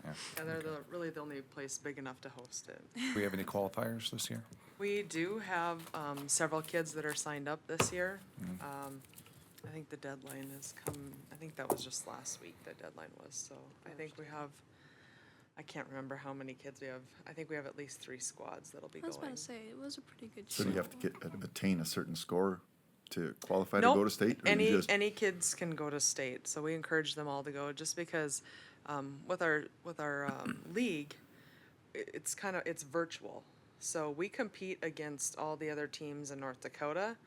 [SPEAKER 14] Yeah, they're really the only place big enough to host it.
[SPEAKER 6] Do we have any qualifiers this year?
[SPEAKER 14] We do have several kids that are signed up this year. I think the deadline has come, I think that was just last week the deadline was, so I think we have, I can't remember how many kids we have. I think we have at least 3 squads that'll be
[SPEAKER 15] I was about
[SPEAKER 14] going.
[SPEAKER 15] to say, it was a pretty good
[SPEAKER 1] So
[SPEAKER 15] show.
[SPEAKER 1] do you have to attain a certain score to qualify to
[SPEAKER 14] Nope.
[SPEAKER 1] go to state? Or you just,
[SPEAKER 14] Any kids can go to state, so we encourage them all to go, just because with our league, it's virtual. So we compete against all the other teams in North Dakota,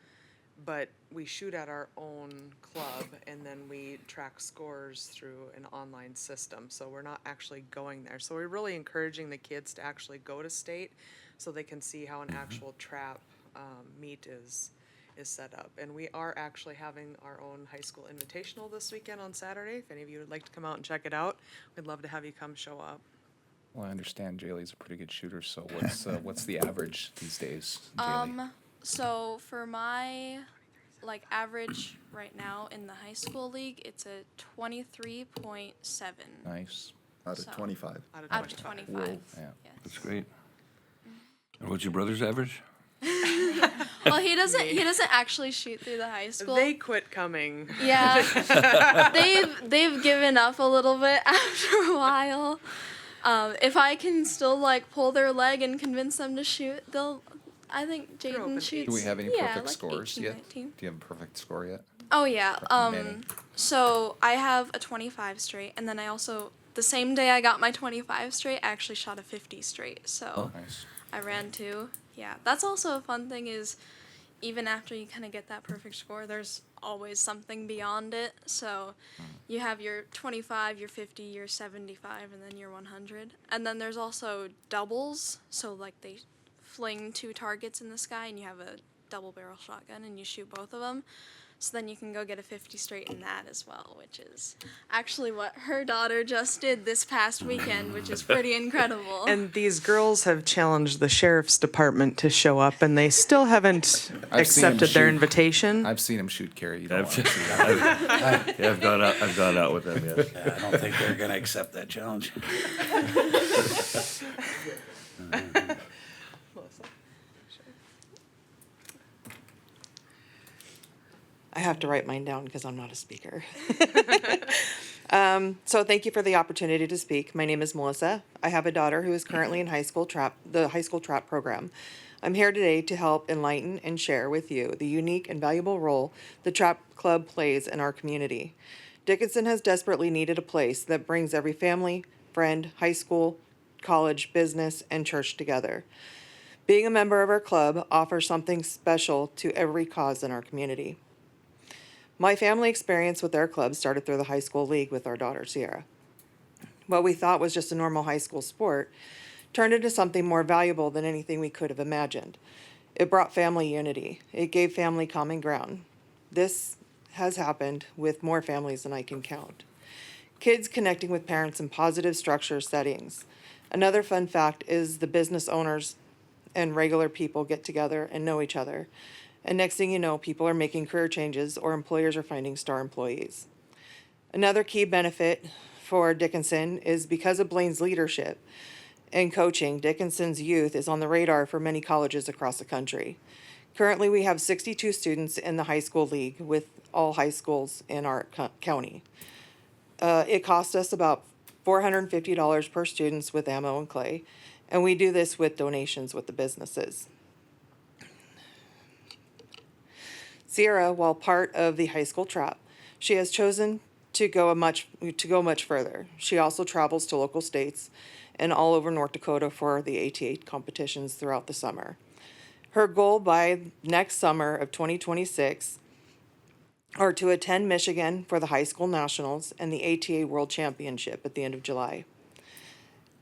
[SPEAKER 14] but we shoot at our own club and then we track scores through an online system. So we're not actually going there. So we're really encouraging the kids to actually go to state so they can see how an actual trap meet is set up. And we are actually having our own high school invitational this weekend on Saturday. If any of you would like to come out and check it out, we'd love to have you come show up.
[SPEAKER 6] Well, I understand Jaylee's a pretty good shooter, so what's the average these days, Jaylee?
[SPEAKER 15] So for my like average right now in the high school league, it's a 23.7
[SPEAKER 6] Nice.
[SPEAKER 1] out of
[SPEAKER 15] So-
[SPEAKER 1] 25.
[SPEAKER 15] out of 25.
[SPEAKER 6] Yeah.
[SPEAKER 15] Yes.
[SPEAKER 5] That's great. And what's your brother's average?
[SPEAKER 15] Well, he doesn't actually shoot through the high school.
[SPEAKER 14] They quit coming.
[SPEAKER 15] Yeah, they've given up a little bit after a while. If I can still like pull their leg and convince them to shoot, they'll. I think
[SPEAKER 14] open
[SPEAKER 15] Jaden shoots.
[SPEAKER 6] Do we have any
[SPEAKER 15] yeah,
[SPEAKER 6] perfect
[SPEAKER 15] like
[SPEAKER 6] scores
[SPEAKER 15] 18,
[SPEAKER 6] yet?
[SPEAKER 15] 19.
[SPEAKER 6] Do you have a perfect score yet?
[SPEAKER 15] Oh yeah.
[SPEAKER 6] Many.
[SPEAKER 15] So I have a 25 straight, and then I also the same day I got my 25 straight, I actually shot a 50 straight. So
[SPEAKER 6] Nice.
[SPEAKER 15] I ran 2. Yeah, that's also a fun thing is, even after you kind of get that perfect score, there's always something beyond it. So you have your 25, your 50, your 75, and then your 100. And then there's also doubles. So like they fling 2 targets in the sky, and you have a double barrel shotgun, and you shoot both of them. So then you can go get a 50 straight in that as well, which is actually what her daughter just did this past weekend, which is pretty incredible.
[SPEAKER 14] And these girls have challenged the sheriff's department to show up, and they still haven't
[SPEAKER 6] I've seen 'em
[SPEAKER 14] accepted their
[SPEAKER 6] shoot.
[SPEAKER 14] invitation.
[SPEAKER 6] I've seen him shoot Carrie. You don't
[SPEAKER 5] I've,
[SPEAKER 6] want to see that.
[SPEAKER 5] yeah, I've gone out with them, yes.
[SPEAKER 3] Yeah, I don't think they're gonna accept that challenge.
[SPEAKER 16] I have to write mine down because I'm not a speaker. So thank you for the opportunity to speak. My name is Melissa. I have a daughter who is currently in the high school trap program. I'm here today to help enlighten and share with you the unique and valuable role the Trap Club plays in our community. Dickinson has desperately needed a place that brings every family, friend, high school, college, business, and church together. Being a member of our club offers something special to every cause in our community. My family experience with our club started through the high school league with our daughter, Sierra. What we thought was just a normal high school sport turned into something more valuable than anything we could have imagined. It brought family unity. It gave family common ground. This has happened with more families than I can count. Kids connecting with parents in positive structure settings. Another fun fact is the business owners and regular people get together and know each other. And next thing you know, people are making career changes or employers are finding star employees. Another key benefit for Dickinson is because of Blaine's leadership and coaching, Dickinson's youth is on the radar for many colleges across the country. Currently, we have 62 students in the high school league with all high schools in our county. It costs us about $450 per student with ammo and clay, and we do this with donations with the businesses. Sierra, while part of the high school trap, she has chosen to go much further. She also travels to local states and all over North Dakota for the ATA competitions throughout the summer. Her goal by next summer of 2026 are to attend Michigan for the high school nationals and the ATA World Championship at the end of July.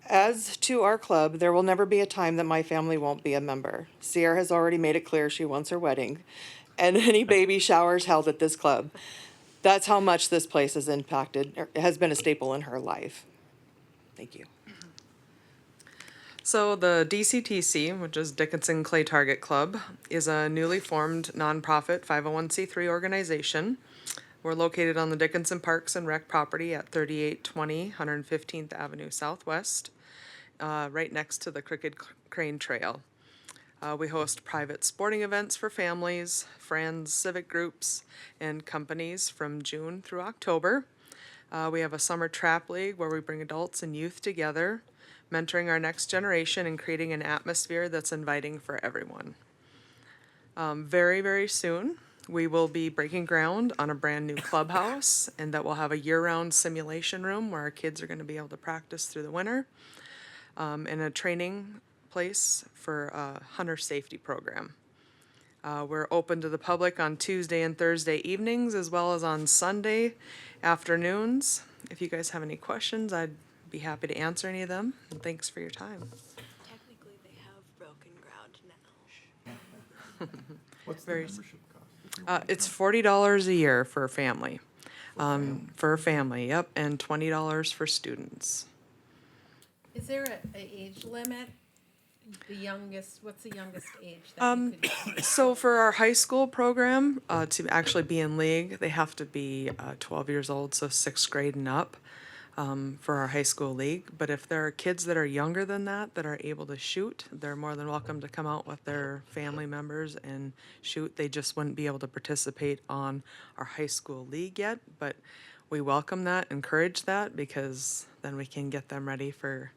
[SPEAKER 16] As to our club, there will never be a time that my family won't be a member. Sierra has already made it clear she wants her wedding and any baby showers held at this club. That's how much this place has impacted, or has been a staple in her life. Thank you.
[SPEAKER 14] So the DCTC, which is Dickinson Clay Target Club, is a newly formed nonprofit 501c3 organization. We're located on the Dickinson Parks and Rec property at 3820 115th Avenue Southwest, right next to the Crooked Crane Trail. We host private sporting events for families, friends, civic groups, and companies from June through October. We have a summer trap league where we bring adults and youth together, mentoring our next generation and creating an atmosphere that's inviting for everyone. Very, very soon, we will be breaking ground on a brand new clubhouse, and that will have a year-round simulation room where our kids are going to be able to practice through the winter, and a training place for a hunter safety program. We're open to the public on Tuesday and Thursday evenings, as well as on Sunday afternoons. If you guys have any questions, I'd be happy to answer any of them, and thanks for your time.
[SPEAKER 15] Technically, they have broken ground now.
[SPEAKER 1] What's the
[SPEAKER 14] Very
[SPEAKER 1] membership cost?
[SPEAKER 14] It's $40 a year for a family. For a family, yep, and $20 for students.
[SPEAKER 4] Is there a age limit? The youngest, what's the youngest age that you could?
[SPEAKER 14] So for our high school program, to actually be in league, they have to be 12 years old, so 6th grade and up, for our high school league. But if there are kids that are younger than that are able to shoot, they're more than welcome to come out with their family members and shoot. They just wouldn't be able to participate on our high school league yet, but we welcome that, encourage that, because then we can get them ready for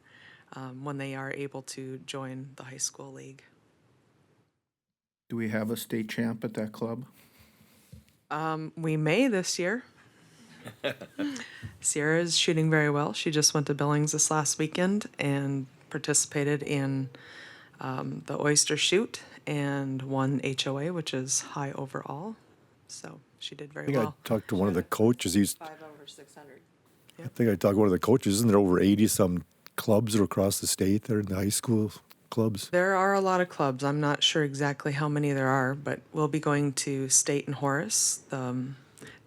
[SPEAKER 14] when they are able to join the high school league.
[SPEAKER 10] Do we have a state champ at that club?
[SPEAKER 14] We may this year. Sierra is shooting very well. She just went to Billings this last weekend and participated in the oyster shoot and won HOA, which is high overall. So she did very
[SPEAKER 2] I think
[SPEAKER 14] well.
[SPEAKER 2] I talked to one of the coaches. He's.
[SPEAKER 16] 5 over 600.
[SPEAKER 2] I think I talked to one of the coaches. Isn't there over 80-some clubs across the state there in the high school clubs?
[SPEAKER 14] There are a lot of clubs. I'm not sure exactly how many there are, but we'll be going to State and Horace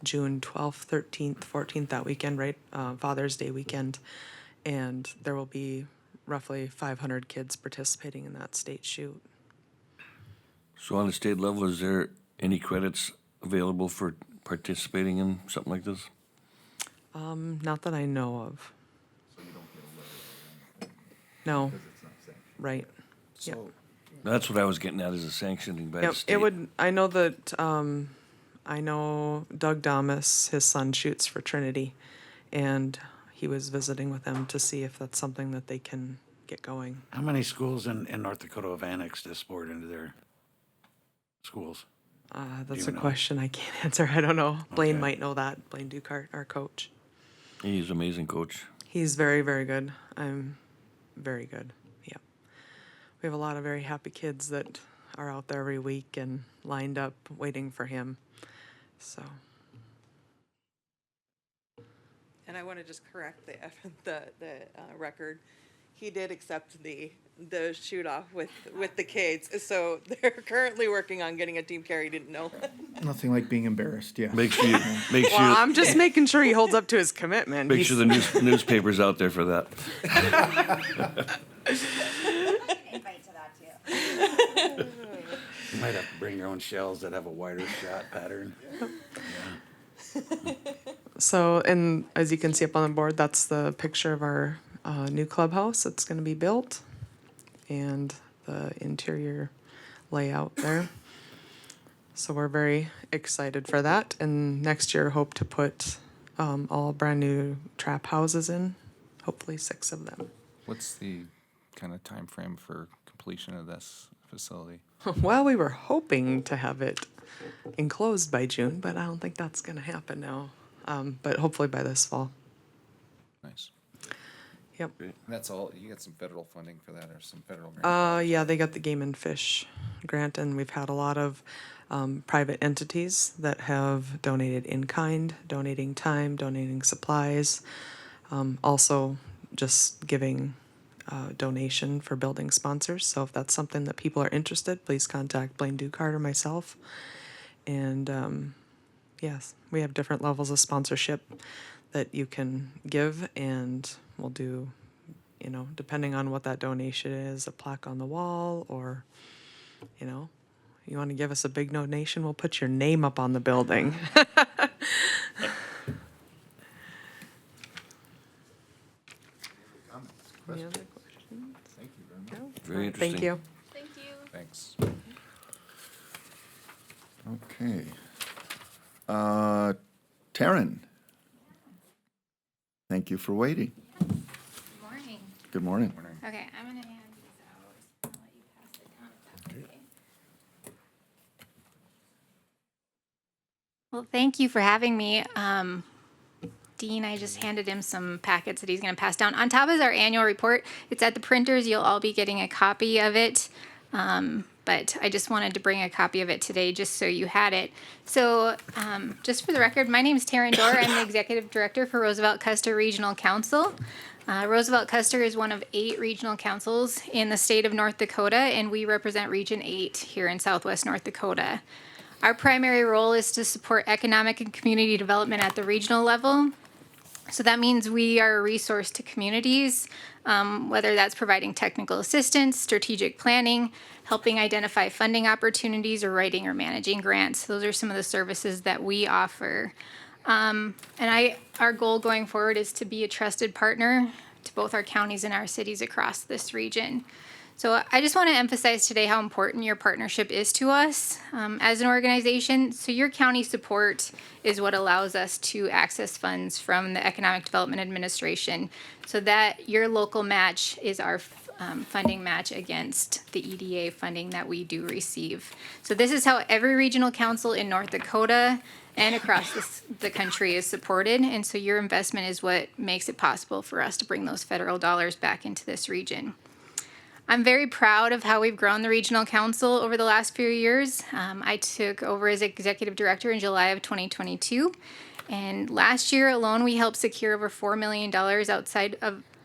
[SPEAKER 14] June 12th, 13th, 14th, that weekend, right? Father's Day weekend. And there will be roughly 500 kids participating in that state shoot.
[SPEAKER 5] So on the state level, is there any credits available for participating in something like this?
[SPEAKER 14] Not that I know of. No. Right. Yep.
[SPEAKER 5] That's what I was getting at, is the sanctioning by the
[SPEAKER 14] Yep,
[SPEAKER 5] state.
[SPEAKER 14] it would, I know that, I know Doug Damas, his son shoots for Trinity, and he was visiting with them to see if that's something that they can get going.
[SPEAKER 3] How many schools in North Dakota have annexed this sport into their schools?
[SPEAKER 14] That's
[SPEAKER 3] you
[SPEAKER 14] a
[SPEAKER 3] know?
[SPEAKER 14] question I can't answer. I don't know. Blaine
[SPEAKER 3] Okay.
[SPEAKER 14] might know that. Blaine Dukart, our coach.
[SPEAKER 5] He's an amazing coach.
[SPEAKER 14] He's very, very good. I'm very good. Yeah. We have a lot of very happy kids that are out there every week and lined up waiting for him. So.
[SPEAKER 16] And I want to just correct the record. He did accept the shoot off with the kids. So they're currently working on getting a team carry. Didn't know.
[SPEAKER 10] Nothing like being embarrassed, yeah.
[SPEAKER 5] Make sure you, make sure,
[SPEAKER 14] Well, I'm just making sure he holds up to his commitment.
[SPEAKER 5] make sure the newspaper's out there for that.
[SPEAKER 7] Invite to that too.
[SPEAKER 3] You might have to bring your own shells that have a wider shot pattern.
[SPEAKER 14] So, and as you can see up on the board, that's the picture of our new clubhouse that's going to be built and the interior layout there. So we're very excited for that. And next year, hope to put all brand new trap houses in, hopefully 6 of them.
[SPEAKER 6] What's the kind of time frame for completion of this facility?
[SPEAKER 14] Well, we were hoping to have it enclosed by June, but I don't think that's going to happen now. But hopefully by this fall.
[SPEAKER 6] Nice.
[SPEAKER 14] Yep.
[SPEAKER 6] That's all. You got some federal funding for that, or some federal grant?
[SPEAKER 14] Yeah, they got the Game and Fish grant, and we've had a lot of private entities that have donated in kind, donating time, donating supplies, also just giving donation for building sponsors. So if that's something that people are interested, please contact Blaine Dukart or myself. And yes, we have different levels of sponsorship that you can give, and we'll do you know, depending on what that donation is, a plaque on the wall, or, you know, you want to give us a big donation, we'll put your name up on the building. Any other questions?
[SPEAKER 10] Thank you very much.
[SPEAKER 14] No?
[SPEAKER 5] Very
[SPEAKER 14] Thank
[SPEAKER 5] interesting.
[SPEAKER 14] you.
[SPEAKER 15] Thank you.
[SPEAKER 6] Thanks.
[SPEAKER 1] Okay. Taryn. Thank you for waiting.
[SPEAKER 17] Good morning.
[SPEAKER 1] Good morning.
[SPEAKER 17] Okay, I'm gonna hand these out. I'll let you pass it down if that's okay. Well, thank you for having me. Dean, I just handed him some packets that he's gonna pass down. On top is our annual report. It's at the printers. You'll all be getting a copy of it. But I just wanted to bring a copy of it today just so you had it. So just for the record, my name is Taryn Dorr. I'm the Executive Director for Roosevelt Custer Regional Council. Roosevelt Custer is one of 8 regional councils in the state of North Dakota, and we represent Region 8 here in Southwest North Dakota. Our primary role is to support economic and community development at the regional level. So that means we are a resource to communities, whether that's providing technical assistance, strategic planning, helping identify funding opportunities, or writing or managing grants. Those are some of the services that we offer. Our goal going forward is to be a trusted partner to both our counties and our cities across this region. So I just want to emphasize today how important your partnership is to us as an organization. So your county support is what allows us to access funds from the Economic Development Administration, so that your local match is our funding match against the EDA funding that we do receive. So this is how every regional council in North Dakota and across the country is supported. And so your investment is what makes it possible for us to bring those federal dollars back into this region. I'm very proud of how we've grown the regional council over the last few years. I took over as executive director in July of 2022. And last year alone, we helped secure over $4 million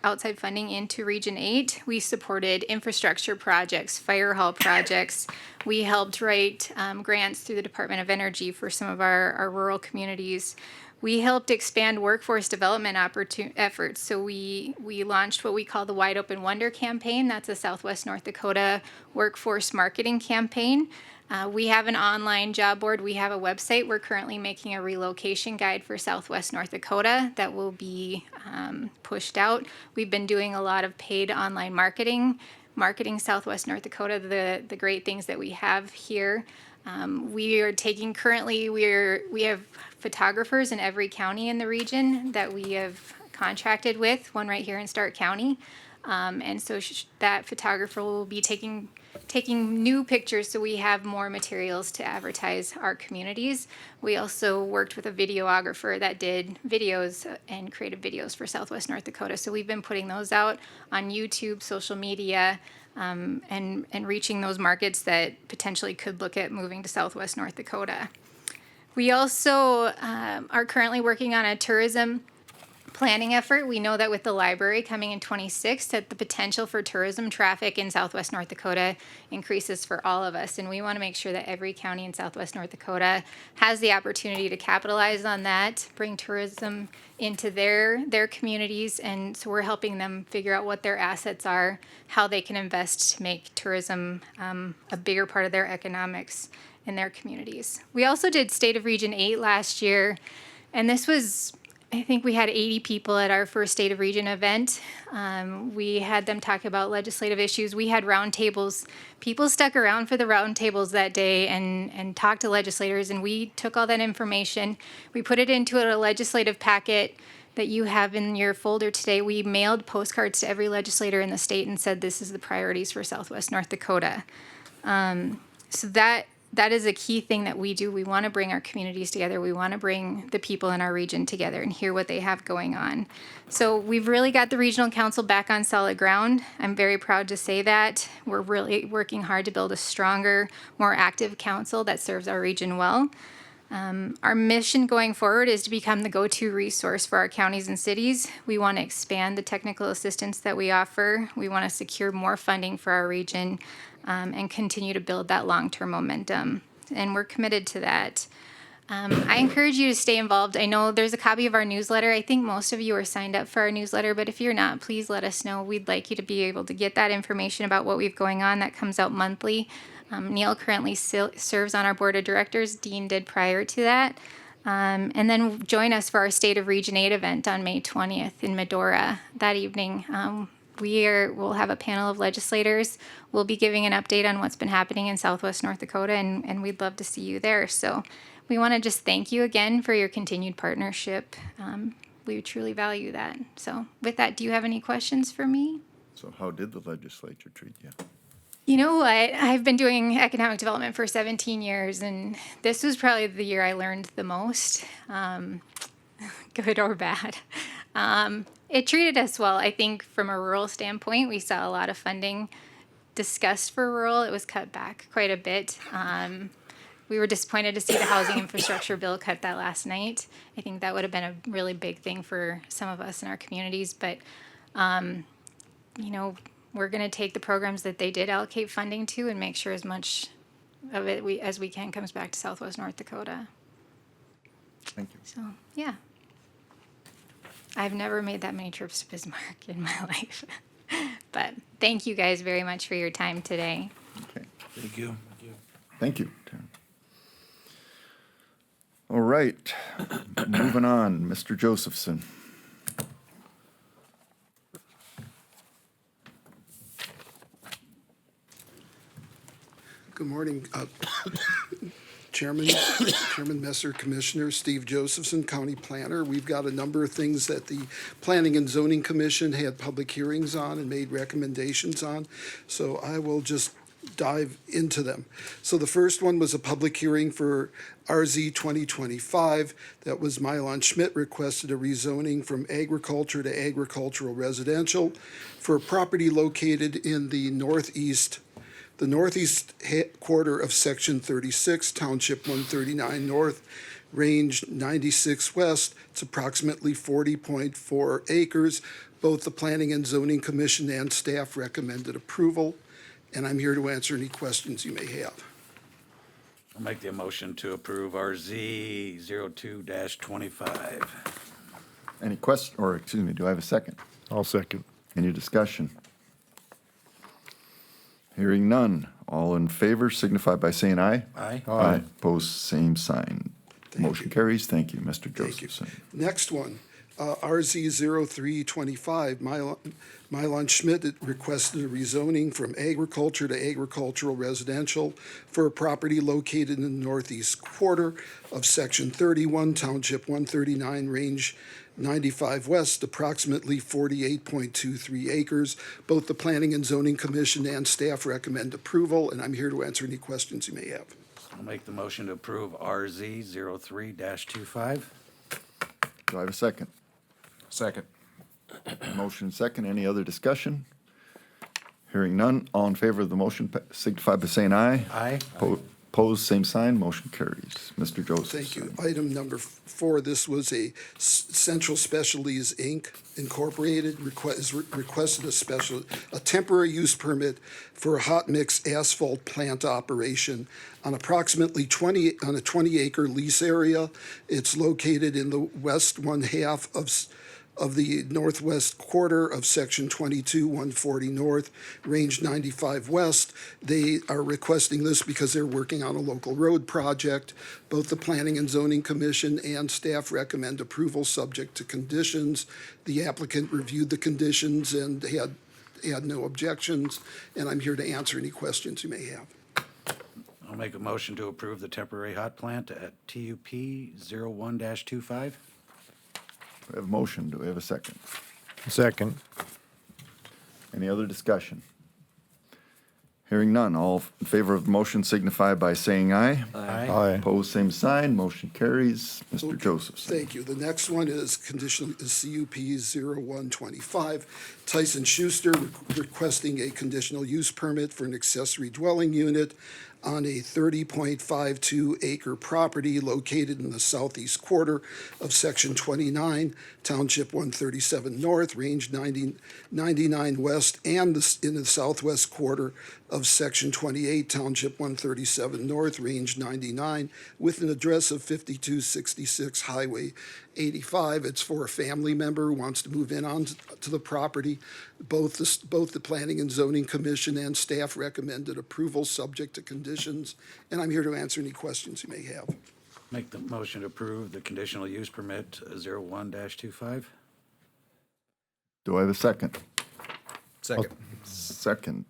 [SPEAKER 17] outside funding into Region 8. We supported infrastructure projects, fire hall projects. We helped write grants through the Department of Energy for some of our rural communities. We helped expand workforce development efforts. So we launched what we call the Wide Open Wonder campaign. That's a Southwest North Dakota workforce marketing campaign. We have an online job board. We have a website. We're currently making a relocation guide for Southwest North Dakota that will be pushed out. We've been doing a lot of paid online marketing Southwest North Dakota, the great things that we have here. We have photographers in every county in the region that we have contracted with, one right here in Stark County. And so that photographer will be taking new pictures, so we have more materials to advertise our communities. We also worked with a videographer that did videos and creative videos for Southwest North Dakota. So we've been putting those out on YouTube, social media, and reaching those markets that potentially could look at moving to Southwest North Dakota. We also are currently working on a tourism planning effort. We know that with the library coming in 26, that the potential for tourism traffic in Southwest North Dakota increases for all of us. And we want to make sure that every county in Southwest North Dakota has the opportunity to capitalize on that, bring tourism into their communities. And so we're helping them figure out what their assets are, how they can invest to make tourism a bigger part of their economics in their communities. We also did State of Region 8 last year, and this was, I think we had 80 people at our first State of Region event. We had them talk about legislative issues. We had roundtables. People stuck around for the roundtables that day and talked to legislators, and we took all that information. We put it into a legislative packet that you have in your folder today. We mailed postcards to every legislator in the state and said, this is the priorities for Southwest North Dakota. So that is a key thing that we do. We want to bring our communities together. We want to bring the people in our region together and hear what they have going on. So we've really got the regional council back on solid ground. I'm very proud to say that. We're really working hard to build a stronger, more active council that serves our region well. Our mission going forward is to become the go-to resource for our counties and cities. We want to expand the technical assistance that we offer. We want to secure more funding for our region and continue to build that long-term momentum. And we're committed to that. I encourage you to stay involved. I know there's a copy of our newsletter. I think most of you are signed up for our newsletter, but if you're not, please let us know. We'd like you to be able to get that information about what we've going on. That comes out monthly. Neil currently serves on our board of directors. Dean did prior to that. And then join us for our State of Region 8 event on May 20th in Medora that evening. We'll have a panel of legislators. We'll be giving an update on what's been happening in Southwest North Dakota, and we'd love to see you there. So we want to just thank you again for your continued partnership. We truly value that. So with that, do you have any questions for me?
[SPEAKER 1] So how did the legislature treat you?
[SPEAKER 17] You know what? I've been doing economic development for 17 years, and this was probably the year I learned the most, good or bad. It treated us well. I think from a rural standpoint, we saw a lot of funding discussed for rural. It was cut back quite a bit. We were disappointed to see the housing infrastructure bill cut that last night. I think that would have been a really big thing for some of us in our communities, but we're going to take the programs that they did allocate funding to and make sure as much of it as we can comes back to Southwest North Dakota.
[SPEAKER 1] Thank you.
[SPEAKER 17] So, yeah. I've never made that many trips to Bismarck in my life. But thank you guys very much for your time today.
[SPEAKER 1] Okay.
[SPEAKER 3] Thank you.
[SPEAKER 1] Thank you, Taryn. All right, moving on, Mr. Josephson.
[SPEAKER 18] Good morning, Chairman Messer, Commissioner Steve Josephson, County Planner. We've got a number of things that the Planning and Zoning Commission had public hearings on and made recommendations on, so I will just dive into them. So the first one was a public hearing for RZ 2025. That was Mylon Schmidt requested a rezoning from agriculture to agricultural residential for a property located in the northeast quarter of Section 36, Township 139 North, Range 96 West. It's approximately 40.4 acres. Both the Planning and Zoning Commission and staff recommended approval, and I'm here to answer any questions you may have.
[SPEAKER 3] I'll make the motion to approve RZ 02-25.
[SPEAKER 1] Any question, or excuse me, do I have a second?
[SPEAKER 10] I'll second.
[SPEAKER 1] Any discussion? Hearing none. All in favor signify by saying aye.
[SPEAKER 3] Aye.
[SPEAKER 1] Aye. Opposed, same sign. Motion carries. Thank you, Mr.
[SPEAKER 18] Thank you.
[SPEAKER 1] Josephson.
[SPEAKER 18] Next one, RZ 0325, Mylon Schmidt requested a rezoning from agriculture to agricultural residential for a property located in the northeast quarter of Section 31, Township 139, Range 95 West, approximately 48.23 acres. Both the Planning and Zoning Commission and staff recommend approval, and I'm here to answer any questions you may have.
[SPEAKER 3] I'll make the motion to approve RZ 03-25.
[SPEAKER 1] Do I have a second?
[SPEAKER 6] Second.
[SPEAKER 1] Motion second. Any other discussion? Hearing none. All in favor of the motion signify by saying aye.
[SPEAKER 3] Aye.
[SPEAKER 1] Opposed, same sign. Motion carries. Mr. Josephson.
[SPEAKER 18] Thank you. Item number 4, this was a Central Specialties, Inc. Incorporated requested a temporary use permit for a hot mix asphalt plant operation on approximately 20-acre lease area. It's located in the west one half of the northwest quarter of Section 22, 140 North, Range 95 West. They are requesting this because they're working on a local road project. Both the Planning and Zoning Commission and staff recommend approval subject to conditions. The applicant reviewed the conditions and had no objections, and I'm here to answer any questions you may have.
[SPEAKER 3] I'll make a motion to approve the temporary hot plant at TUP 01-25.
[SPEAKER 1] We have a motion. Do we have a second?
[SPEAKER 10] Second.
[SPEAKER 1] Any other discussion? Hearing none. All in favor of the motion signify by saying aye.
[SPEAKER 10] Aye.
[SPEAKER 1] Opposed, same sign. Motion carries. Mr. Josephson.
[SPEAKER 18] Thank you. The next one is CUP 0125. Tyson Schuster requesting a conditional use permit for an accessory dwelling unit on a 30.52 acre property located in the southeast quarter of Section 29, Township 137 North, Range 99 West, and in the southwest quarter of Section 28, Township 137 North, Range 99, with an address of 5266 Highway 85. It's for a family member who wants to move in on to the property. Both the Planning and Zoning Commission and staff recommended approval subject to conditions, and I'm here to answer any questions you may have.
[SPEAKER 3] Make the motion to approve the conditional use permit 01-25.
[SPEAKER 1] Do I have a second?
[SPEAKER 6] Second.
[SPEAKER 1] Second.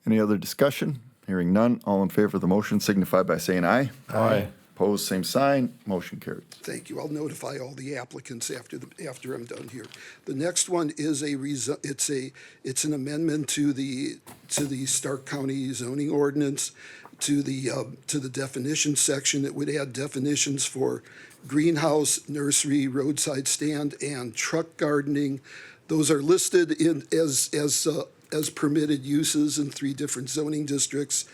[SPEAKER 1] Any other discussion? Hearing none, all in favor of the motion signify by saying aye.
[SPEAKER 2] Aye.
[SPEAKER 1] Opposed, same sign, motion carries.
[SPEAKER 18] Thank you. I'll notify all the applicants after I'm done here. The next one is it's an amendment to the Stark County zoning ordinance to the definition section. It would add definitions for greenhouse, nursery, roadside stand, and truck gardening. Those are listed as permitted uses in 3 different zoning districts.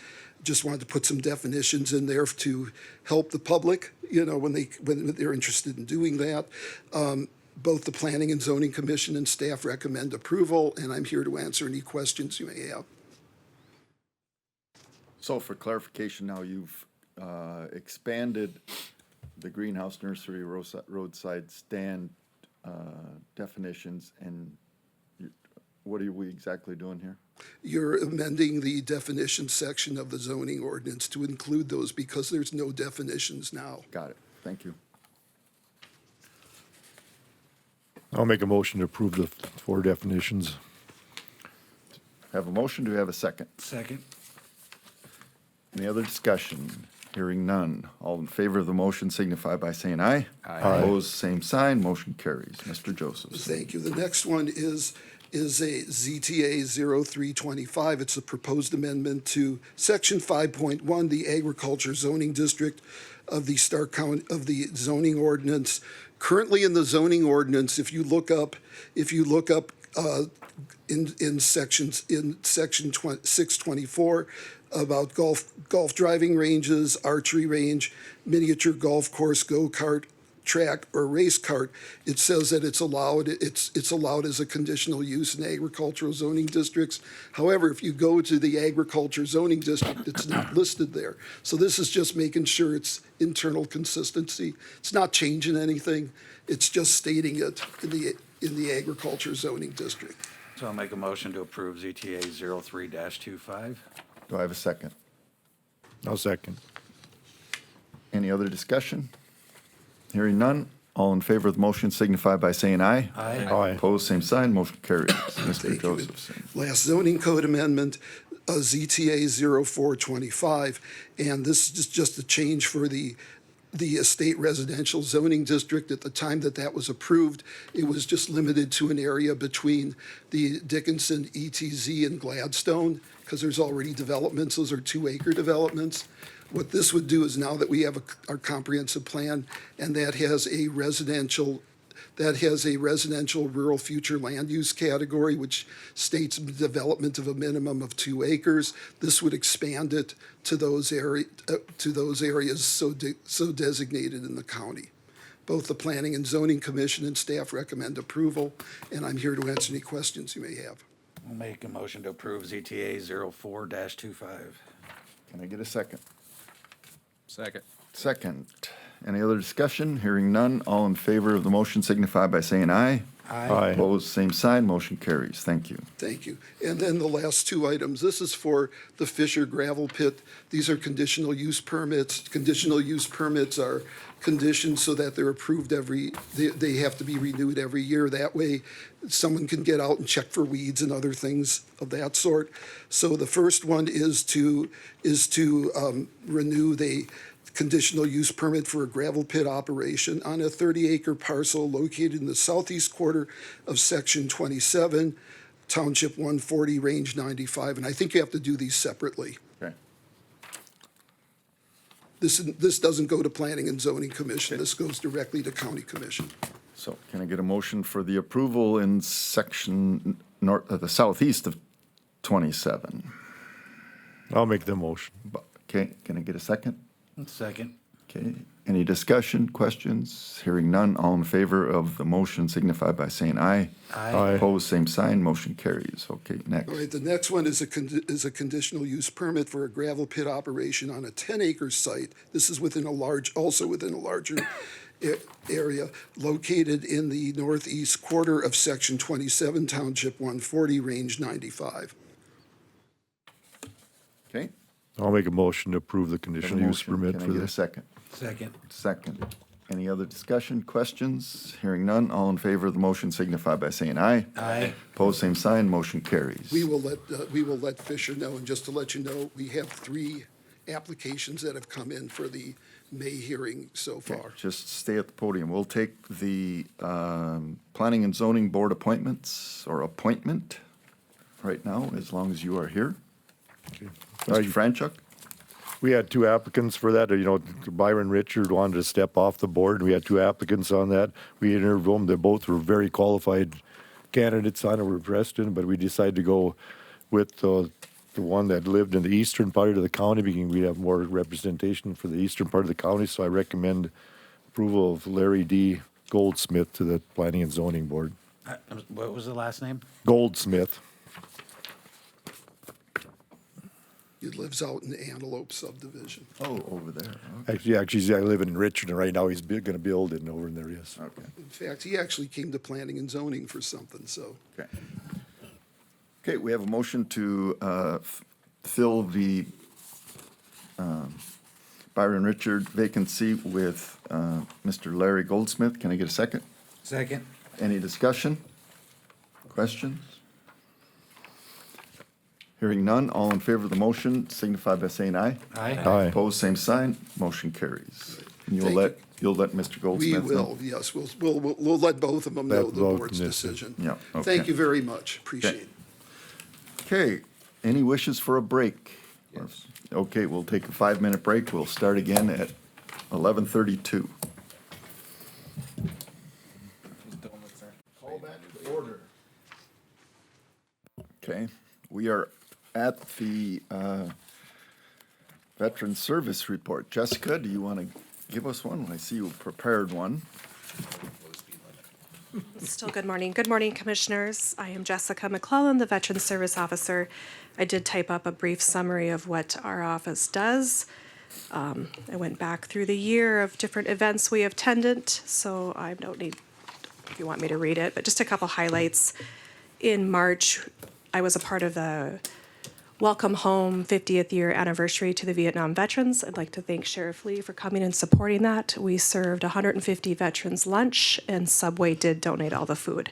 [SPEAKER 18] Just wanted to put some definitions in there to help the public, when they're interested in doing that. Both the Planning and Zoning Commission and staff recommend approval, and I'm here to answer any questions you may have.
[SPEAKER 1] So for clarification, now you've expanded the greenhouse, nursery, roadside stand definitions, and what are we exactly doing here?
[SPEAKER 18] You're amending the definition section of the zoning ordinance to include those because there's no definitions now.
[SPEAKER 1] Got it. Thank you.
[SPEAKER 2] I'll make a motion to approve the 4 definitions.
[SPEAKER 1] Have a motion, do we have a second?
[SPEAKER 3] Second.
[SPEAKER 1] Any other discussion? Hearing none. All in favor of the motion signify by saying aye.
[SPEAKER 6] Aye.
[SPEAKER 1] Opposed, same sign, motion carries. Mr. Josephs.
[SPEAKER 18] Thank you. The next one is a ZTA 0325. It's a proposed amendment to Section 5.1, the Agriculture Zoning District of the Stark County of the zoning ordinance. Currently in the zoning ordinance, if you look up in section 624 about golf driving ranges, archery range, miniature golf course, go-kart, track, or race cart, it says that it's allowed as a conditional use in agricultural zoning districts. However, if you go to the agriculture zoning district, it's not listed there. So this is just making sure it's internal consistency. It's not changing anything. It's just stating it in the agriculture zoning district.
[SPEAKER 3] So I'll make a motion to approve ZTA 03-25.
[SPEAKER 1] Do I have a second?
[SPEAKER 2] I'll second.
[SPEAKER 1] Any other discussion? Hearing none, all in favor of the motion signify by saying aye.
[SPEAKER 3] Aye.
[SPEAKER 2] Aye.
[SPEAKER 1] Opposed, same sign, motion carries. Mr. Josephson.
[SPEAKER 18] Last zoning code amendment, ZTA 0425, and this is just a change for the estate residential zoning district. At the time that was approved, it was just limited to an area between the Dickinson, ETZ, and Gladstone, because there's already developments. Those are 2-acre developments. What this would do is now that we have our comprehensive plan, and that has a residential rural future land use category, which states development of a minimum of 2 acres. This would expand it to those areas so designated in the county. Both the Planning and Zoning Commission and staff recommend approval, and I'm here to answer any questions you may have.
[SPEAKER 3] I'll make a motion to approve ZTA 04-25.
[SPEAKER 1] Can I get a second?
[SPEAKER 6] Second.
[SPEAKER 1] Second. Any other discussion? Hearing none, all in favor of the motion signify by saying aye.
[SPEAKER 2] Aye.
[SPEAKER 1] Opposed, same sign, motion carries. Thank you.
[SPEAKER 18] Thank you. And then the last 2 items, this is for the Fisher gravel pit. These are conditional use permits. Conditional use permits are conditions so that they're approved they have to be renewed every year. That way, someone can get out and check for weeds and other things of that sort. So the first one is to renew the conditional use permit for a gravel pit operation on a 30-acre parcel located in the southeast quarter of Section 27, Township 140, Range 95. And I think you have to do these separately.
[SPEAKER 1] Okay.
[SPEAKER 18] This doesn't go to Planning and Zoning Commission. This goes directly to County Commission.
[SPEAKER 1] So can I get a motion for the approval in section the southeast of 27?
[SPEAKER 2] I'll make the motion.
[SPEAKER 1] Okay, can I get a second?
[SPEAKER 3] Second.
[SPEAKER 1] Okay, any discussion, questions? Hearing none, all in favor of the motion signify by saying aye.
[SPEAKER 3] Aye.
[SPEAKER 1] Opposed, same sign, motion carries. Okay, next.
[SPEAKER 18] All right, the next one is a conditional use permit for a gravel pit operation on a 10-acre site. This is also within a larger area located in the northeast quarter of Section 27, Township 140, Range 95.
[SPEAKER 1] Okay.
[SPEAKER 2] I'll make a motion to approve the conditional use
[SPEAKER 1] Motion.
[SPEAKER 2] permit
[SPEAKER 1] Can I
[SPEAKER 2] for
[SPEAKER 1] get a
[SPEAKER 2] this.
[SPEAKER 1] second?
[SPEAKER 3] Second.
[SPEAKER 1] Second. Any other discussion, questions? Hearing none, all in favor of the motion signify by saying aye.
[SPEAKER 3] Aye.
[SPEAKER 1] Opposed, same sign, motion carries.
[SPEAKER 18] We will let Fisher know, and just to let you know, we have 3 applications that have come in for the May hearing so
[SPEAKER 1] Okay,
[SPEAKER 18] far.
[SPEAKER 1] just stay at the podium. We'll take the Planning and Zoning Board appointments or appointment right now, as long as you are here. Mr. Franchuk?
[SPEAKER 2] We had 2 applicants for that. Byron Richard wanted to step off the board, and we had 2 applicants on that. We interviewed them. They both were very qualified candidates on it. We're interested in, but we decided to go with the one that lived in the eastern part of the county, because we have more representation for the eastern part of the county. So I recommend approval of Larry D. Goldsmith to the Planning and Zoning Board.
[SPEAKER 3] What was the last name?
[SPEAKER 2] Goldsmith.
[SPEAKER 18] He lives out in the Antelope subdivision.
[SPEAKER 1] Oh, over there.
[SPEAKER 2] Actually, I live in Richard, and right now he's going to build it over in there, yes.
[SPEAKER 1] Okay.
[SPEAKER 18] In fact, he actually came to planning and zoning for something, so.
[SPEAKER 1] Okay. Okay, we have a motion to fill the Byron Richard vacancy with Mr. Larry Goldsmith. Can I get a second?
[SPEAKER 3] Second.
[SPEAKER 1] Any discussion? Questions? Hearing none, all in favor of the motion signify by saying aye.
[SPEAKER 3] Aye.
[SPEAKER 2] Aye.
[SPEAKER 1] Opposed, same sign, motion carries. And
[SPEAKER 18] Thank you.
[SPEAKER 1] you'll let Mr. Goldsmith
[SPEAKER 18] We
[SPEAKER 1] know?
[SPEAKER 18] will, yes, we'll let both of them know
[SPEAKER 2] Let
[SPEAKER 18] the
[SPEAKER 2] both
[SPEAKER 18] board's
[SPEAKER 2] know.
[SPEAKER 18] decision.
[SPEAKER 1] Yeah, okay.
[SPEAKER 18] Thank you very much, appreciate it.
[SPEAKER 1] Okay, any wishes for a break? Okay, we'll take a 5-minute break. We'll start again at 11:32. Call back to order. Okay, we are at the Veteran Service Report. Jessica, do you want to give us one? I see you prepared one.
[SPEAKER 19] Still good morning. Good morning, Commissioners. I am Jessica McClellan, the Veteran Service Officer. I did type up a brief summary of what our office does. I went back through the year of different events we have attended, so I don't need, if you want me to read it, but just a couple highlights. In March, I was a part of the Welcome Home 50th year anniversary to the Vietnam veterans. I'd like to thank Sheriff Lee for coming and supporting that. We served 150 veterans lunch, and Subway did donate all the food.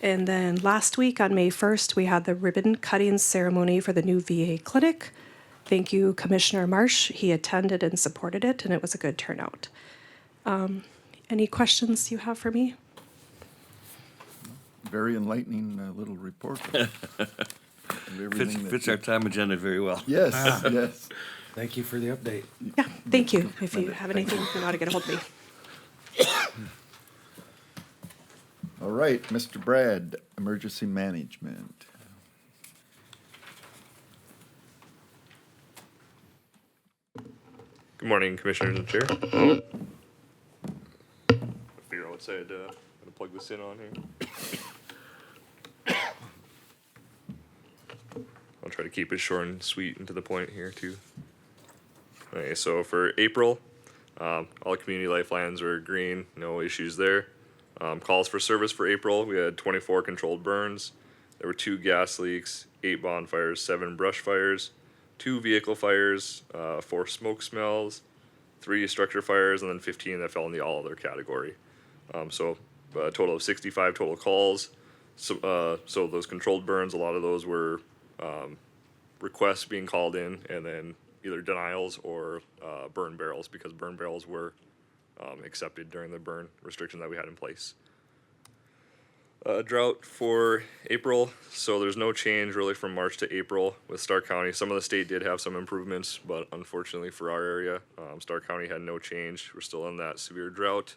[SPEAKER 19] And then last week on May 1st, we had the ribbon cutting ceremony for the new VA clinic. Thank you, Commissioner Marsh. He attended and supported it, and it was a good turnout. Any questions you have for me?
[SPEAKER 1] Very enlightening little report.
[SPEAKER 5] Fits our time agenda very well.
[SPEAKER 1] Yes, yes.
[SPEAKER 3] Thank you for the update.
[SPEAKER 19] Yeah, thank you. If you have anything, you know how to get a hold of me.
[SPEAKER 1] All right, Mr. Brad, Emergency Management.
[SPEAKER 20] Good morning, Commissioners and Chair. Figure out what side to plug this in on here. I'll try to keep it short and sweet and to the point here too. Okay, so for April, all community lifelines were green, no issues there. Calls for service for April, we had 24 controlled burns. There were 2 gas leaks, 8 bonfires, 7 brush fires, 2 vehicle fires, 4 smoke smells, 3 structure fires, and then 15 that fell in the all other category. So a total of 65 total calls. So those controlled burns, a lot of those were requests being called in, and then either denials or burn barrels, because burn barrels were accepted during the burn restriction that we had in place. Drought for April, so there's no change really from March to April with Stark County. Some of the state did have some improvements, but unfortunately for our area, Stark County had no change. We're still in that severe drought.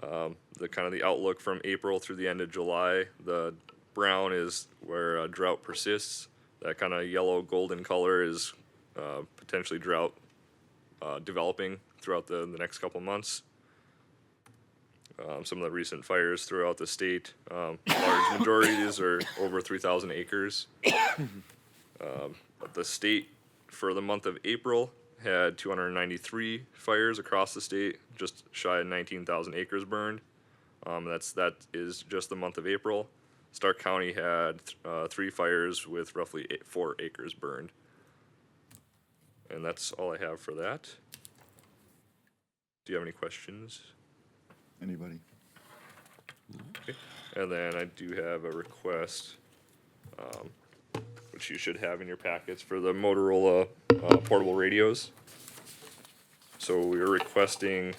[SPEAKER 20] The outlook from April through the end of July, the brown is where drought persists. That kind of yellow golden color is potentially drought developing throughout the next couple months. Some of the recent fires throughout the state, large majorities are over 3,000 acres. The state for the month of April had 293 fires across the state, just shy of 19,000 acres burned. That is just the month of April. Stark County had 3 fires with roughly 4 acres burned. And that's all I have for that. Do you have any questions?
[SPEAKER 1] Anybody?
[SPEAKER 20] Okay. And then I do have a request, which you should have in your packets, for the Motorola portable radios. So we are requesting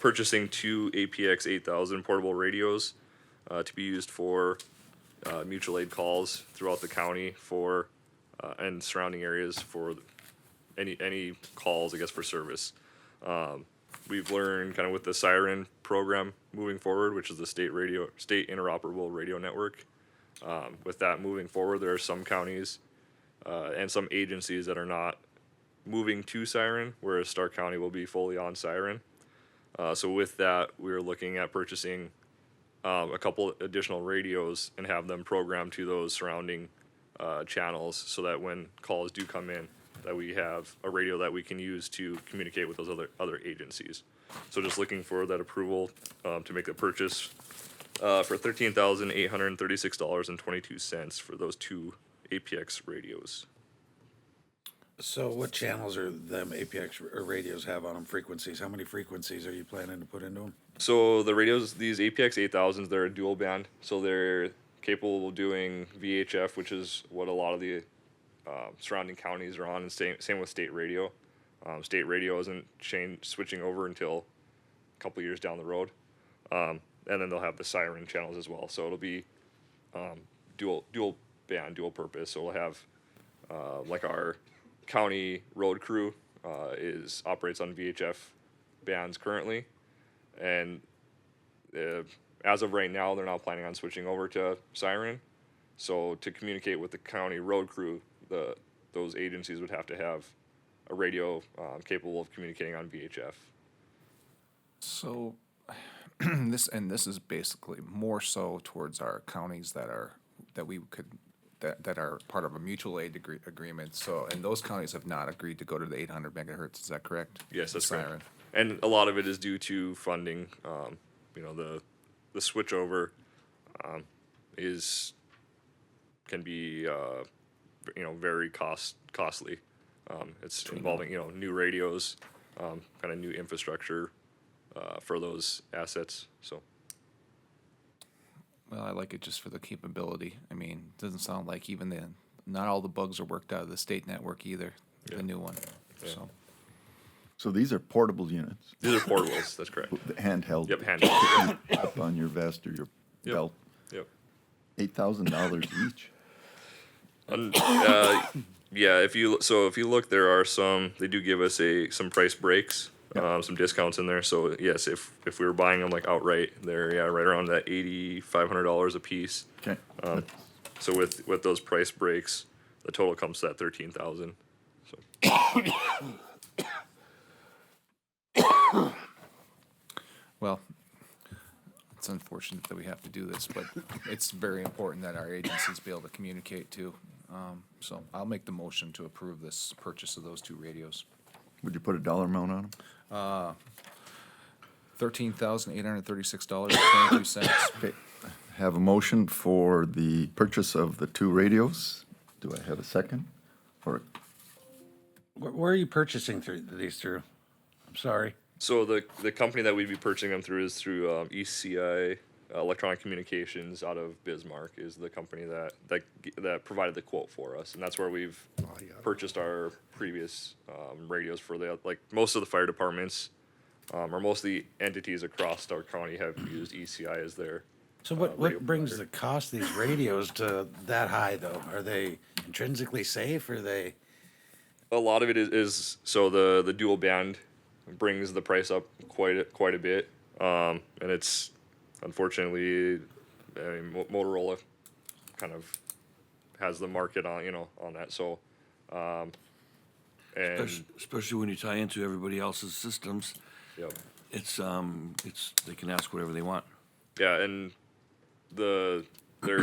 [SPEAKER 20] purchasing 2 APX 8000 portable radios to be used for mutual aid calls throughout the county for and surrounding areas for any calls, I guess, for service. We've learned kind of with the Siren program moving forward, which is the state interoperable radio network. With that moving forward, there are some counties and some agencies that are not moving to Siren, whereas Stark County will be fully on Siren. So with that, we're looking at purchasing a couple additional radios and have them programmed to those surrounding channels, so that when calls do come in, that we have a radio that we can use to communicate with those other agencies. So just looking for that approval to make the purchase for $13,836.22 for those 2 APX radios.
[SPEAKER 3] So what channels are them APX radios have on them, frequencies? How many frequencies are you planning to put into them?
[SPEAKER 20] So the radios, these APX 8000s, they're a dual band, so they're capable of doing VHF, which is what a lot of the surrounding counties are on, and same with state radio. State radio isn't switching over until a couple years down the road, and then they'll have the Siren channels as well. So it'll be dual band, dual purpose. So we'll have like our county road crew operates on VHF bands currently, and as of right now, they're not planning on switching over to Siren. So to communicate with the county road crew, those agencies would have to have a radio capable of communicating on VHF.
[SPEAKER 6] So this is basically more so towards our counties that are part of a mutual aid agreement. So, and those counties have not agreed to go to the 800 megahertz. Is that correct?
[SPEAKER 20] Yes, that's
[SPEAKER 6] Siren.
[SPEAKER 20] correct. And a lot of it is due to funding. The switchover can be very costly. It's involving new radios, kind of new infrastructure for those assets. So.
[SPEAKER 6] Well, I like it just for the capability. I mean, it doesn't sound like not all the bugs are worked out of the state network either, the new one.
[SPEAKER 20] Yeah.
[SPEAKER 1] So these are portable units.
[SPEAKER 20] These are portables, that's correct.
[SPEAKER 1] Handheld.
[SPEAKER 20] Yep, handheld.
[SPEAKER 1] Up on your vest or your belt.
[SPEAKER 20] Yep.
[SPEAKER 1] $8,000 each.
[SPEAKER 20] Yeah, if you look, there are they do give us some price breaks, some discounts in there. So yes, if we were buying them like outright, they're right around that $8,500 a piece.
[SPEAKER 1] Okay.
[SPEAKER 20] So with those price breaks, the total comes to that $13,000. So.
[SPEAKER 6] Well, it's unfortunate that we have to do this, but it's very important that our agencies be able to communicate too. So I'll make the motion to approve this purchase of those 2 radios.
[SPEAKER 1] Would you put a dollar amount on them?
[SPEAKER 6] $13,836.22.
[SPEAKER 1] Okay. Have a motion for the purchase of the 2 radios. Do I have a second? Or
[SPEAKER 3] Where are you purchasing these through? I'm sorry.
[SPEAKER 20] So the company that we'd be purchasing them through is through ECI Electronic Communications out of Bismarck is the company that provided the quote for us, and that's where we've purchased our previous radios for most of the fire departments or most of the entities across Stark County have used ECI as their.
[SPEAKER 3] So what brings the cost of these radios to that high though? Are they intrinsically safe? Or are they?
[SPEAKER 20] A lot of it is so the dual band brings the price up quite a bit, and it's unfortunately, Motorola kind of has the market on, on that, so, and,
[SPEAKER 5] Especially when you tie into everybody else's systems,
[SPEAKER 20] yep.
[SPEAKER 5] it's, they can ask whatever they want.
[SPEAKER 20] Yeah, and there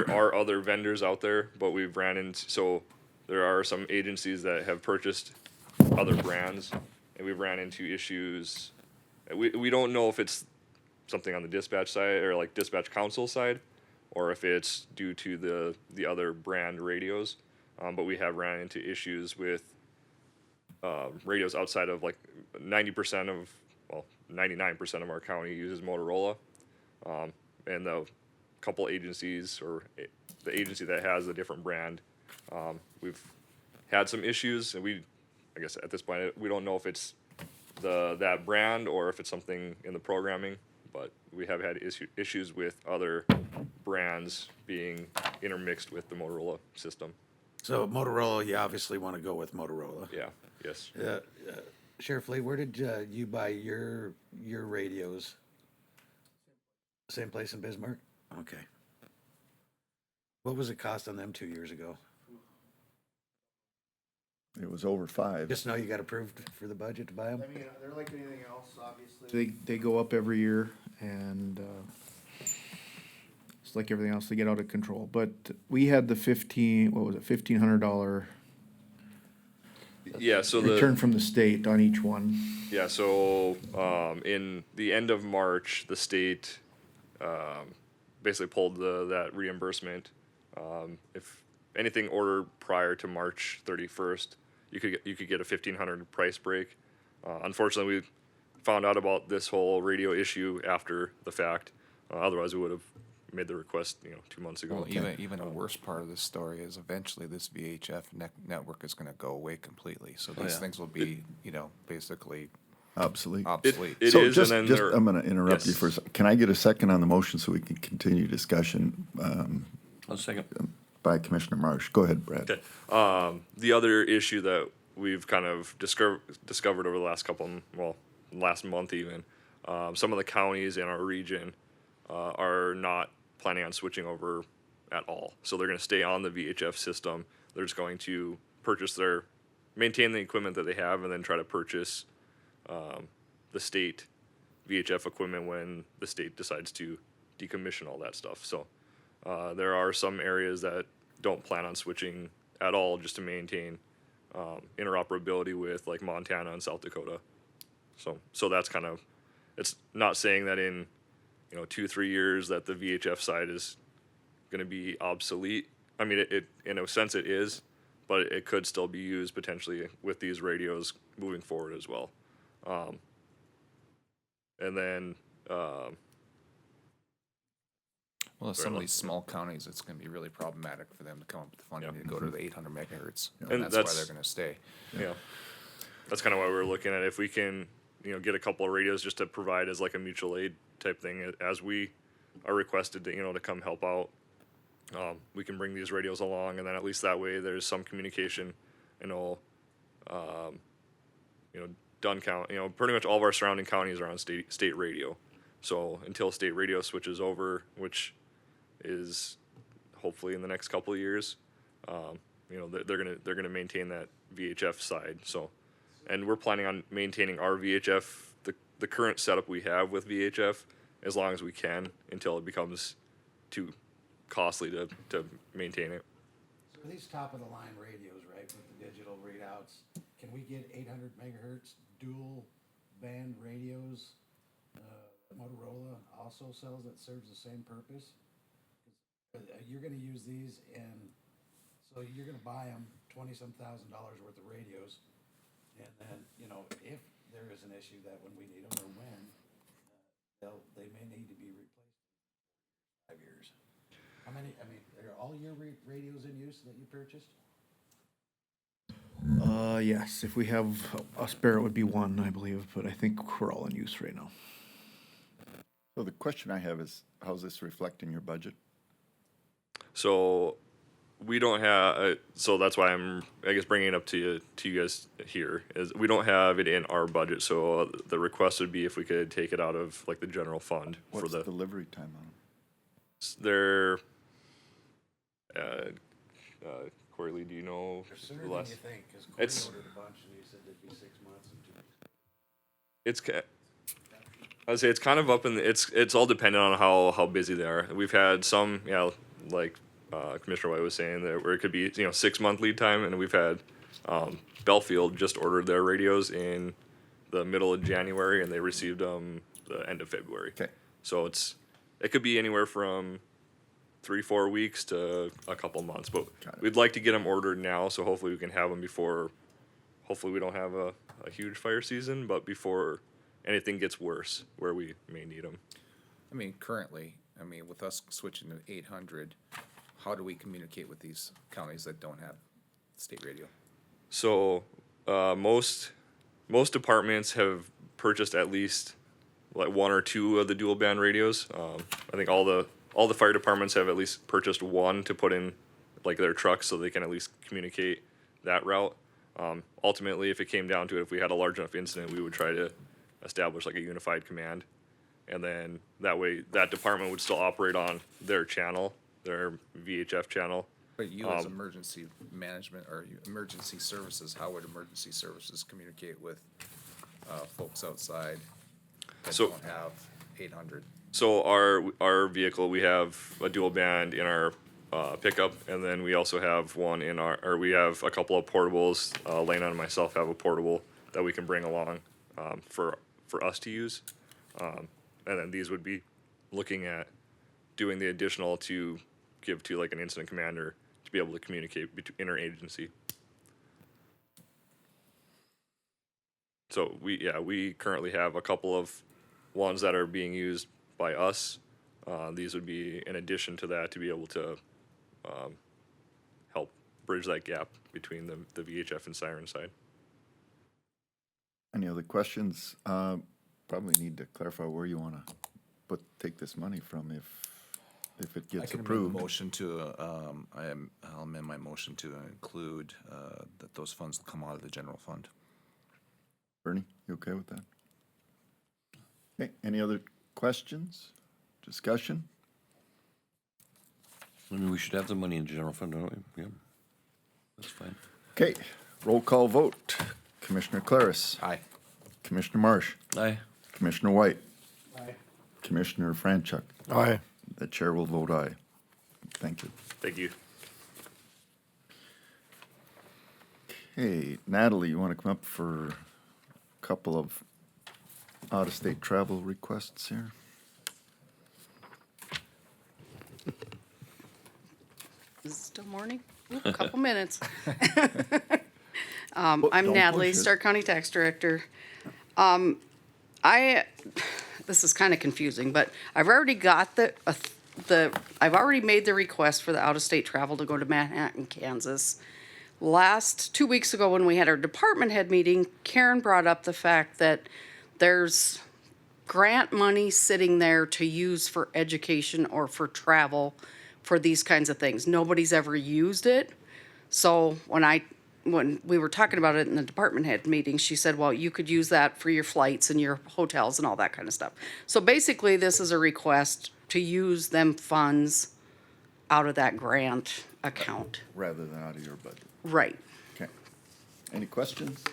[SPEAKER 20] are other vendors out there, but we've ran into, so there are some agencies that have purchased other brands, and we've ran into issues. We don't know if it's something on the dispatch side or like dispatch council side, or if it's due to the other brand radios. But we have ran into issues with radios outside of like 99% of our county uses Motorola. And the couple agencies or the agency that has a different brand, we've had some issues, and I guess at this point, we don't know if it's that brand or if it's something in the programming, but we have had issues with other brands being intermixed with the Motorola system.
[SPEAKER 3] So Motorola, you obviously want to go with Motorola.
[SPEAKER 20] Yeah, yes.
[SPEAKER 3] Sheriff Lee, where did you buy your radios? Same place in Bismarck? Okay. What was it cost on them 2 years ago?
[SPEAKER 1] It was over 5.
[SPEAKER 3] Just know you got approved for the budget to buy them?
[SPEAKER 10] I mean, they're like anything else, obviously. They go up every year, and it's like everything else, they get out of control. But we had the $1,500
[SPEAKER 20] Yeah, so
[SPEAKER 10] return from the state on each one.
[SPEAKER 20] Yeah, so in the end of March, the state basically pulled that reimbursement. If anything ordered prior to March 31st, you could get a $1,500 price break. Unfortunately, we found out about this whole radio issue after the fact. Otherwise, we would have made the request 2 months ago.
[SPEAKER 6] Well, even a worse part of this story is eventually this VHF network is going to go away completely. So these things will be, basically
[SPEAKER 1] Obsolete.
[SPEAKER 20] It
[SPEAKER 1] So
[SPEAKER 20] is,
[SPEAKER 1] just,
[SPEAKER 20] and then
[SPEAKER 1] just
[SPEAKER 20] there-
[SPEAKER 1] I'm going to interrupt you
[SPEAKER 20] Yes.
[SPEAKER 1] for a second. Can I get a second on the motion so we can continue discussion?
[SPEAKER 5] A second.
[SPEAKER 1] By Commissioner Marsh. Go ahead, Brad.
[SPEAKER 20] Okay. The other issue that we've kind of discovered over the last month even, some of the counties in our region are not planning on switching over at all. So they're going to stay on the VHF system. They're just going to maintain the equipment that they have, and then try to purchase the state VHF equipment when the state decides to decommission all that stuff. So there are some areas that don't plan on switching at all, just to maintain interoperability with like Montana and South Dakota. So that's kind of, it's not saying that in 2-3 years that the VHF side is going to be obsolete. I mean, it in a sense it is, but it could still be used potentially with these radios moving forward as well. And then
[SPEAKER 6] Well, some of these small counties, it's going to be really problematic for them to come up with the funding to go to the 800 megahertz. And that's why they're going to stay.
[SPEAKER 20] Yeah. That's kind of why we're looking at if we can, get a couple of radios just to provide as like a mutual aid type thing as we are requested to, to come help out. We can bring these radios along, and then at least that way there's some communication, Dunn County, pretty much all of our surrounding counties are on state radio. So until state radio switches over, which is hopefully in the next couple of years, they're gonna maintain that VHF side. So, and we're planning on maintaining our VHF, the current setup we have with VHF, as long as we can until it becomes too costly to maintain it.
[SPEAKER 3] So for these top of the line radios, right, with the digital readouts, can we get 800 megahertz dual band radios? Motorola also sells that serves the same purpose. You're going to use these, and so you're going to buy them $20,000 worth of radios, and then if there is an issue that when we need them or when, they may need to be replaced in 5 years. How many? I mean, are all your radios in use that you purchased?
[SPEAKER 10] Yes, if we have a spare, it would be one, I believe, but I think we're all in use right now.
[SPEAKER 1] So the question I have is, how's this reflect in your budget?
[SPEAKER 20] So we don't have, so that's why I'm, I guess, bringing it up to you guys here, is we don't have it in our budget. So the request would be if we could take it out of like the general fund.
[SPEAKER 1] What's
[SPEAKER 20] for the
[SPEAKER 1] delivery time on them?
[SPEAKER 20] They're Corey Lee, do you know
[SPEAKER 3] Sooner
[SPEAKER 20] the
[SPEAKER 3] than
[SPEAKER 20] last?
[SPEAKER 3] you think, 'cause Corey
[SPEAKER 20] It's
[SPEAKER 3] ordered a bunch and he said it'd be 6 months and 2 weeks.
[SPEAKER 20] it's I'd say it's kind of up in the, it's all dependent on how busy they are. We've had some, yeah, like Commissioner White was saying, that where it could be 6 month lead time, and we've had Belfield just ordered their radios in the middle of January, and they received them the end of February.
[SPEAKER 1] Okay.
[SPEAKER 20] So it could be anywhere from 3-4 weeks to a couple months, but we'd like to get them ordered now, so hopefully we can have them before. Hopefully we don't have a huge fire season, but before anything gets worse, where we may need them.
[SPEAKER 6] I mean, currently, with us switching to 800, how do we communicate with these counties that don't have state radio?
[SPEAKER 20] So most departments have purchased at least like 1 or 2 of the dual band radios. I think all the fire departments have at least purchased 1 to put in like their trucks, so they can at least communicate that route. Ultimately, if it came down to it, if we had a large enough incident, we would try to establish like a unified command, and then that way that department would still operate on their channel, their VHF channel.
[SPEAKER 6] But you as emergency management or emergency services, how would emergency services communicate with folks outside that
[SPEAKER 20] So-
[SPEAKER 6] don't have 800?
[SPEAKER 20] So our vehicle, we have a dual band in our pickup, and then we also have one in we have a couple of portables. Lena and myself have a portable that we can bring along for us to use, and then these would be looking at doing the additional to give to like an incident commander to be able to communicate interagency. So we currently have a couple of ones that are being used by us. These would be in addition to that to be able to help bridge that gap between the VHF and siren side.
[SPEAKER 1] Any other questions? Probably need to clarify where you want to take this money from if it
[SPEAKER 6] I
[SPEAKER 1] gets
[SPEAKER 6] can
[SPEAKER 1] approved.
[SPEAKER 6] amend the motion to, I'll amend my motion to include that those funds come out of the general fund.
[SPEAKER 1] Bernie, you okay with that? Okay, any other questions, discussion?
[SPEAKER 5] I mean, we should have the money in general fund, don't we? Yeah, that's fine.
[SPEAKER 1] Okay, roll call vote. Commissioner Claris.
[SPEAKER 6] Aye.
[SPEAKER 1] Commissioner Marsh.
[SPEAKER 5] Aye.
[SPEAKER 1] Commissioner White.
[SPEAKER 3] Aye.
[SPEAKER 1] Commissioner Franchuk.
[SPEAKER 2] Aye.
[SPEAKER 1] The chair will vote aye. Thank you.
[SPEAKER 20] Thank you.
[SPEAKER 1] Okay, Natalie, you want to come up for a couple of out-of-state travel requests here?
[SPEAKER 8] Is it still morning? Ooh, a couple minutes. I'm
[SPEAKER 1] Don't
[SPEAKER 8] Natalie,
[SPEAKER 1] push it.
[SPEAKER 8] Stark County Tax Director. This is kind of confusing, but I've already got I've already made the request for the out-of-state travel to go to Manhattan, Kansas. 2 weeks ago when we had our department head meeting, Karen brought up the fact that there's grant money sitting there to use for education or for travel for these kinds of things. Nobody's ever used it. So when we were talking about it in the department head meeting, she said, well, you could use that for your flights and your hotels and all that kind of stuff. So basically, this is a request to use them funds out of that grant account.
[SPEAKER 1] Rather than out of your budget.
[SPEAKER 8] Right.
[SPEAKER 1] Okay. Any questions?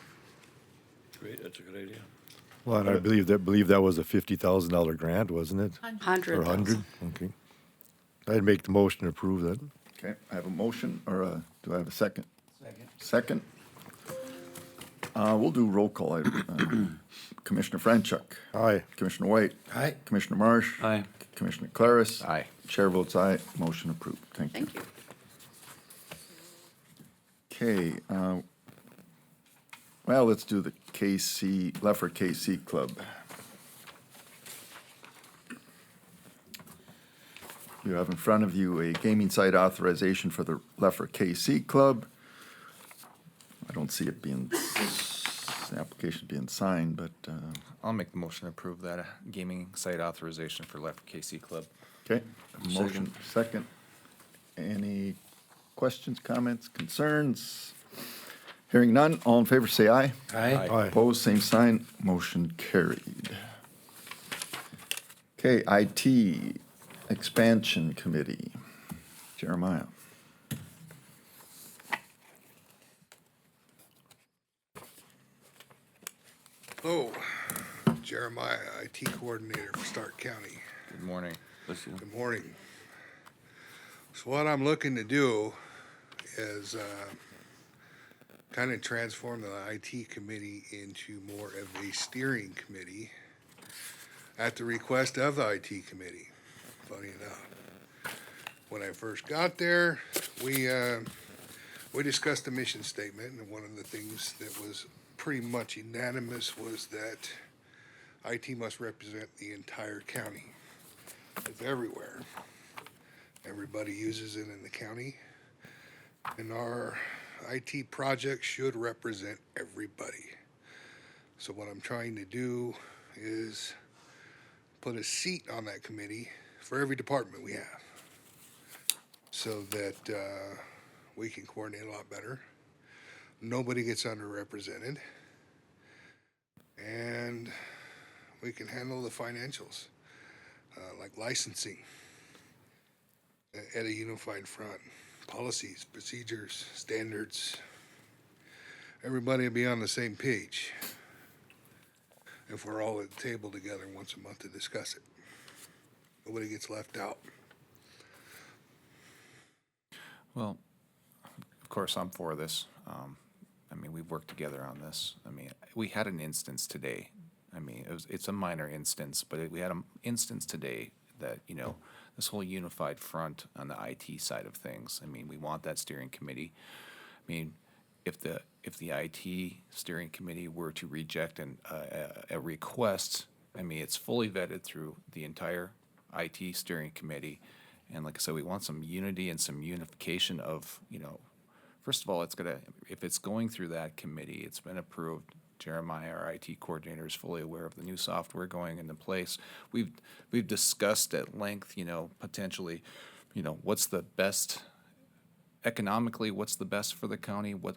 [SPEAKER 5] Great, that's a good idea.
[SPEAKER 2] Well, and I believe that was a $50,000 grant, wasn't it? Or 100? Okay. I'd make the motion to approve that.
[SPEAKER 1] Okay, I have a motion, or do I have a second? Second. We'll do roll call. Commissioner Franchuk.
[SPEAKER 2] Aye.
[SPEAKER 1] Commissioner White.
[SPEAKER 3] Aye.
[SPEAKER 1] Commissioner Marsh.
[SPEAKER 5] Aye.
[SPEAKER 1] Commissioner Claris.
[SPEAKER 6] Aye.
[SPEAKER 1] Chair votes aye. Motion approved. Thank you. Okay, well, let's do the Leffler KC Club. You have in front of you a gaming site authorization for the Leffler KC Club. I don't see it the application being signed, but,
[SPEAKER 6] I'll make the motion to approve that gaming site authorization for Leffler KC Club.
[SPEAKER 1] okay. Motion second. Any questions, comments, concerns? Hearing none, all in favor say aye.
[SPEAKER 3] Aye.
[SPEAKER 2] Aye.
[SPEAKER 1] Opposed, same sign, motion carried. Okay, IT Expansion Committee. Jeremiah.
[SPEAKER 2] Hello, Jeremiah, IT Coordinator for Stark County.
[SPEAKER 6] Good morning.
[SPEAKER 2] Good morning. So what I'm looking to do is kind of transform the IT committee into more of a steering committee at the request of the IT committee, funny enough. When I first got there, we discussed the mission statement, and one of the things that was pretty much unanimous was that IT must represent the entire county. It's everywhere. Everybody uses it in the county. And our IT project should represent everybody. So what I'm trying to do is put a seat on that committee for every department we have, so that we can coordinate a lot better. Nobody gets underrepresented, and we can handle the financials, like licensing at a unified front, policies, procedures, standards. Everybody will be on the same page if we're all at the table together once a month to discuss it. Nobody gets left out.
[SPEAKER 6] Well, of course, I'm for this. I mean, we've worked together on this. I mean, we had an instance today. I mean, it's a minor instance, but we had an instance today that, you know, this whole unified front on the IT side of things. I mean, we want that steering committee. I mean, if the IT steering committee were to reject a request, I mean, it's fully vetted through the entire IT steering committee. And like I said, we want some unity and some unification of, you know, first of all, if it's going through that committee, it's been approved. Jeremiah, our IT coordinator, is fully aware of the new software going into place. We've discussed at length, you know, potentially, you know, what's the best economically, what's the best for the county, what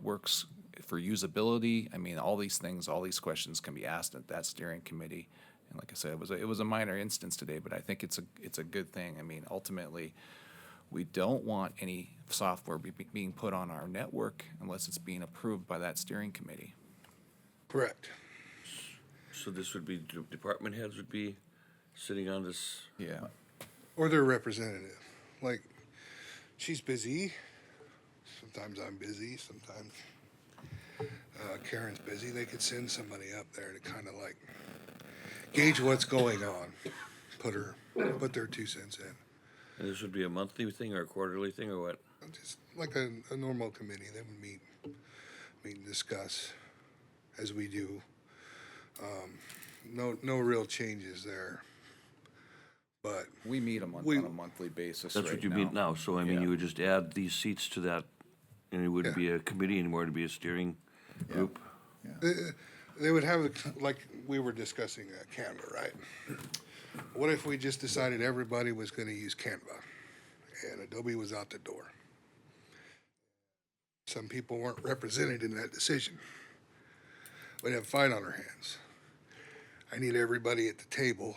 [SPEAKER 6] works for usability. I mean, all these things, all these questions can be asked at that steering committee. And like I said, it was a minor instance today, but I think it's a good thing. I mean, ultimately, we don't want any software being put on our network unless it's being approved by that steering committee.
[SPEAKER 2] Correct.
[SPEAKER 5] So this would be, department heads would be sitting on this?
[SPEAKER 6] Yeah.
[SPEAKER 2] Or their representative. Like, she's busy. Sometimes I'm busy. Sometimes Karen's busy. They could send somebody up there to kind of like gauge what's going on. Put their 2 cents in.
[SPEAKER 5] And this would be a monthly thing or a quarterly thing or what?
[SPEAKER 2] Just like a normal committee. They would meet and discuss as we do. No real changes there. But
[SPEAKER 6] we meet them on a monthly basis.
[SPEAKER 5] That's what you mean now. So I mean, you would just add these seats to that, and it wouldn't be a committee anymore. It'd be a steering group.
[SPEAKER 2] They would have, like we were discussing Canva, right? What if we just decided everybody was going to use Canva and Adobe was out the door? Some people weren't represented in that decision. We'd have a fight on our hands. I need everybody at the table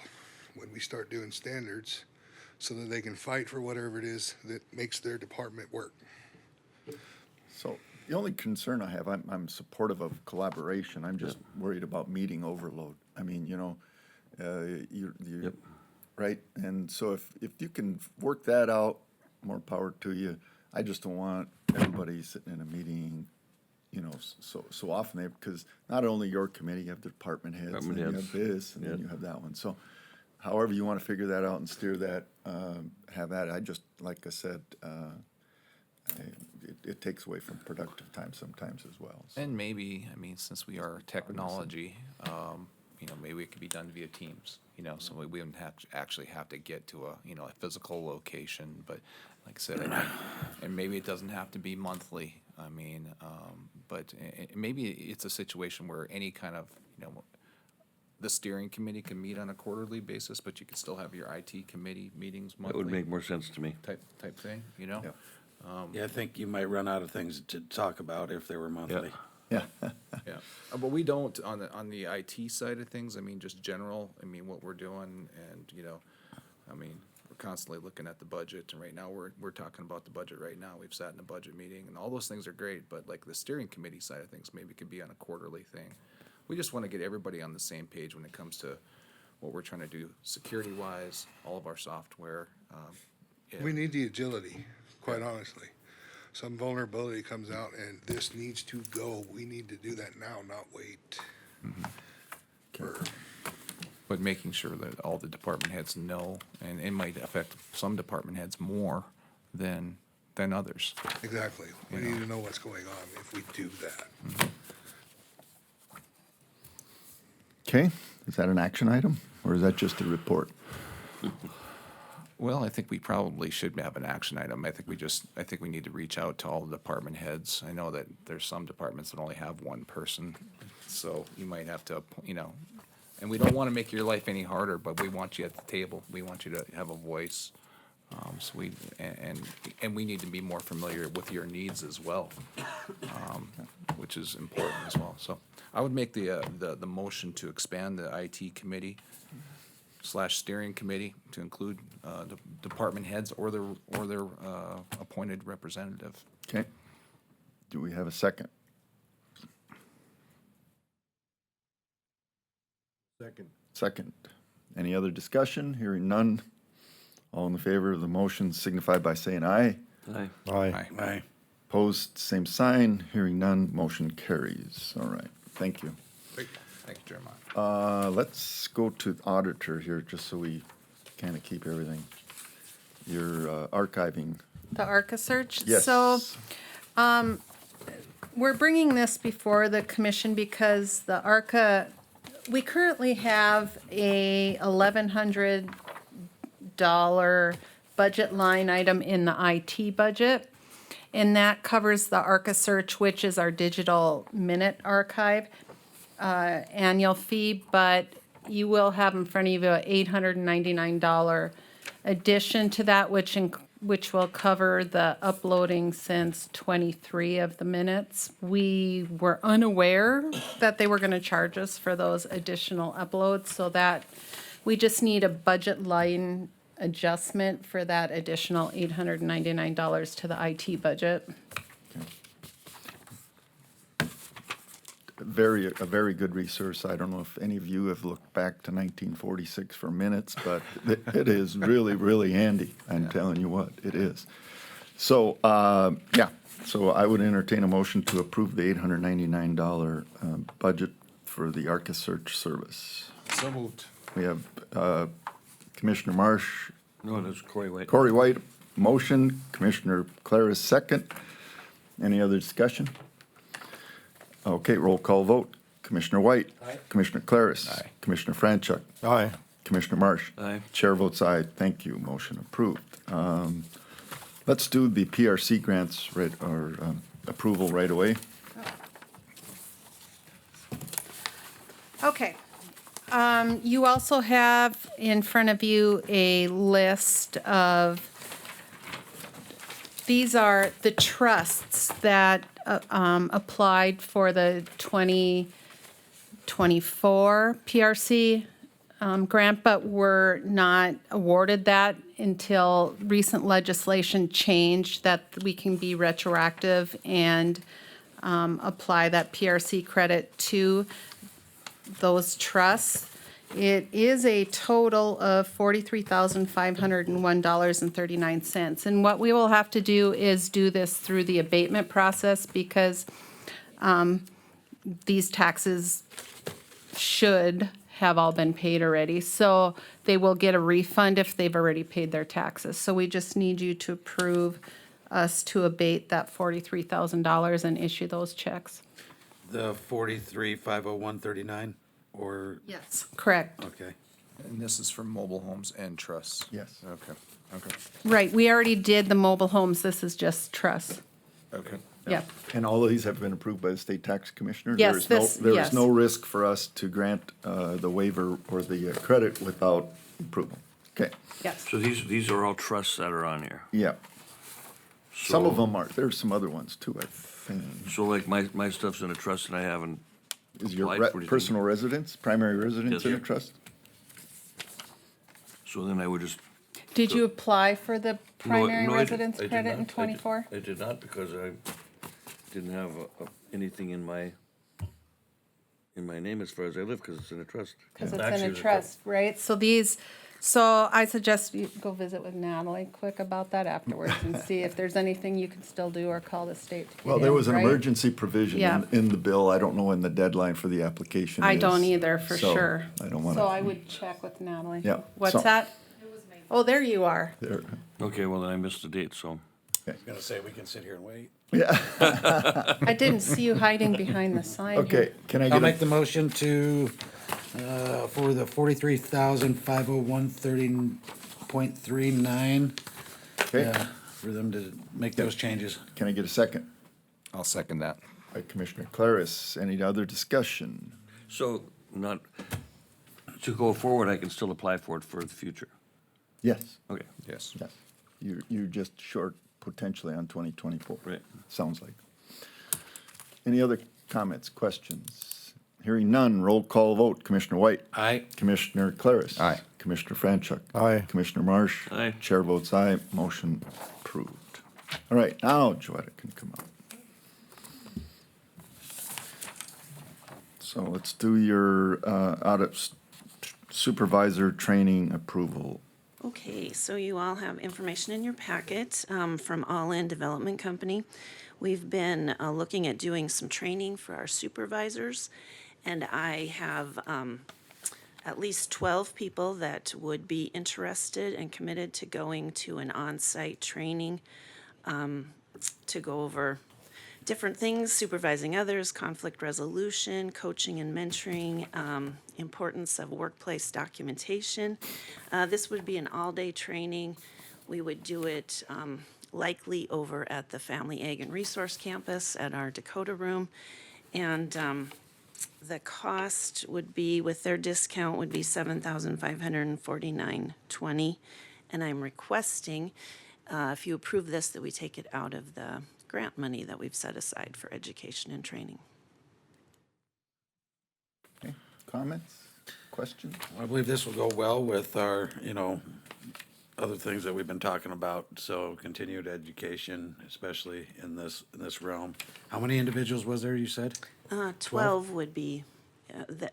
[SPEAKER 2] when we start doing standards so that they can fight for whatever it is that makes their department work.
[SPEAKER 1] So the only concern I have, I'm supportive of collaboration. I'm just worried about meeting overload. I mean, you know, right? And so if you can work that out, more power to you. I just don't want everybody sitting in a meeting, you know, so often, because not only your committee, you have the department heads, and you have this, and then you have that one. So however you want to figure that out and steer that, have that. I just, like I said, it takes away from productive time sometimes as well. So.
[SPEAKER 6] And maybe, I mean, since we are technology, you know, maybe it could be done via Teams, you know, so we wouldn't actually have to get to a physical location. But like I said, I think, and maybe it doesn't have to be monthly. I mean, but maybe it's a situation where any kind of, you know, the steering committee can meet on a quarterly basis, but you could still have your IT committee meetings monthly.
[SPEAKER 5] That would make more sense to me.
[SPEAKER 6] Type thing, you know?
[SPEAKER 3] Yeah, I think you might run out of things to talk about if they were monthly.
[SPEAKER 1] Yeah.
[SPEAKER 6] Yeah, but we don't on the IT side of things. I mean, just general. I mean, what we're doing, and you know, I mean, we're constantly looking at the budget, and right now we're talking about the budget right now. We've sat in a budget meeting, and all those things are great. But like the steering committee side of things, maybe could be on a quarterly thing. we just want to get everybody on the same page when it comes to what we're trying to do security-wise, all of our software.
[SPEAKER 2] We need the agility, quite honestly. Some vulnerability comes out and this needs to go. We need to do that now, not wait.
[SPEAKER 6] But making sure that all the department heads know, and it might affect some department heads more than others.
[SPEAKER 2] Exactly. We need to know what's going on if we do that.
[SPEAKER 1] Okay, is that an action item, or is that just a report?
[SPEAKER 6] Well, I think we probably should have an action item. I think we need to reach out to all the department heads. I know that there's some departments that only have one person, so you might have to, and we don't want to make your life any harder, but we want you at the table. We want you to have a voice. So and we need to be more familiar with your needs as well, which is important as well. So I would make the motion to expand the IT committee / steering committee to include the department heads or their appointed representative.
[SPEAKER 1] Okay. Do we have a second? Second. Any other discussion? Hearing none. All in favor of the motion signify by saying aye.
[SPEAKER 5] Aye.
[SPEAKER 3] Aye.
[SPEAKER 1] Opposed, same sign. Hearing none, motion carries. All right, thank you.
[SPEAKER 6] Thank you, Jeremiah.
[SPEAKER 1] Let's go to auditor here, just so we kind of keep everything. Your archiving.
[SPEAKER 4] The ARCA search?
[SPEAKER 1] Yes.
[SPEAKER 4] So, we're bringing this before the commission because the ARCA, we currently have a $1,100 budget line item in the IT budget. And that covers the ARCA search, which is our digital minute archive, annual fee, but you will have in front of you a $899 addition to that, which will cover the uploading since 23 of the minutes. We were unaware that they were gonna charge us for those additional uploads, so that we just need a budget line adjustment for that additional $899 to the IT budget.
[SPEAKER 1] A very good resource. I don't know if any of you have looked back to 1946 for minutes, but it is really, really handy. I'm telling you what, it is. So, so I would entertain a motion to approve the $899 budget for the ARCA search service.
[SPEAKER 2] So moved.
[SPEAKER 1] We have Commissioner Marsh.
[SPEAKER 5] No, that's Corey White.
[SPEAKER 1] Corey White, motion. Commissioner Claris, second. Any other discussion? Okay, roll call vote. Commissioner White.
[SPEAKER 5] Aye.
[SPEAKER 1] Commissioner Claris.
[SPEAKER 6] Aye.
[SPEAKER 1] Commissioner Franchuk.
[SPEAKER 10] Aye.
[SPEAKER 1] Commissioner Marsh.
[SPEAKER 5] Aye.
[SPEAKER 1] Chair votes aye. Thank you. Motion approved. Let's do the PRC grants approval right away.
[SPEAKER 4] Okay. You also have in front of you a list of, these are the trusts that applied for the 2024 PRC grant, but were not awarded that until recent legislation changed that we can be retroactive and apply that PRC credit to those trusts. It is a total of $43,501.39. And what we will have to do is do this through the abatement process because these taxes should have all been paid already. So they will get a refund if they've already paid their taxes. So we just need you to approve us to abate that $43,000 and issue those checks.
[SPEAKER 3] The 43,501.39, or?
[SPEAKER 4] Yes. Correct.
[SPEAKER 3] Okay.
[SPEAKER 6] And this is for mobile homes and trusts?
[SPEAKER 1] Yes.
[SPEAKER 6] Okay.
[SPEAKER 4] Right, we already did the mobile homes, this is just trusts.
[SPEAKER 6] Okay.
[SPEAKER 4] Yep.
[SPEAKER 1] And all of these have been approved by the state tax commissioner?
[SPEAKER 4] Yes,
[SPEAKER 1] There is
[SPEAKER 4] yes.
[SPEAKER 1] no risk for us to grant the waiver or the credit without approval. Okay,
[SPEAKER 4] Yes.
[SPEAKER 5] So these are all trusts that are on here.
[SPEAKER 1] yeah. Some of
[SPEAKER 5] So-
[SPEAKER 1] them are, there's some other ones too, I think.
[SPEAKER 5] So like my stuff's in a trust and I haven't
[SPEAKER 1] Is your
[SPEAKER 5] applied for anything.
[SPEAKER 1] personal residence, primary residence
[SPEAKER 5] Yes,
[SPEAKER 1] in a
[SPEAKER 5] sir.
[SPEAKER 1] trust?
[SPEAKER 5] So then I would just.
[SPEAKER 4] Did you apply for the primary
[SPEAKER 5] No, I did-
[SPEAKER 4] residence
[SPEAKER 5] I did
[SPEAKER 4] credit
[SPEAKER 5] not.
[SPEAKER 4] in '24?
[SPEAKER 5] I did not because I didn't have anything in my in my name as far as I live, because it's in a trust.
[SPEAKER 4] Because it's in a trust, right? So I suggest you go visit with Natalie quick about that afterwards and see if there's anything you can still do or call the state to get
[SPEAKER 1] Well, there
[SPEAKER 4] in,
[SPEAKER 1] was an
[SPEAKER 4] right?
[SPEAKER 1] emergency provision
[SPEAKER 4] Yeah.
[SPEAKER 1] in the bill. I don't know when the deadline for the application is.
[SPEAKER 4] I don't either, for
[SPEAKER 1] so
[SPEAKER 4] sure.
[SPEAKER 1] I don't want
[SPEAKER 4] So I
[SPEAKER 1] to.
[SPEAKER 4] would check with Natalie.
[SPEAKER 1] Yeah,
[SPEAKER 4] What's
[SPEAKER 1] so-
[SPEAKER 4] that? Oh, there you are.
[SPEAKER 5] Okay, well, then I missed the date, so.
[SPEAKER 3] I was gonna say, we can sit here and wait.
[SPEAKER 1] Yeah.
[SPEAKER 4] I didn't see you hiding behind the sign here.
[SPEAKER 1] Okay, can I
[SPEAKER 3] I'll
[SPEAKER 1] get
[SPEAKER 3] make
[SPEAKER 1] a,
[SPEAKER 3] the motion to, for the 43,501.30.39.
[SPEAKER 1] okay,
[SPEAKER 3] For them to make those changes.
[SPEAKER 1] can I get a second?
[SPEAKER 6] I'll second that.
[SPEAKER 1] By Commissioner Claris. Any other discussion?
[SPEAKER 5] So, to go forward, I can still apply for it for the future.
[SPEAKER 1] Yes.
[SPEAKER 5] Okay.
[SPEAKER 6] Yes.
[SPEAKER 1] Yes. You're just short potentially on 2024.
[SPEAKER 5] Right.
[SPEAKER 1] Sounds like. Any other comments, questions? Hearing none, roll call vote. Commissioner White.
[SPEAKER 3] Aye.
[SPEAKER 1] Commissioner Claris.
[SPEAKER 6] Aye.
[SPEAKER 1] Commissioner Franchuk.
[SPEAKER 2] Aye.
[SPEAKER 1] Commissioner Marsh.
[SPEAKER 5] Aye.
[SPEAKER 1] Chair votes aye. Motion approved. All right, now Joetta can come up. So let's do your audit supervisor training approval.
[SPEAKER 21] Okay, so you all have information in your packet from All In Development Company. We've been looking at doing some training for our supervisors, and I have at least 12 people that would be interested and committed to going to an on-site training to go over different things, supervising others, conflict resolution, coaching and mentoring, importance of workplace documentation. This would be an all-day training. We would do it likely over at the Family Ag and Resource Campus at our Dakota room. And the cost would be, with their discount, would be $7,549.20. And I'm requesting, if you approve this, that we take it out of the grant money that we've set aside for education and training.
[SPEAKER 1] Okay, comments, questions?
[SPEAKER 3] I believe this will go well with our, other things that we've been talking about. So continued education, especially in this realm. How many individuals was there, you said?
[SPEAKER 21] 12 would be,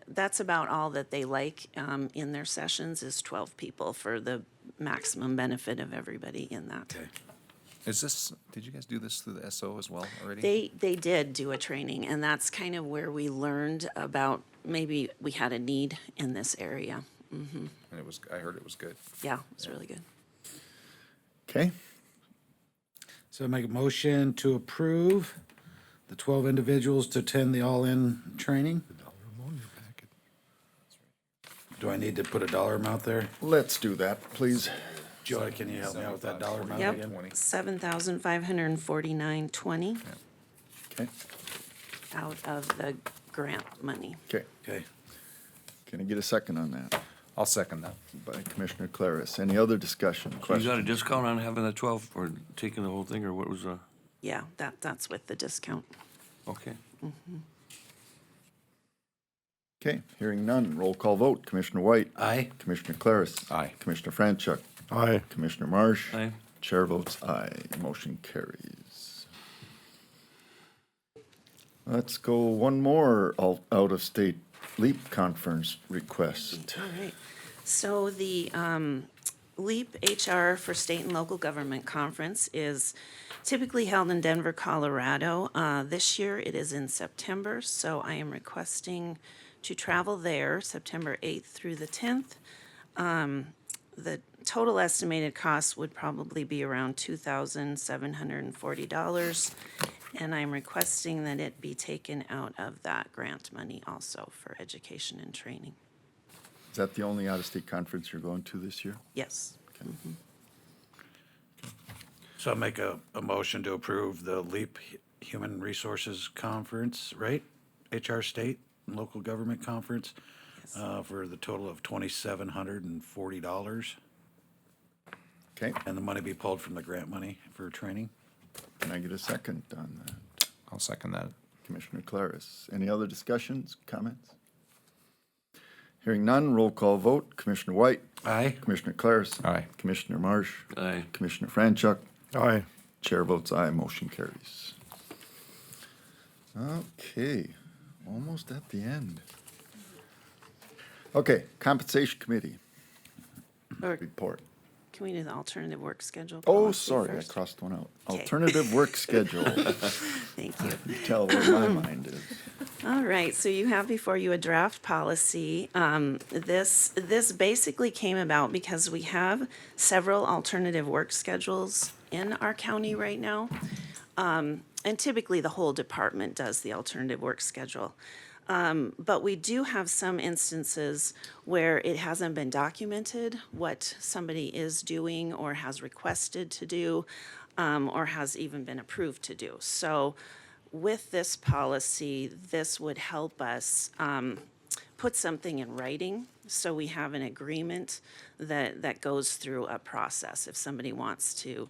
[SPEAKER 21] that's about all that they like in their sessions is 12 people for the maximum benefit of everybody in that.
[SPEAKER 3] Okay.
[SPEAKER 6] Did you guys do this through the SO as well already?
[SPEAKER 21] They did do a training, and that's kind of where we learned about maybe we had a need in this area.
[SPEAKER 6] And I heard it was good.
[SPEAKER 21] Yeah, it was really good.
[SPEAKER 1] Okay,
[SPEAKER 3] So make a motion to approve the 12 individuals to attend the all-in training. Do I need to put a dollar amount there?
[SPEAKER 1] let's do that, please.
[SPEAKER 3] Joy, can you help me out with that dollar amount
[SPEAKER 21] Yep,
[SPEAKER 3] again?
[SPEAKER 21] $7,549.20
[SPEAKER 1] Okay,
[SPEAKER 21] out of the grant money.
[SPEAKER 1] okay.
[SPEAKER 3] Okay.
[SPEAKER 1] Can I get a second on that?
[SPEAKER 6] I'll second that.
[SPEAKER 1] By Commissioner Claris. Any other discussion,
[SPEAKER 5] You got a
[SPEAKER 1] questions?
[SPEAKER 5] discount on having the 12 or taking the whole thing, or what was the,
[SPEAKER 21] Yeah, that's with the discount.
[SPEAKER 5] okay.
[SPEAKER 1] Okay, hearing none, roll call vote. Commissioner White.
[SPEAKER 3] Aye.
[SPEAKER 1] Commissioner Claris.
[SPEAKER 6] Aye.
[SPEAKER 1] Commissioner Franchuk.
[SPEAKER 2] Aye.
[SPEAKER 1] Commissioner Marsh.
[SPEAKER 5] Aye.
[SPEAKER 1] Chair votes aye. Motion carries. Let's go one more out-of-state LEAP conference request.
[SPEAKER 21] All right. So the LEAP HR for State and Local Government Conference is typically held in Denver, Colorado. This year it is in September, so I am requesting to travel there September 8th through the 10th. The total estimated cost would probably be around $2,740. And I'm requesting that it be taken out of that grant money also for education and training.
[SPEAKER 1] Is that the only out-of-state conference you're going to this year?
[SPEAKER 21] Yes.
[SPEAKER 3] So I'll make a motion to approve the LEAP Human Resources Conference, right? HR State and Local Government Conference, for the total of $2,740.
[SPEAKER 1] Okay,
[SPEAKER 3] And the money be pulled from the grant money for training.
[SPEAKER 1] can I get a second on that?
[SPEAKER 6] I'll second that.
[SPEAKER 1] Commissioner Claris. Any other discussions, comments? Hearing none, roll call vote. Commissioner White.
[SPEAKER 3] Aye.
[SPEAKER 1] Commissioner Claris.
[SPEAKER 6] Aye.
[SPEAKER 1] Commissioner Marsh.
[SPEAKER 5] Aye.
[SPEAKER 1] Commissioner Franchuk.
[SPEAKER 2] Aye.
[SPEAKER 1] Chair votes aye. Motion carries. Okay, Almost at the end. Okay, Compensation Committee
[SPEAKER 21] Or
[SPEAKER 1] report.
[SPEAKER 21] can we do the alternative work schedule?
[SPEAKER 1] Oh,
[SPEAKER 21] policy
[SPEAKER 1] sorry, I
[SPEAKER 21] first?
[SPEAKER 1] crossed one out.
[SPEAKER 21] Okay.
[SPEAKER 1] Alternative work schedule.
[SPEAKER 21] Thank you.
[SPEAKER 1] You tell where my mind is.
[SPEAKER 21] All right, so you have before you a draft policy. This basically came about because we have several alternative work schedules in our county right now. And typically, the whole department does the alternative work schedule. But we do have some instances where it hasn't been documented what somebody is doing or has requested to do, or has even been approved to do. So with this policy, this would help us put something in writing, so we have an agreement that goes through a process. If somebody wants to,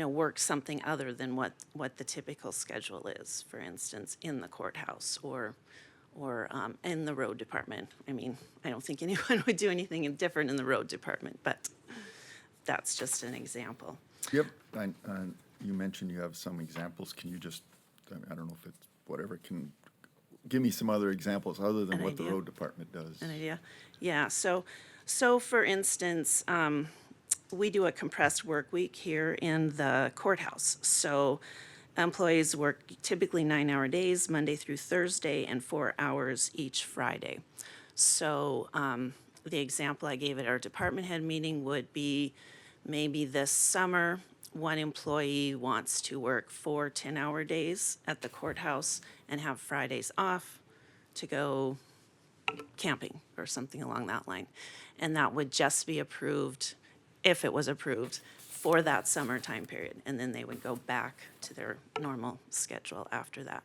[SPEAKER 21] work something other than what the typical schedule is, for instance, in the courthouse or in the road department. I mean, I don't think anyone would do anything different in the road department, but that's just an example.
[SPEAKER 1] Yep, you mentioned you have some examples. Can you just, I don't know if it's whatever, can give me some other examples other than
[SPEAKER 21] An
[SPEAKER 1] what the
[SPEAKER 21] idea.
[SPEAKER 1] road department does?
[SPEAKER 21] An idea? Yeah, so for instance, we do a compressed work week here in the courthouse. So employees work typically 9-hour days, Monday through Thursday, and 4 hours each Friday. So the example I gave at our department head meeting would be maybe this summer, one employee wants to work 4 10-hour days at the courthouse and have Fridays off to go camping or something along that line. And that would just be approved, if it was approved, for that summer time period. And then they would go back to their normal schedule after that.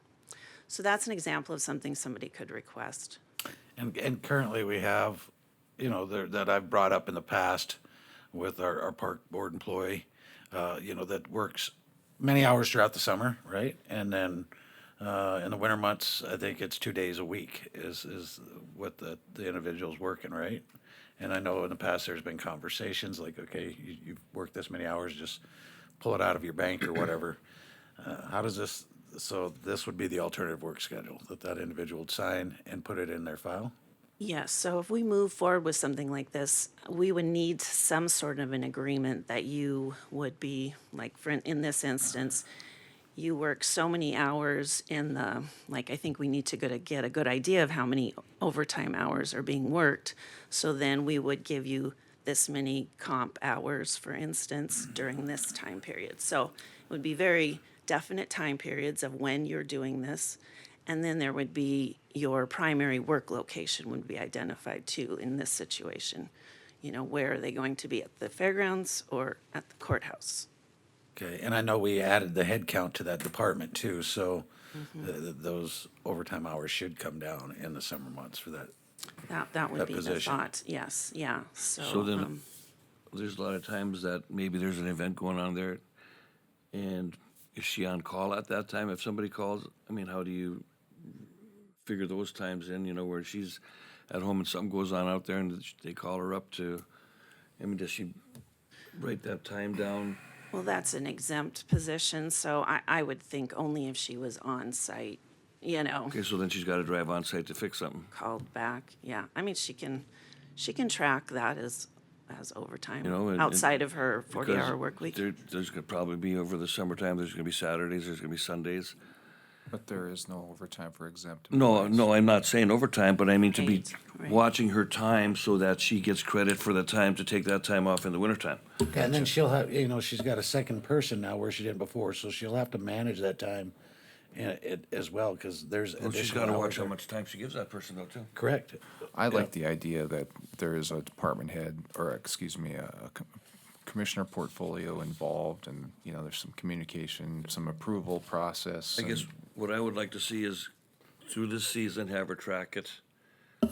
[SPEAKER 21] So that's an example of something somebody could request.
[SPEAKER 3] And currently we have, that I've brought up in the past with our park board employee, that works many hours throughout the summer, right? And then in the winter months, I think it's 2 days a week is what the individual's working, right? And I know in the past, there's been conversations like, okay, you've worked this many hours, just pull it out of your bank or whatever. How does this, so this would be the alternative work schedule that individual would sign and put it in their file?
[SPEAKER 21] Yes, so if we move forward with something like this, we would need some sort of an agreement that you would be, like, in this instance, you work so many hours in the, like, I think we need to get a good idea of how many overtime hours are being worked. So then we would give you this many comp hours, for instance, during this time period. So it would be very definite time periods of when you're doing this. And then there would be your primary work location would be identified too in this situation. Where are they going to be, at the fairgrounds or at the courthouse?
[SPEAKER 3] Okay, and I know we added the head count to that department too, so those overtime hours should come down in the summer months for that.
[SPEAKER 21] That would
[SPEAKER 3] that
[SPEAKER 21] be the
[SPEAKER 3] position.
[SPEAKER 21] thought, yes, yeah,
[SPEAKER 5] So then, there's a lot of times that maybe there's an event going on there, and is she on call at that time if somebody calls? I mean, how do you figure those times in, where she's at home and something goes on out there and they call her up to, does she write that time down?
[SPEAKER 21] Well, that's an exempt position, so I would think only if she was on site,
[SPEAKER 5] Okay, so then she's got to drive on site to fix something.
[SPEAKER 21] called back, yeah. I mean, she can track that as overtime,
[SPEAKER 5] And-
[SPEAKER 21] outside of her
[SPEAKER 5] because
[SPEAKER 21] 40-hour work week.
[SPEAKER 5] There's going to probably be over the summertime, there's going to be Saturdays, there's going to be Sundays.
[SPEAKER 6] But there is no overtime for exempt
[SPEAKER 5] No,
[SPEAKER 6] employees.
[SPEAKER 5] no, I'm not saying overtime, but I mean to be
[SPEAKER 21] Right.
[SPEAKER 5] watching her time so that she gets credit for the time to take that time off in the wintertime.
[SPEAKER 3] And then she'll have, she's got a second person now where she didn't before, so she'll have to manage that time as well, because there's
[SPEAKER 5] Well, she's
[SPEAKER 3] additional
[SPEAKER 5] got to
[SPEAKER 3] hours
[SPEAKER 5] watch how
[SPEAKER 3] there.
[SPEAKER 5] much time she gives that person though, too.
[SPEAKER 3] Correct.
[SPEAKER 6] I like the idea that there is a department head, or excuse me, a commissioner portfolio involved, and, there's some communication, some approval process.
[SPEAKER 5] I guess
[SPEAKER 6] and-
[SPEAKER 5] what I would like to see is through this season, have her track it.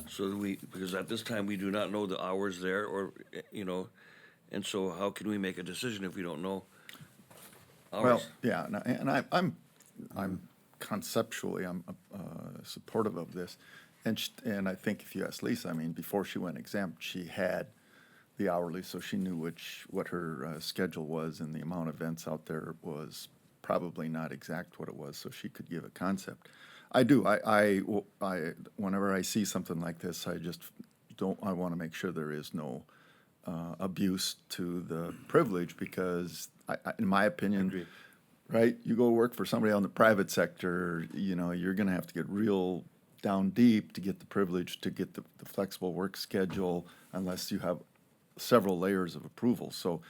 [SPEAKER 5] So that because at this time, we do not know the hours there or, and so how can we make a decision if we don't know hours?
[SPEAKER 1] Well, yeah, and I'm conceptually, I'm supportive of this. And I think if you ask Lisa, before she went exempt, she had the hourly, so she knew what her schedule was, and the amount of events out there was probably not exact what it was, so she could give a concept. I do. Whenever I see something like this, I want to make sure there is no abuse to the privilege, because in my opinion, right, you go work for somebody on the private sector, you're going to have to get real down deep to get the privilege, to get the flexible work schedule, unless you have several layers of approval. So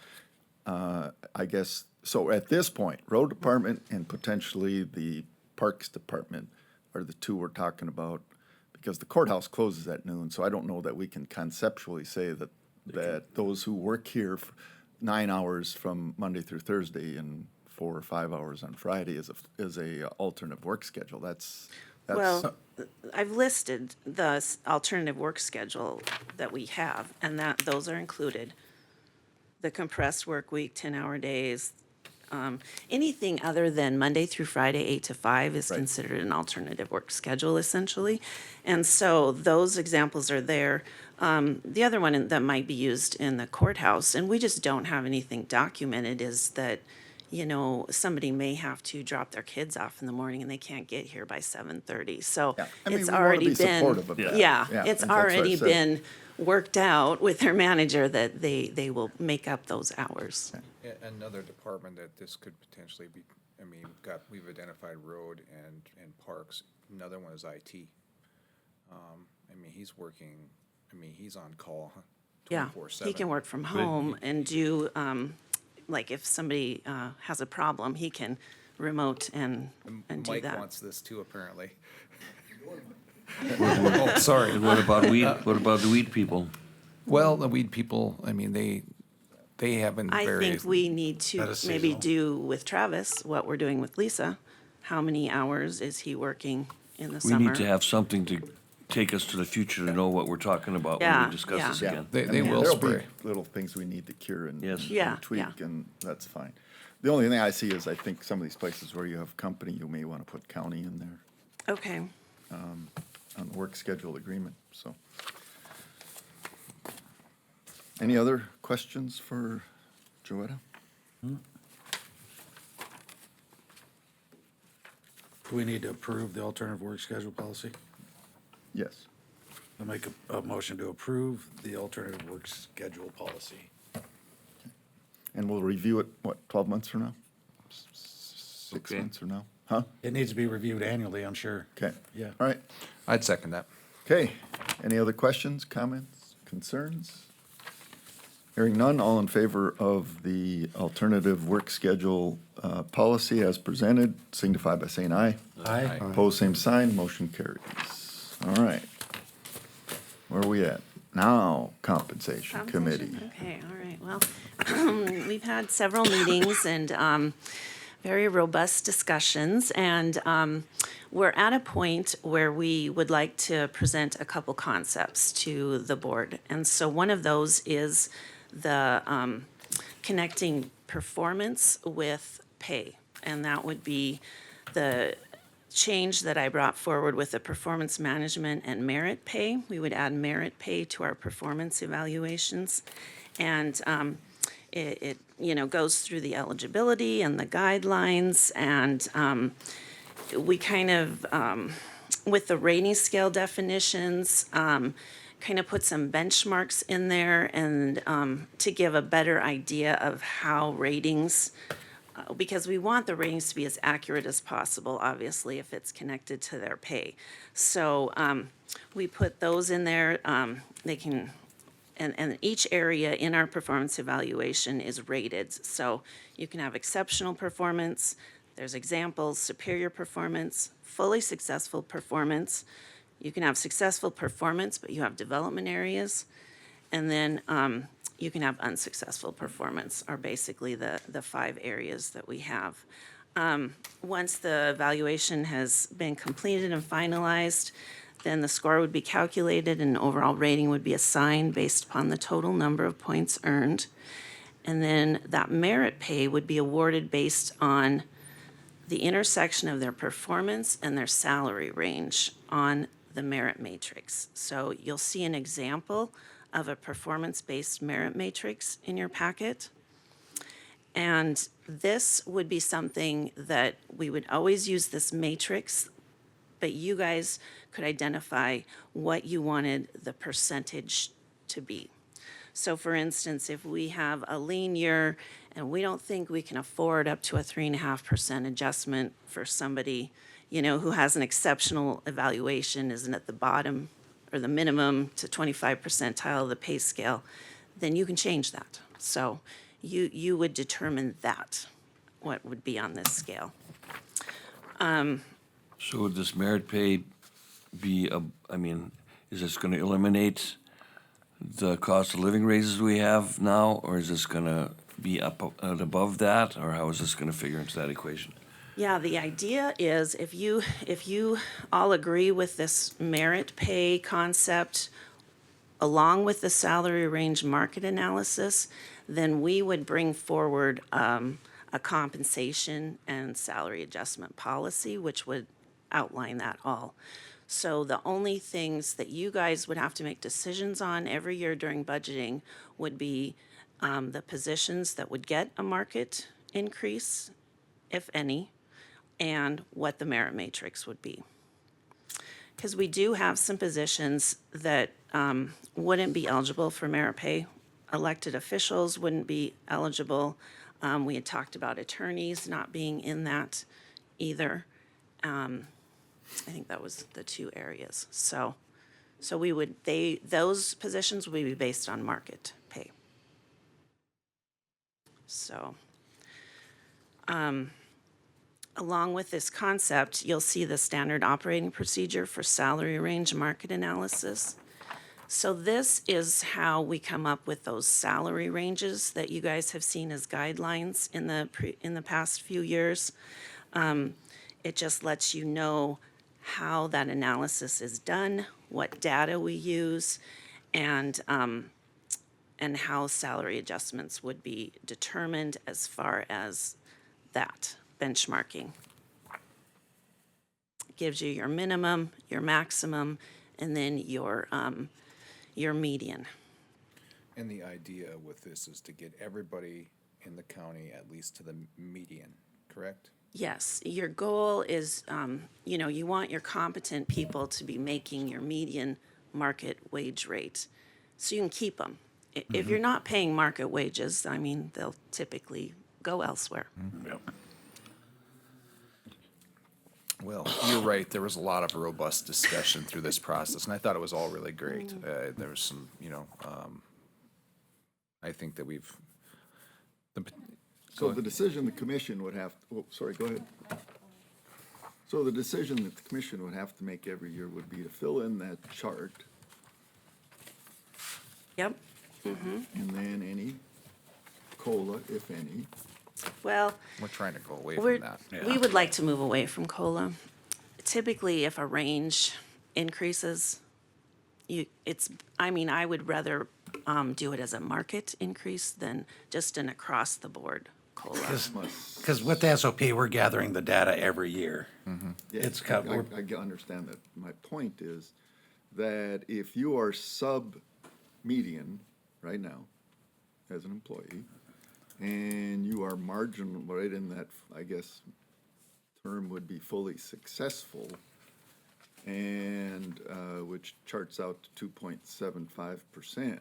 [SPEAKER 1] I guess, so at this point, road department and potentially the parks department are the two we're talking about, because the courthouse closes at noon, so I don't know that we can conceptually say that those who work here 9 hours from Monday through Thursday and 4 or 5 hours on Friday is a alternate work schedule. That's
[SPEAKER 21] Well, I've listed the alternative work schedule that we have, and those are included. The compressed work week, 10-hour days, anything other than Monday through Friday, 8 to 5 is considered an alternative work schedule, essentially. And so those examples are there. The other one that might be used in the courthouse, and we just don't have anything documented, is that, somebody may have to drop their kids off in the morning and they can't get here by 7:30. So it's already been, it's already been worked out with their manager that they will make up those hours.
[SPEAKER 6] Another department that this could potentially be, we've identified road and parks. Another one is IT. He's working, he's on call 24/7.
[SPEAKER 21] He can work from home and do, like if somebody has a problem, he can remote and do
[SPEAKER 6] Mike
[SPEAKER 21] that.
[SPEAKER 6] wants this too, apparently.
[SPEAKER 5] Oh,
[SPEAKER 6] sorry.
[SPEAKER 5] And what about the weed people?
[SPEAKER 6] Well, the weed people, they haven't
[SPEAKER 21] I
[SPEAKER 6] very.
[SPEAKER 21] think we need
[SPEAKER 3] That
[SPEAKER 21] to
[SPEAKER 3] is
[SPEAKER 21] maybe
[SPEAKER 3] seasonal.
[SPEAKER 21] do with Travis what we're doing with Lisa. How many hours is he working in the
[SPEAKER 5] We
[SPEAKER 21] summer?
[SPEAKER 5] need to have something to take us to the future to know what we're talking about when
[SPEAKER 21] Yeah,
[SPEAKER 5] we discuss
[SPEAKER 21] yeah.
[SPEAKER 5] this
[SPEAKER 1] Yeah,
[SPEAKER 5] again.
[SPEAKER 6] They will
[SPEAKER 1] there'll be
[SPEAKER 6] spray.
[SPEAKER 1] little things we need to cure and
[SPEAKER 5] Yes.
[SPEAKER 21] Yeah,
[SPEAKER 1] tweak,
[SPEAKER 21] yeah.
[SPEAKER 1] and that's fine. The only thing I see is, I think some of these places where you have company, you may want to put county in there
[SPEAKER 21] Okay.
[SPEAKER 1] on the work schedule agreement, so. Any other questions for Joetta?
[SPEAKER 3] Do we need to approve the alternative work schedule policy?
[SPEAKER 1] Yes.
[SPEAKER 3] I'll make a motion to approve the alternative work schedule policy.
[SPEAKER 1] And we'll review it, 12 months from now? 6
[SPEAKER 5] Okay.
[SPEAKER 1] months from now? Huh?
[SPEAKER 3] It needs to be reviewed annually, I'm sure.
[SPEAKER 1] Okay.
[SPEAKER 3] Yeah.
[SPEAKER 1] All right.
[SPEAKER 6] I'd second that.
[SPEAKER 1] Okay. Any other questions, comments, concerns? Hearing none, all in favor of the alternative work schedule policy as presented, signify by saying aye.
[SPEAKER 3] Aye.
[SPEAKER 1] Opposed, same sign, motion carries. All right. Where are we at? Now, compensation committee.
[SPEAKER 21] Okay, all right, well, we've had several meetings and very robust discussions, and we're at a point where we would like to present a couple concepts to the board. And so one of those is the connecting performance with pay, and that would be the change that I brought forward with the performance management and merit pay. We would add merit pay to our performance evaluations. And it goes through the eligibility and the guidelines. And we kind of, with the rating scale definitions, kind of put some benchmarks in there and to give a better idea of how ratings, because we want the ratings to be as accurate as possible, obviously, if it's connected to their pay. So we put those in there. They can, and each area in our performance evaluation is rated. So you can have exceptional performance, there's examples, superior performance, fully successful performance. You can have successful performance, but you have development areas. And then you can have unsuccessful performance, are basically the 5 areas that we have. Once the evaluation has been completed and finalized, then the score would be calculated and overall rating would be assigned based upon the total number of points earned. And then that merit pay would be awarded based on the intersection of their performance and their salary range on the merit matrix. So you'll see an example of a performance-based merit matrix in your packet. And this would be something that we would always use this matrix but you guys could identify what you wanted the percentage to be. So for instance, if we have a lean year and we don't think we can afford up to a 3.5% adjustment for somebody, you know, who has an exceptional evaluation, isn't at the bottom or the minimum to 25 percentile of the pay scale, then you can change that. So you would determine that, what would be on this scale.
[SPEAKER 5] So would this merit pay be, I mean, is this gonna eliminate the cost of living raises we have now, or is this gonna be up and above that, or how is this gonna figure into that equation?
[SPEAKER 21] Yeah, the idea is if you all agree with this merit pay concept, along with the salary range market analysis, then we would bring forward a compensation and salary adjustment policy, which would outline that all. So the only things that you guys would have to make decisions on every year during budgeting would be the positions that would get a market increase, if any, and what the merit matrix would be. Because we do have some positions that wouldn't be eligible for merit pay. Elected officials wouldn't be eligible. We had talked about attorneys not being in that either. I think that was the two areas. So we would, those positions would be based on market pay. So, along with this concept, you'll see the standard operating procedure for salary range market analysis. So this is how we come up with those salary ranges that you guys have seen as guidelines in the past few years. It just lets you know how that analysis is done, what data we use, and how salary adjustments would be determined as far as that benchmarking. Gives you your minimum, your maximum, and then your median.
[SPEAKER 6] And the idea with this is to get everybody in the county at least to the median, correct?
[SPEAKER 21] Yes, your goal is, you want your competent people to be making your median market wage rate, so you can keep them. If you're not paying market wages, I mean, they'll typically go elsewhere.
[SPEAKER 5] Yep.
[SPEAKER 6] Well, you're right. There was a lot of robust discussion through this process, and I thought it was all really great. There was some, I think that we've.
[SPEAKER 1] So the decision the commission would have, go ahead. So the decision that the commission would have to make every year would be to fill in that chart,
[SPEAKER 21] Yep.
[SPEAKER 1] and then any COLA, if any.
[SPEAKER 21] Well,
[SPEAKER 6] We're trying to go away
[SPEAKER 21] we
[SPEAKER 6] from that.
[SPEAKER 21] would like to move away from COLA. Typically, if a range increases, I would rather do it as a market increase than just an across-the-board COLA.
[SPEAKER 3] Because with the SOP, we're gathering the data every year.
[SPEAKER 1] Yeah,
[SPEAKER 3] It's
[SPEAKER 1] I understand that. My point is that if you are sub-median right now as an employee, and you are marginal, right in that, I guess, term would be fully successful, and which charts out to 2.75%,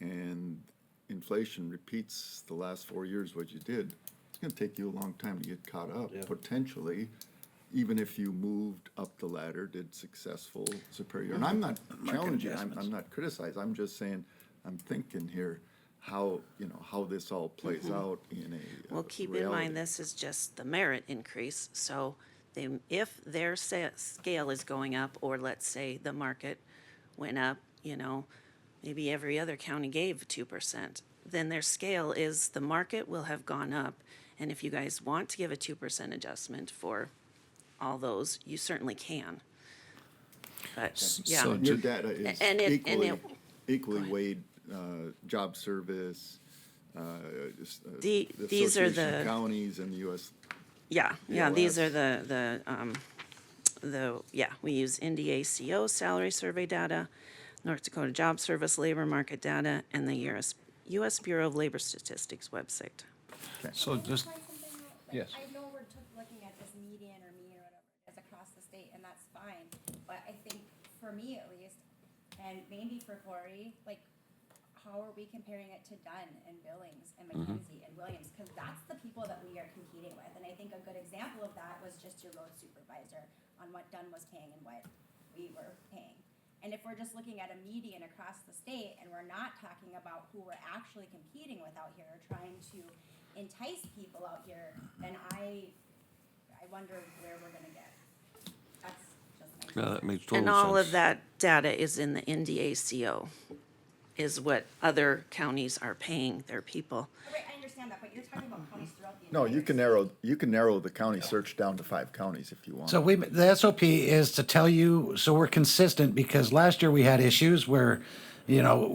[SPEAKER 1] and inflation repeats the last 4 years what you did, it's gonna take you a long time to get caught up, potentially, even if you moved up the ladder, did successful superior. And I'm not challenging, I'm not criticizing, I'm just saying, I'm thinking here, how this all plays out in a
[SPEAKER 21] Well, keep in
[SPEAKER 1] reality.
[SPEAKER 21] mind, this is just the merit increase, so if their scale is going up, or let's say the market went up, maybe every other county gave 2%, then their scale is, the market will have gone up, and if you guys want to give a 2% adjustment for all those, you certainly can. But, yeah.
[SPEAKER 1] So your data is
[SPEAKER 21] And it-
[SPEAKER 1] equally weighed, job service,
[SPEAKER 21] These are
[SPEAKER 1] Association
[SPEAKER 21] the-
[SPEAKER 1] of Counties and the US.
[SPEAKER 21] Yeah, these
[SPEAKER 1] BLS.
[SPEAKER 21] are we use NDACO salary survey data, North Dakota Job Service labor market data, and the US Bureau of Labor Statistics website.
[SPEAKER 6] So yes.
[SPEAKER 7] I know we're looking at this median or mean or whatever it is across the state, and that's fine. for me at least, and maybe for Corey, like, how are we comparing it to Dunn and Billings and McKenzie and Williams? Because that's the people that we are competing with. And I think a good example of that was just your road supervisor on what Dunn was paying and what we were paying. And if we're just looking at a median across the state and we're not talking about who we're actually competing with out here, or trying to entice people out here, then I wonder where we're gonna get. That's just my.
[SPEAKER 5] Yeah, that makes total sense.
[SPEAKER 21] And all of that data is in the NDACO, is what other counties are paying their people.
[SPEAKER 7] Oh, right, I understand that, but you're talking about counties throughout the.
[SPEAKER 1] No, you can narrow the county search down to 5 counties if you want.
[SPEAKER 3] So the SOP is to tell you, so we're consistent, because last year we had issues where, you know,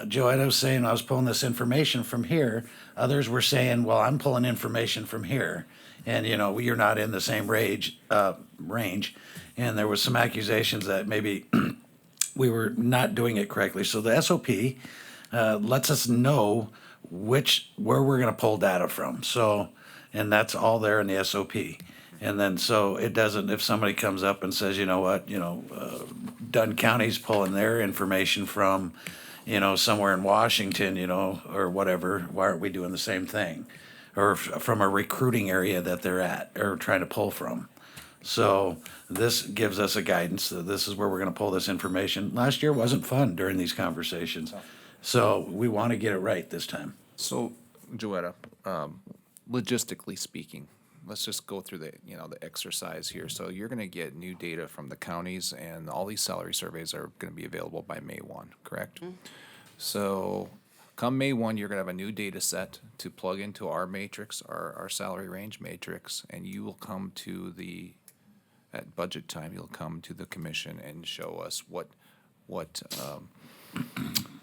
[SPEAKER 3] Joanna was saying, I was pulling this information from here. Others were saying, well, I'm pulling information from here. And, you know, you're not in the same range. And there was some accusations that maybe we were not doing it correctly. So the SOP lets us know where we're going to pull data from. So, and that's all there in the SOP. And then, so it doesn't, if somebody comes up and says, you know what, Dunn County's pulling their information from, somewhere in Washington, or whatever, why aren't we doing the same thing? Or from a recruiting area that they're at, or trying to pull from. So this gives us a guidance that this is where we're gonna pull this information. Last year wasn't fun during these conversations. So we wanna get it right this time.
[SPEAKER 6] So, Joetta, logistically speaking, let's just go through the exercise here. So you're gonna get new data from the counties, and all these salary surveys are gonna be available by May 1, correct? Mm-hmm. So come May 1, you're gonna have a new data set to plug into our matrix, our salary range matrix, and you will come to at budget time, you'll come to the commission and show us what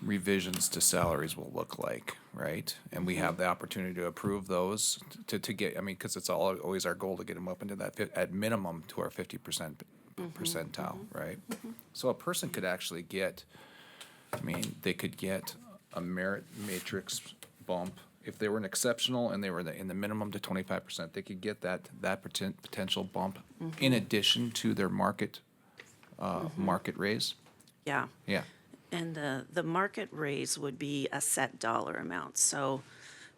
[SPEAKER 6] revisions to salaries will look like, right? And we have the opportunity to approve those to get, because it's always our goal to get them up into that, at minimum, to our 50% percentile, right? So a person could actually get, they could get a merit matrix bump. If they were an exceptional and they were in the minimum to 25%, they could get that potential bump in addition to their market raise.
[SPEAKER 21] Yeah.
[SPEAKER 6] Yeah.
[SPEAKER 21] And the market raise would be a set dollar amount. So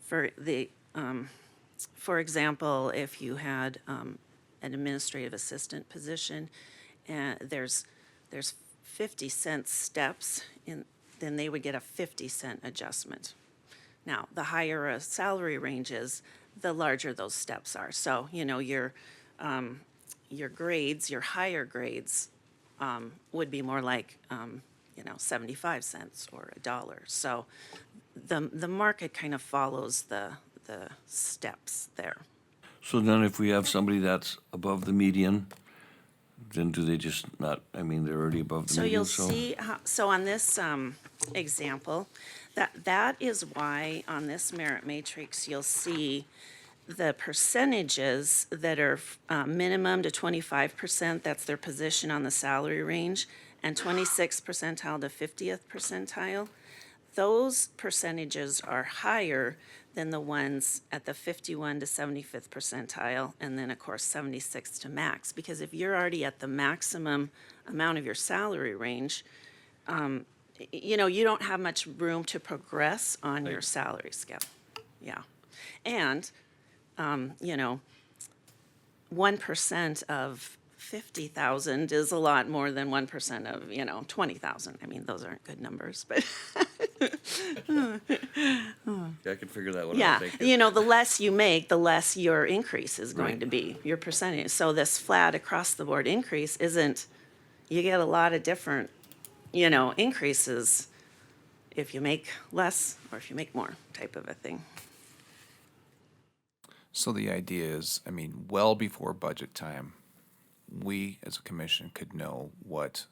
[SPEAKER 21] for example, if you had an administrative assistant position, and there's 50-cent steps then they would get a 50-cent adjustment. Now, the higher a salary range is, the larger those steps are. So, your grades, your higher grades, would be more like, 75 cents or $1. So the market kind of follows the steps there.
[SPEAKER 5] So then if we have somebody that's above the median, then do they just not, they're already above the
[SPEAKER 21] So
[SPEAKER 5] median,
[SPEAKER 21] you'll see, so on this example, that is why on this merit matrix, you'll see the percentages that are minimum to 25%, that's their position on the salary range, and 26th percentile to 50th percentile. Those percentages are higher than the ones at the 51 to 75th percentile, and then of course 76 to max. Because if you're already at the maximum amount of your salary range, you don't have much room to progress on your salary scale. Yeah. And, 1% of 50,000 is a lot more than 1% of, 20,000. Those aren't good numbers, but.
[SPEAKER 5] Yeah, I can figure that one out.
[SPEAKER 21] Yeah,
[SPEAKER 5] Thank you.
[SPEAKER 21] the less you make, the less your increase is going to be, your percentage. So this flat across the board increase isn't, you get a lot of different, increases if you make less or if you make more type of a thing.
[SPEAKER 6] So the idea is, well before budget time, we as a commission could know what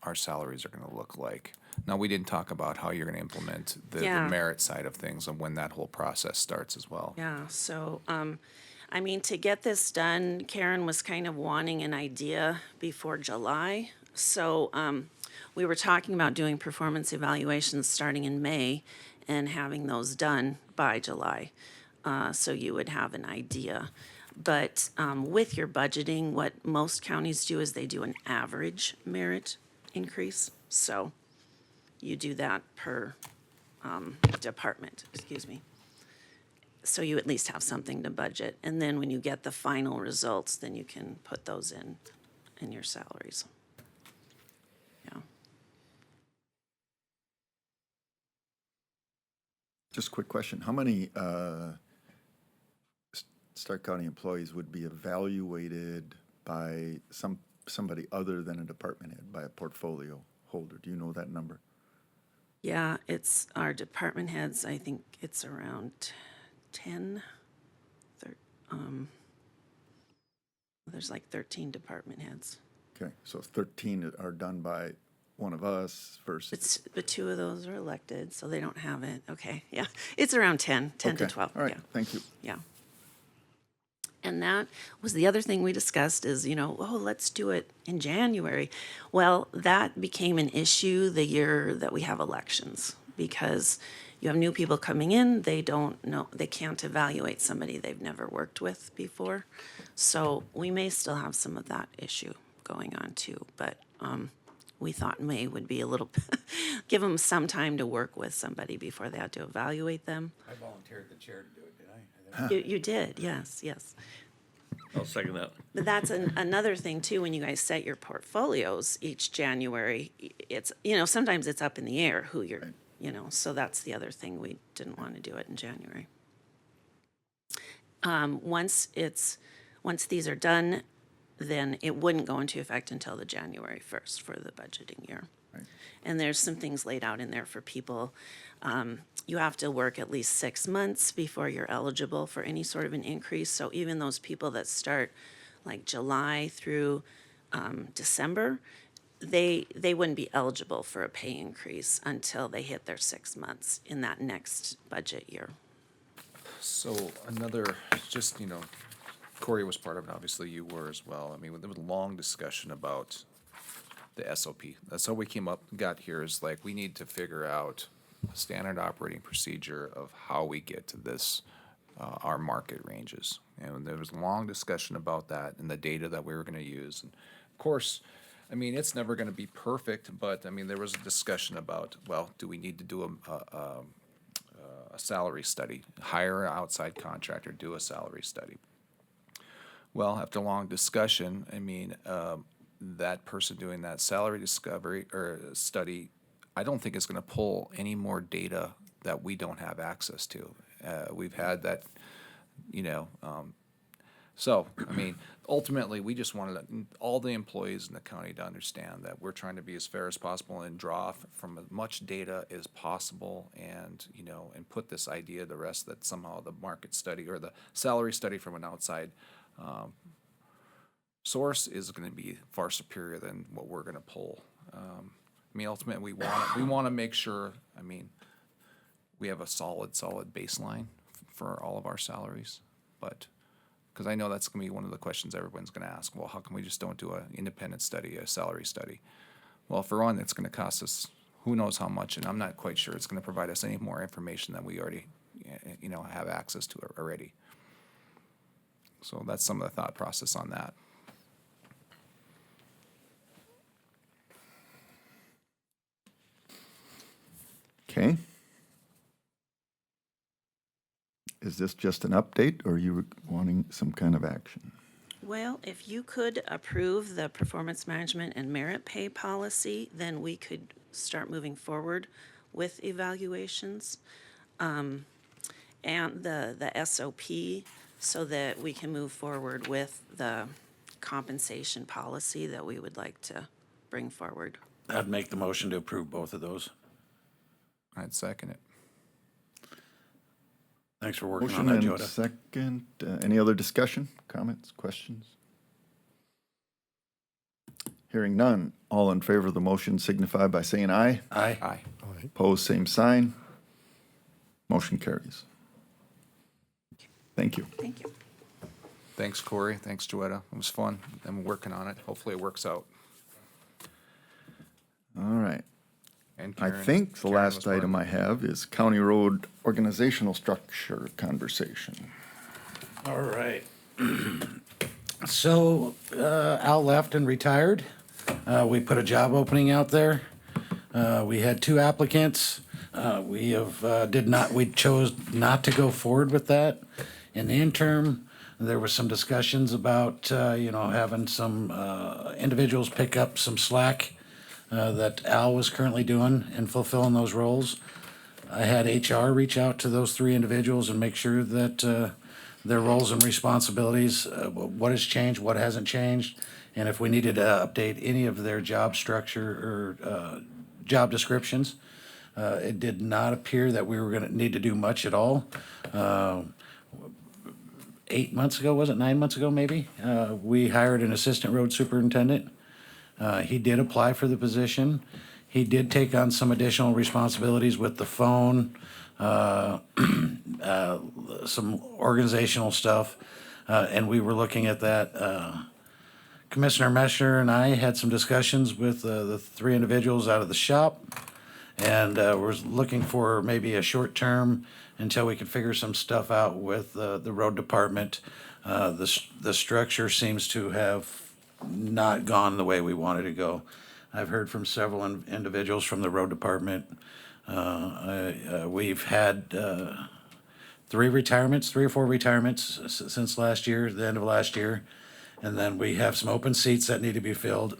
[SPEAKER 6] our salaries are going to look like. Now, we didn't talk about how you're going to implement the merit side of things and when that whole process starts as well.
[SPEAKER 21] Yeah, so, to get this done, Karen was kind of wanting an idea before July. So we were talking about doing performance evaluations starting in May and having those done by July. So you would have an idea. But with your budgeting, what most counties do is they do an average merit increase. So you do that per department, excuse me. So you at least have something to budget. And then when you get the final results, then you can put those in your salaries. Yeah.
[SPEAKER 1] Just a quick question. How many Stark County employees would be evaluated by somebody other than a department head, by a portfolio holder? Do you know that number?
[SPEAKER 21] Yeah, it's our department heads, I think it's around 10. There's like 13 department heads.
[SPEAKER 1] Okay, so 13 are done by one of us versus.
[SPEAKER 21] But 2 of those are elected, so they don't have it. Okay, yeah. It's around 10 to
[SPEAKER 1] Okay,
[SPEAKER 21] 12.
[SPEAKER 1] all right,
[SPEAKER 21] Yeah.
[SPEAKER 1] thank you.
[SPEAKER 21] Yeah. And that was the other thing we discussed is, let's do it in January. Well, that became an issue the year that we have elections because you have new people coming in, they don't know, they can't evaluate somebody they've never worked with before. So we may still have some of that issue going on too, but we thought May would be a little, give them some time to work with somebody before they had to evaluate them.
[SPEAKER 3] I volunteered the chair to do it, did I?
[SPEAKER 21] You did, yes.
[SPEAKER 5] I'll second that.
[SPEAKER 21] But that's another thing too, when you guys set your portfolios each January, it's, sometimes it's up in the air who you're, so that's the other thing, we didn't want to do it in January. Once these are done, then it wouldn't go into effect until the January 1st for the budgeting year. And there's some things laid out in there for people. You have to work at least 6 months before you're eligible for any sort of an increase. So even those people that start like July through December, they wouldn't be eligible for a pay increase until they hit their 6 months in that next budget year.
[SPEAKER 6] So another, just, Corey was part of it, obviously you were as well. I mean, there was a long discussion about the SOP. That's how we got here is like, we need to figure out a standard operating procedure of how we get to this, our market ranges. And there was a long discussion about that and the data that we were gonna use. And of course, I mean, it's never gonna be perfect, but I mean, there was a discussion about, well, do we need to do a salary study, hire an outside contractor, do a salary study? Well, after a long discussion, I mean, that person doing that salary discovery or study, I don't think it's going to pull any more data that we don't have access to. We've had that, so, I mean, ultimately, we just wanted all the employees in the county to understand that we're trying to be as fair as possible and draw from as much data as possible and, and put this idea to rest that somehow the market study or the salary study from an outside source is going to be far superior than what we're going to pull. I mean, ultimately, we want to make sure, I mean, we have a solid baseline for all of our salaries, but because I know that's going to be one of the questions everyone's going to ask. Well, how come we just don't do an independent study, a salary study? Well, for one, it's going to cost us who knows how much, and I'm not quite sure it's going to provide us any more information than we already, have access to already. So that's some of the thought process on that.
[SPEAKER 1] Okay. Is this just an update, or are you wanting some kind of action?
[SPEAKER 21] Well, if you could approve the performance management and merit pay policy, then we could start moving forward with evaluations. And the SOP, so that we can move forward with the compensation policy that we would like to bring forward.
[SPEAKER 3] I'd make the motion to approve both of those.
[SPEAKER 6] I'd second it.
[SPEAKER 3] Thanks for working
[SPEAKER 1] Motion
[SPEAKER 3] on that,
[SPEAKER 1] and
[SPEAKER 3] Joda.
[SPEAKER 1] second. Any other discussion, comments, questions? Hearing none. All in favor of the motion signify by saying aye.
[SPEAKER 3] Aye.
[SPEAKER 6] Aye.
[SPEAKER 1] Opposed, same sign. Motion carries. Thank you.
[SPEAKER 21] Thank you.
[SPEAKER 6] Thanks, Corey. Thanks, Joetta. It was fun. I'm working on it. Hopefully it works out.
[SPEAKER 1] All right.
[SPEAKER 6] And
[SPEAKER 1] I
[SPEAKER 6] Karen-
[SPEAKER 1] think the
[SPEAKER 6] Karen
[SPEAKER 1] last
[SPEAKER 6] was part
[SPEAKER 1] item
[SPEAKER 6] of
[SPEAKER 1] I have is County Road organizational structure conversation.
[SPEAKER 3] All right. So Al left and retired. we put a job opening out there. We had 2 applicants. We chose not to go forward with that. In the interim, there was some discussions about, having some individuals pick up some slack that Al was currently doing and fulfilling those roles. I had HR reach out to those 3 individuals and make sure that their roles and responsibilities, what has changed, what hasn't changed, and if we needed to update any of their job structure or job descriptions. It did not appear that we were going to need to do much at all. 8 months ago, was it 9 months ago maybe? We hired an assistant road superintendent. He did apply for the position. He did take on some additional responsibilities with the phone, some organizational stuff, and we were looking at that. Commissioner Meshner and I had some discussions with the 3 individuals out of the shop, and we're looking for maybe a short term until we can figure some stuff out with the road department. The structure seems to have not gone the way we wanted to go. I've heard from several individuals from the road department. We've had 3 or 4 retirements since last year, the end of last year. And then we have some open seats that need to be filled.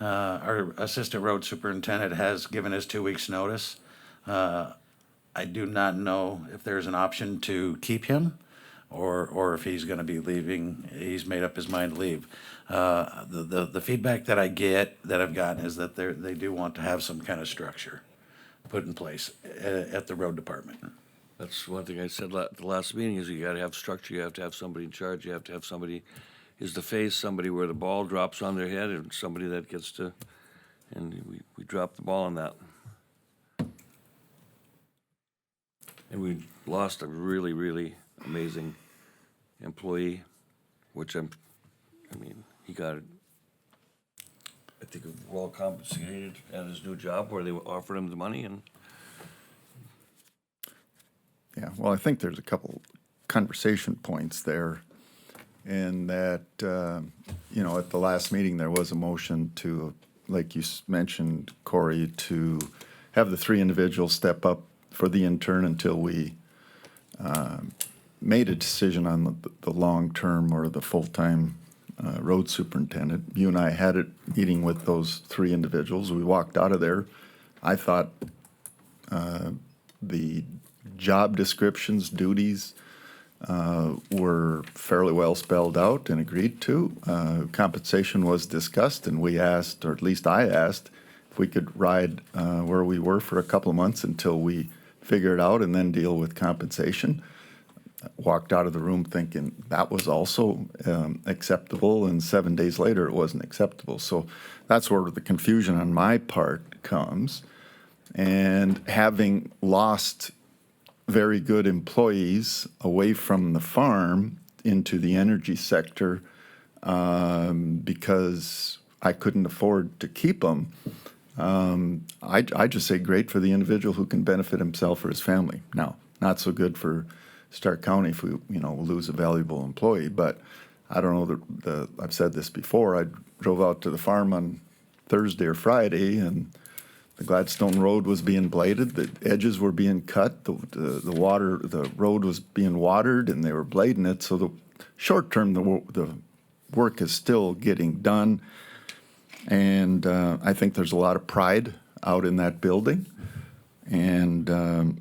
[SPEAKER 3] Our assistant road superintendent has given his 2 weeks' notice. I do not know if there's an option to keep him or if he's gonna be leaving. He's made up his mind to leave. The feedback that I've gotten is that they do want to have some kind of structure put in place at the road department.
[SPEAKER 5] That's one thing I said at the last meeting, is you gotta have structure, you have to have somebody in charge, you have to have somebody is the face, somebody where the ball drops on their head, and somebody that gets to, and we dropped the ball on that. And we lost a really, really amazing employee, which he got, I think, well compensated at his new job where they offered him the money, and
[SPEAKER 1] Yeah, well, I think there's a couple conversation points there. And that, at the last meeting, there was a motion to, like you mentioned, Corey, to have the 3 individuals step up for the intern until we made a decision on the long-term or the full-time road superintendent. You and I had a meeting with those 3 individuals. We walked out of there. I thought the job descriptions, duties, were fairly well spelled out and agreed to. Compensation was discussed, and we asked, or at least I asked, if we could ride where we were for a couple of months until we figure it out and then deal with compensation. Walked out of the room thinking that was also acceptable, and 7 days later it wasn't acceptable. So that's where the confusion on my part comes. And having lost very good employees away from the farm into the energy sector because I couldn't afford to keep them. I just say great for the individual who can benefit himself or his family. Now, not so good for Stark County if we lose a valuable employee. But I don't know, I've said this before. I drove out to the farm on Thursday or Friday, and the Gladstone Road was being bladed, the edges were being cut, the road was being watered, and they were blading it. So the short term, the work is still getting done, and I think there's a lot of pride out in that building, and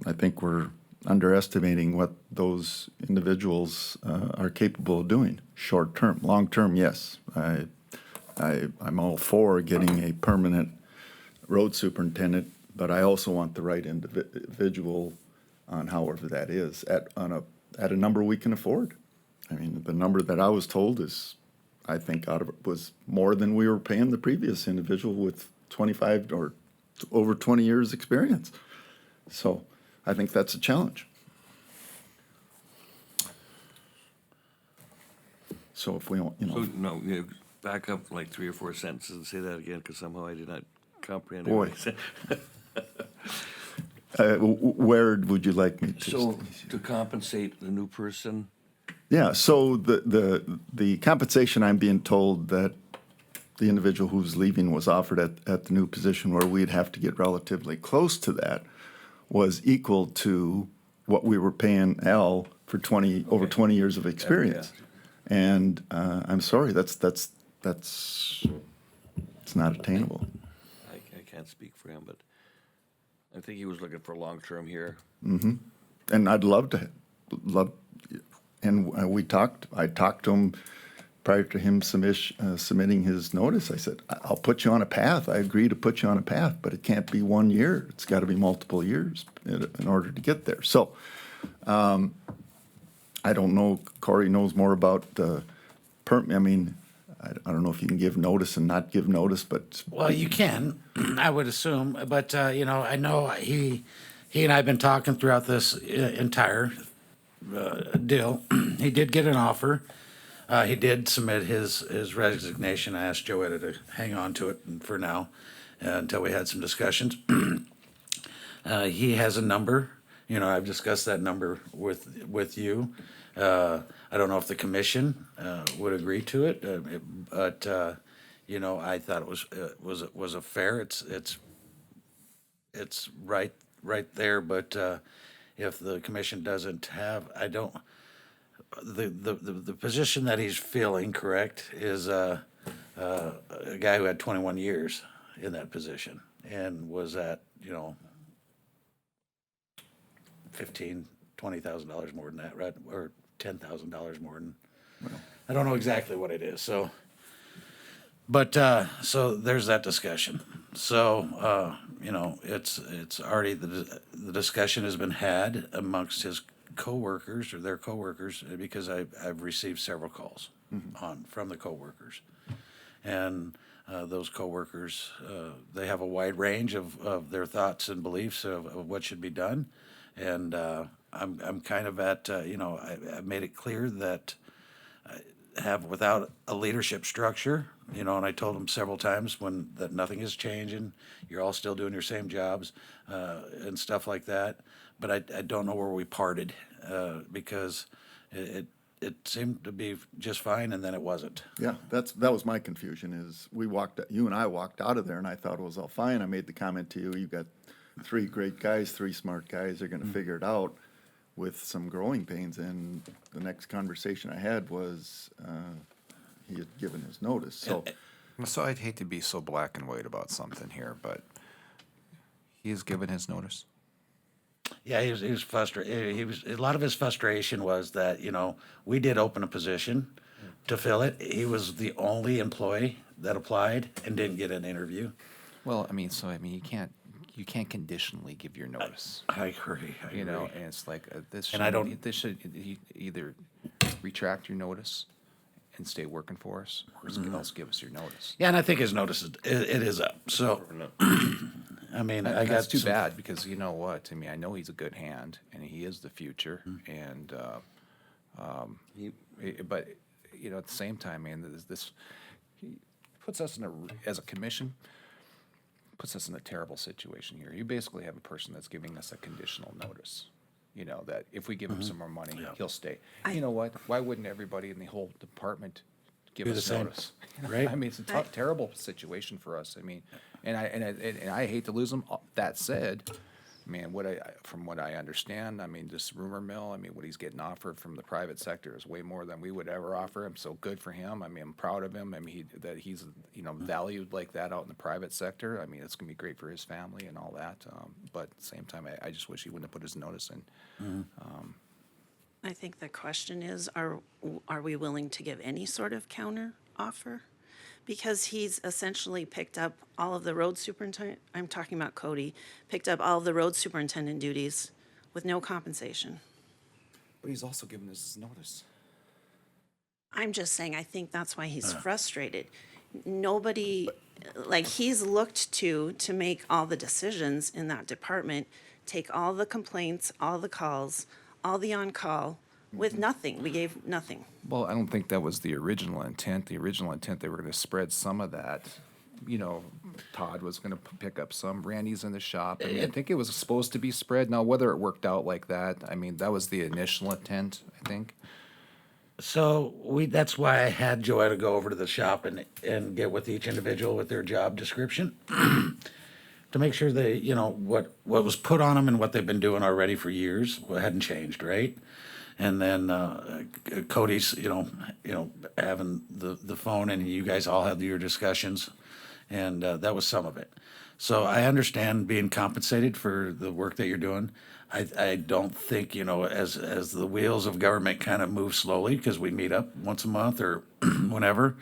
[SPEAKER 1] I think we're underestimating what those individuals are capable of doing. Short term, long term, yes, I'm all for getting a permanent road superintendent, but I also want the right individual on however that is at a number we can afford. I mean, the number that I was told is, I think, out of it was more than we were paying the previous individual with 25 or over 20 years experience. So I think that's a challenge. So if we don't,
[SPEAKER 5] back up like 3 or 4 sentences and say that again, because somehow I did not comprehend
[SPEAKER 1] Boy.
[SPEAKER 5] everything.
[SPEAKER 1] Where would you like me to?
[SPEAKER 5] So to compensate the new person,
[SPEAKER 1] Yeah, so the compensation, I'm being told that the individual who's leaving was offered at the new position where we'd have to get relatively close to that, was equal to what we were paying Al for over 20 years of experience. And I'm sorry, that's it's not attainable.
[SPEAKER 5] I can't speak for him, but I think he was looking for long-term here.
[SPEAKER 1] And I'd love, and I talked to him prior to him submitting his notice. I said, I'll put you on a path. I agree to put you on a path, but it can't be 1 year. It's got to be multiple years in order to get there. So, I don't know, Corey knows more about the I mean, I don't know if you can give notice and not give notice, but.
[SPEAKER 3] Well, you can, I would assume, but, you know, I know he and I have been talking throughout this entire deal. He did get an offer. He did submit his resignation. I asked Joetta to hang on to it for now until we had some discussions. He has a number. You know, I've discussed that number with you. I don't know if the commission would agree to it, but you know, I thought it was a fair. It's right there. But if the commission doesn't have, I don't. The position that he's filling, correct, is a guy who had 21 years in that position and was at, you know, $20,000 more than that, right? Or $10,000 more than, I don't know exactly what it is. So, but, so there's that discussion. So, you know, it's already, the discussion has been had amongst his coworkers or their coworkers, because I've received several calls from the coworkers. And, those coworkers, they have a wide range of their thoughts and beliefs of what should be done. And I'm kind of at, you know, I've made it clear that I have, without a leadership structure, you know, and I told them several times that nothing is changing, you're all still doing your same jobs and stuff like that. But I don't know where we parted because it seemed to be just fine, and then it wasn't.
[SPEAKER 1] Yeah, that was my confusion. Is you and I walked out of there, and I thought it was all fine. I made the comment to you. You got 3 great guys, 3 smart guys. They're going to figure it out with some growing pains. And the next conversation I had was he had given his notice.
[SPEAKER 6] So I'd hate to be so black and white about something here, but he has given his notice.
[SPEAKER 3] Yeah, he was frustrated. A lot of his frustration was that, you know, we did open a position to fill it. He was the only employee that applied and didn't get an interview.
[SPEAKER 6] Well, you can't conditionally give your notice.
[SPEAKER 3] I agree.
[SPEAKER 6] You know, and it's like this should either retract your notice and stay working for us, or else give us your notice.
[SPEAKER 3] Yeah, and I think his notice it is up. So, I mean,
[SPEAKER 6] That's too bad, because you know what? I mean, I know he's a good hand, and he is the future, and but you know, at the same time, man, this he puts us as a commission, puts us in a terrible situation here. You basically have a person that's giving us a conditional notice. You know, that if we give him some more money, he'll stay. You know what? Why wouldn't everybody in the whole department give
[SPEAKER 3] Do
[SPEAKER 6] us
[SPEAKER 3] the same,
[SPEAKER 6] notice?
[SPEAKER 3] right?
[SPEAKER 6] I mean, it's a terrible situation for us. I mean, and I hate to lose him. That said, man, from what I understand, I mean, this rumor mill, I mean, what he's getting offered from the private sector is way more than we would ever offer him. So good for him. I mean, I'm proud of him. I mean, that he's, you know, valued like that out in the private sector. I mean, it's gonna be great for his family and all that. But at the same time, I just wish he wouldn't have put his notice in.
[SPEAKER 21] I think the question is, are we willing to give any sort of counter offer? Because he's essentially picked up all of the road superintendent, I'm talking about Cody, picked up all of the road superintendent duties with no compensation.
[SPEAKER 6] But he's also given us his notice.
[SPEAKER 21] I'm just saying, I think that's why he's frustrated. Nobody, like, he's looked to make all the decisions in that department, take all the complaints, all the calls, all the on-call, with nothing. We gave nothing.
[SPEAKER 6] Well, I don't think that was the original intent. The original intent, they were going to spread some of that. You know, Todd was going to pick up some. Randy's in the shop. I mean, I think it was supposed to be spread. Now, whether it worked out like that, I mean, that was the initial intent, I think.
[SPEAKER 3] So that's why I had Joetta go over to the shop and get with each individual with their job description. To make sure they, what was put on them and what they've been doing already for years hadn't changed, right? And then Cody's, having the phone, and you guys all had your discussions, and that was some of it. So I understand being compensated for the work that you're doing. I don't think, as the wheels of government kind of move slowly, because we meet up once a month or whenever.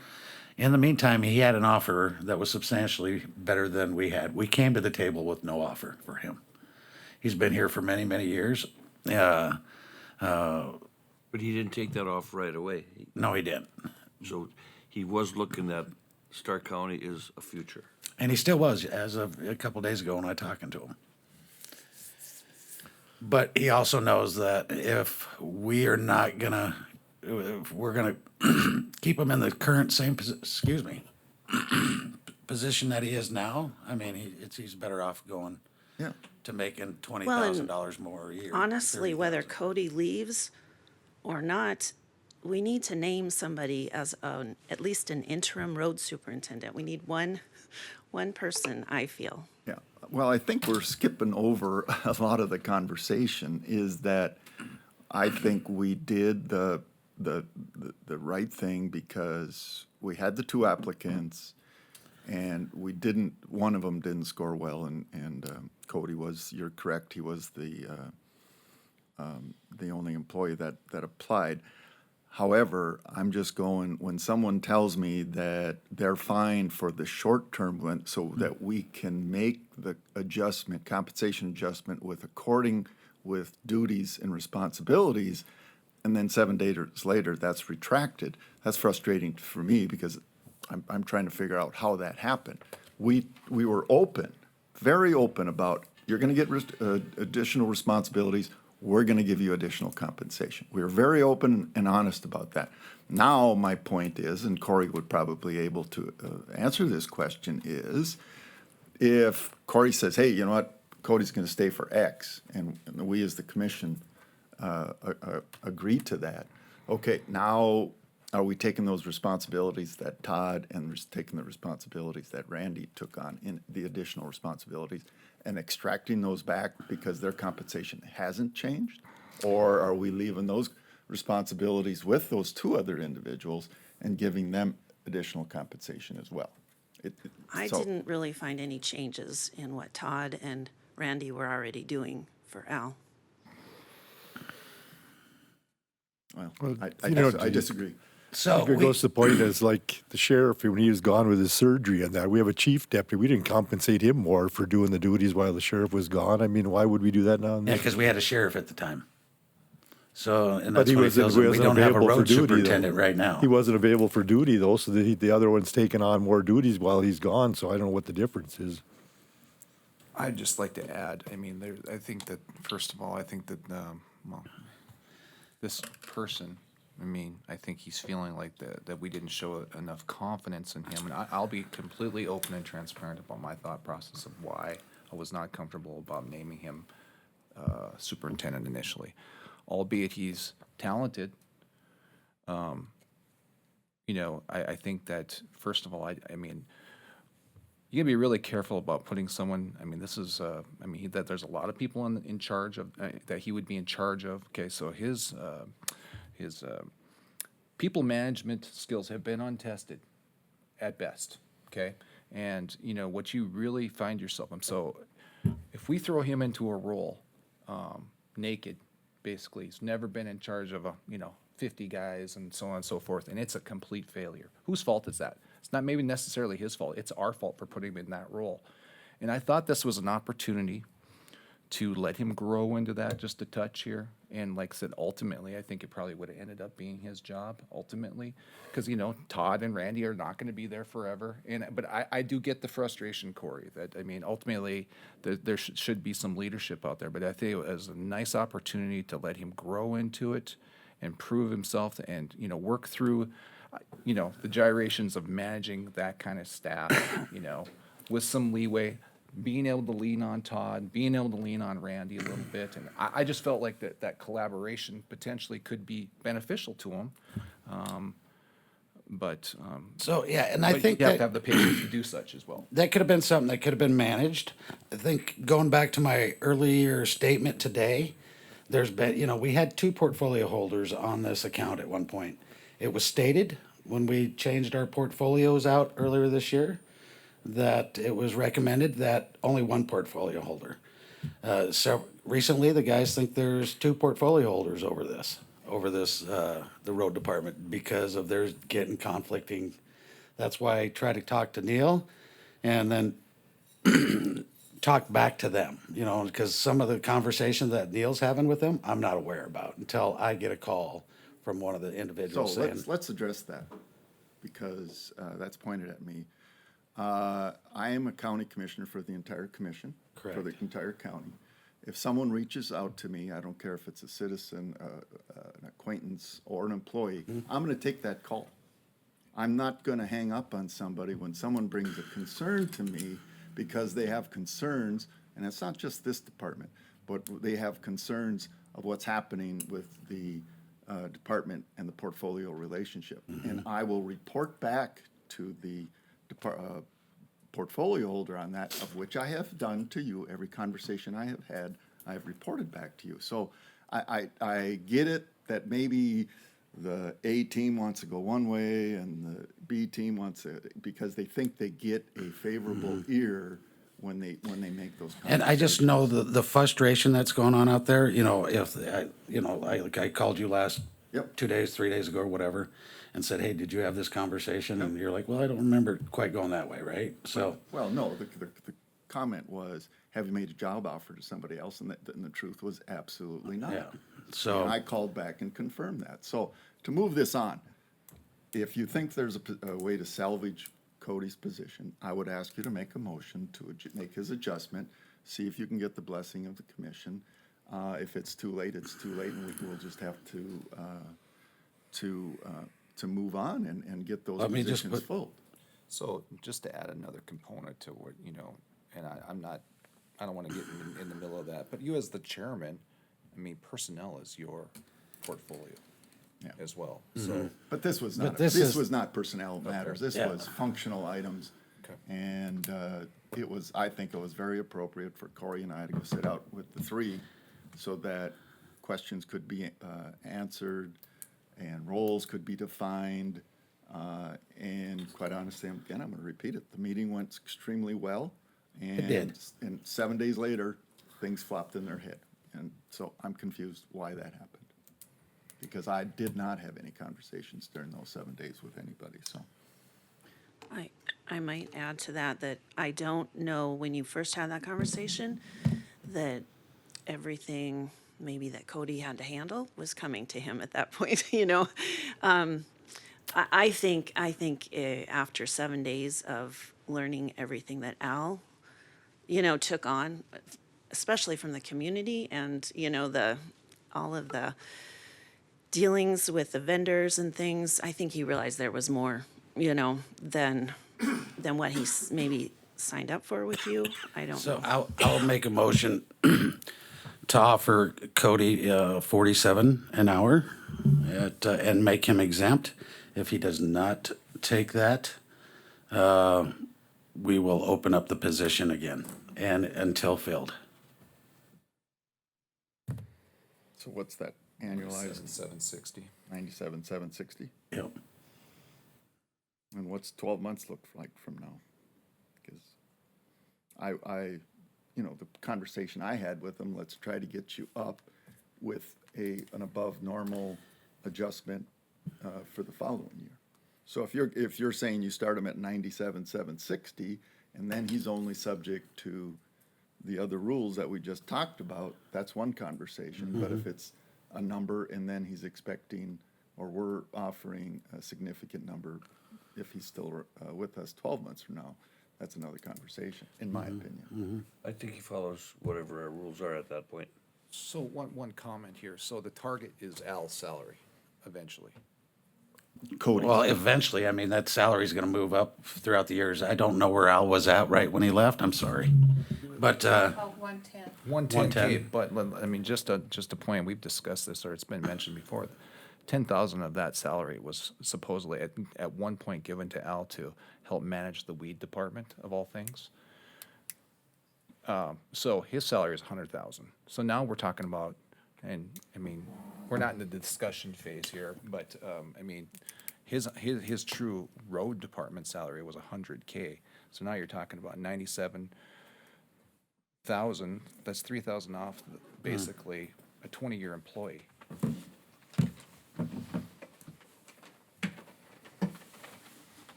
[SPEAKER 3] In the meantime, he had an offer that was substantially better than we had. We came to the table with no offer for him. He's been here for many, many years.
[SPEAKER 5] But he didn't take that off right away.
[SPEAKER 3] No, he didn't.
[SPEAKER 5] So he was looking at Stark County as a future.
[SPEAKER 3] And he still was, as of a couple days ago when I talking to him. But he also knows that if we're gonna keep him in the current same position that he is now, I mean, he's better off going to making $20,000 more a year.
[SPEAKER 21] Honestly, whether Cody leaves or not, we need to name somebody as at least an interim road superintendent. We need one person, I feel.
[SPEAKER 1] Yeah, well, I think we're skipping over a lot of the conversation, is that I think we did the right thing because we had the two applicants, and one of them didn't score well, and Cody was, you're correct, he was the only employee that applied. However, I'm just going, when someone tells me that they're fine for the short term, so that we can make the adjustment, compensation adjustment with duties and responsibilities, and then 7 days later, that's retracted, that's frustrating for me, because I'm trying to figure out how that happened. We were open, very open about, you're gonna get additional responsibilities, we're going to give you additional compensation. We were very open and honest about that. Now, my point is, and Corey would probably be able to answer this question, is if Corey says, hey, you know what, Cody's going to stay for X, and we as the commission agree to that, okay, now are we taking those responsibilities that Todd and taking the responsibilities that Randy took on, in the additional responsibilities, and extracting those back because their compensation hasn't changed? Or are we leaving those responsibilities with those two other individuals and giving them additional compensation as well?
[SPEAKER 21] I didn't really find any changes in what Todd and Randy were already doing for Al.
[SPEAKER 1] Well, I disagree.
[SPEAKER 3] So
[SPEAKER 2] it goes to the point as like the sheriff, when he was gone with his surgery and that, we have a chief deputy, we didn't compensate him more for doing the duties while the sheriff was gone. I mean, why would we do that now?
[SPEAKER 3] Yeah, because we had a sheriff at the time. So, and
[SPEAKER 2] But
[SPEAKER 3] that's what he feels, that we don't have a road superintendent right now.
[SPEAKER 2] He wasn't available for duty though, so the other one's taking on more duties while he's gone, so I don't know what the difference is.
[SPEAKER 6] I'd just like to add, I mean, I think that, first of all, I think that, this person, I mean, I think he's feeling like that we didn't show enough confidence in him. And I'll be completely open and transparent about my thought process of why I was not comfortable about naming him superintendent initially. Albeit he's talented, I think that, first of all, I mean, you gotta be really careful about putting someone, I mean, this is, that there's a lot of people in charge of, that he would be in charge of. Okay, so his people management skills have been untested at best, okay? And, what you really find yourself in, so if we throw him into a role naked, basically, he's never been in charge of 50 guys and so on and so forth, and it's a complete failure. Whose fault is that? It's not maybe necessarily his fault. It's our fault for putting him in that role. And I thought this was an opportunity to let him grow into that just a touch here. And like I said, ultimately, I think it probably would have ended up being his job ultimately, because Todd and Randy are not going to be there forever. But I do get the frustration, Corey, that ultimately there should be some leadership out there. But I think it was a nice opportunity to let him grow into it and prove himself, and work through the gyrations of managing that kind of staff, with some leeway. being able to lean on Todd, being able to lean on Randy a little bit, and I just felt like that collaboration potentially could be beneficial to him.
[SPEAKER 3] So, yeah, and I
[SPEAKER 6] but
[SPEAKER 3] think
[SPEAKER 6] you have
[SPEAKER 3] that-
[SPEAKER 6] to have the patience to do such as well.
[SPEAKER 3] That could have been something that could have been managed. I think going back to my earlier statement today, there's been, you know, we had 2 portfolio holders on this account at one point. It was stated when we changed our portfolios out earlier this year that it was recommended that only 1 portfolio holder. So recently, the guys think there's 2 portfolio holders over this, the road department, because of theirs getting conflicting. That's why I try to talk to Neil and then talk back to them, you know, because some of the conversations that Neil's having with them, I'm not aware about until I get a call from one of the
[SPEAKER 1] So
[SPEAKER 3] individuals saying,
[SPEAKER 1] let's address that, because that's pointed at me. I am a county commissioner for the entire commission. For the
[SPEAKER 3] Correct.
[SPEAKER 1] entire county. If someone reaches out to me, I don't care if it's a citizen, an acquaintance, or an employee, I'm gonna take that call. I'm not gonna hang up on somebody when someone brings a concern to me because they have concerns, and it's not just this department, but they have concerns of what's happening with the department and the portfolio relationship. And I will report back to the portfolio holder on that, of which I have done to you. Every conversation I have had, I have reported back to you. So I get it that maybe the A team wants to go one way and the B team wants to, because they think they get a favorable ear when they make those comments.
[SPEAKER 3] and I just know the frustration that's going on out there, you know, if, I called you last
[SPEAKER 1] Yep.
[SPEAKER 3] 2 days, 3 days ago or whatever, and said, hey, did you have this conversation? And you're like, well, I don't remember quite going that way, right? So,
[SPEAKER 1] Well, no, the comment was, have you made a job offer to somebody else? And the truth was absolutely not.
[SPEAKER 3] Yeah, so-
[SPEAKER 1] And I called back and confirmed that. So to move this on, if you think there's a way to salvage Cody's position, I would ask you to make a motion to make his adjustment, see if you can get the blessing of the commission. If it's too late, it's too late, and we'll just have to move on and get those
[SPEAKER 3] Let me just
[SPEAKER 1] positions
[SPEAKER 3] put-
[SPEAKER 1] filled.
[SPEAKER 6] So just to add another component to what, you know, and I don't want to get in the middle of that, but you as the chairman, I mean, personnel is your portfolio as well, so.
[SPEAKER 1] But this was
[SPEAKER 3] But
[SPEAKER 1] not,
[SPEAKER 3] this
[SPEAKER 1] this
[SPEAKER 3] is-
[SPEAKER 1] was not personnel matters, this
[SPEAKER 3] Yeah.
[SPEAKER 1] was functional items.
[SPEAKER 6] Okay.
[SPEAKER 1] And I think it was very appropriate for Corey and I to go sit out with the 3 so that questions could be answered and roles could be defined. And quite honestly, again, I'm gonna repeat it, the meeting went extremely well.
[SPEAKER 3] It did.
[SPEAKER 1] And 7 days later, things flopped in their head. And so I'm confused why that happened. Because I did not have any conversations during those 7 days with anybody, so.
[SPEAKER 21] I might add to that, that I don't know when you first had that conversation, that everything maybe that Cody had to handle was coming to him at that point, you know? I think after 7 days of learning everything that Al, you know, took on, especially from the community and, you know, all of the dealings with the vendors and things, I think he realized there was more, you know, than what he's maybe signed up for with you. I don't
[SPEAKER 3] so
[SPEAKER 21] know.
[SPEAKER 3] I'll make a motion to offer Cody 47 an hour and make him exempt. If he does not take that, we will open up the position again and until filled.
[SPEAKER 1] So what's that annualized?
[SPEAKER 6] 760.
[SPEAKER 1] 97,760?
[SPEAKER 3] Yep.
[SPEAKER 1] And what's 12 months look like from now? Because you know, the conversation I had with them, let's try to get you up with an above normal adjustment for the following year. So if you're saying you start him at 97,760, and then he's only subject to the other rules that we just talked about, that's one conversation. But if it's a number and then he's expecting, or we're offering a significant number, if he's still with us 12 months from now, that's another conversation, in my opinion.
[SPEAKER 5] I think he follows whatever our rules are at that point.
[SPEAKER 6] So one comment here, so the target is Al's salary eventually.
[SPEAKER 1] Cody.
[SPEAKER 3] Well, eventually, I mean, that salary's gonna move up throughout the years. I don't know where Al was at right when he left, I'm sorry. But,
[SPEAKER 4] Oh, 110.
[SPEAKER 6] 110K,
[SPEAKER 3] 110.
[SPEAKER 6] but, I mean, just a point, we've discussed this, or it's been mentioned before. 10,000 of that salary was supposedly at one point given to Al to help manage the weed department of all things. So his salary is 100,000. So now we're talking about, and I mean, we're not in the discussion phase here, but, I mean, his true road department salary was 100K. So now you're talking about 97,000. That's 3,000 off, basically a 20-year employee.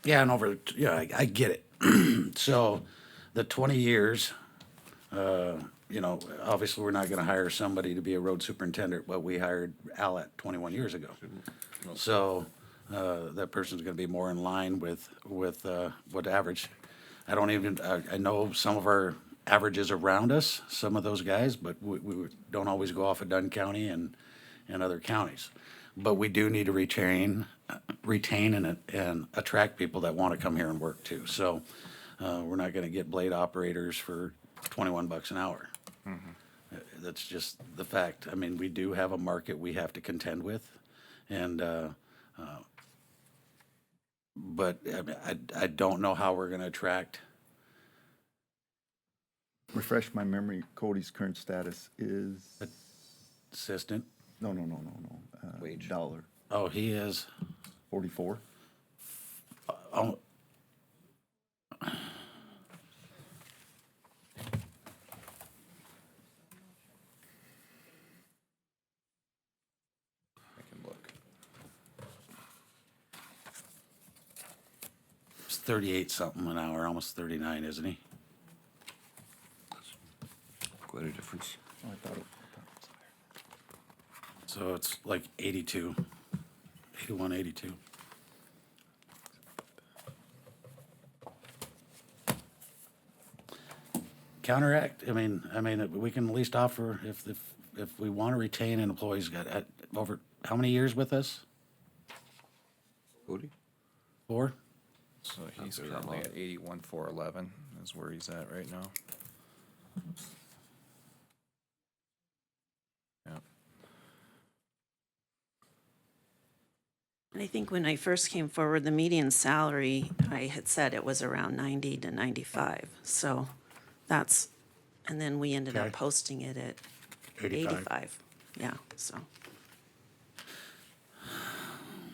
[SPEAKER 3] yeah, I get it. So, the 20 years, you know, obviously, we're not gonna hire somebody to be a road superintendent, but we hired Al at 21 years ago. So, that person's gonna be more in line with what average. I know some of our averages around us, some of those guys, but we don't always go off of Dunn County and other counties. But we do need to retain and attract people that wanna come here and work too. So, we're not gonna get blade operators for $21 an hour. That's just the fact. I mean, we do have a market we have to contend with, and, but I mean, I don't know how we're gonna attract.
[SPEAKER 1] Refresh my memory, Cody's current status is?
[SPEAKER 3] Assistant.
[SPEAKER 1] No. Wage. Dollar.
[SPEAKER 3] Oh, he is,
[SPEAKER 1] 44?
[SPEAKER 3] oh,
[SPEAKER 6] I can look.
[SPEAKER 3] it's 38 something an hour, almost 39, isn't he?
[SPEAKER 5] Quite a difference.
[SPEAKER 1] Oh, I thought it was higher.
[SPEAKER 3] So it's like 82, 81, 82. Counteract, I mean, we can at least offer, if we want to retain an employee's got over, how many years with us?
[SPEAKER 5] Cody?
[SPEAKER 3] 4?
[SPEAKER 6] So he's
[SPEAKER 5] very
[SPEAKER 6] currently
[SPEAKER 5] long.
[SPEAKER 6] at 81,411 is where he's at right now. Yeah.
[SPEAKER 21] And I think when I first came forward, the median salary, I had said it was around 90 to 95. So that's, and then we ended
[SPEAKER 3] Okay.
[SPEAKER 21] up posting it at
[SPEAKER 3] 85.
[SPEAKER 21] 85. Yeah, so.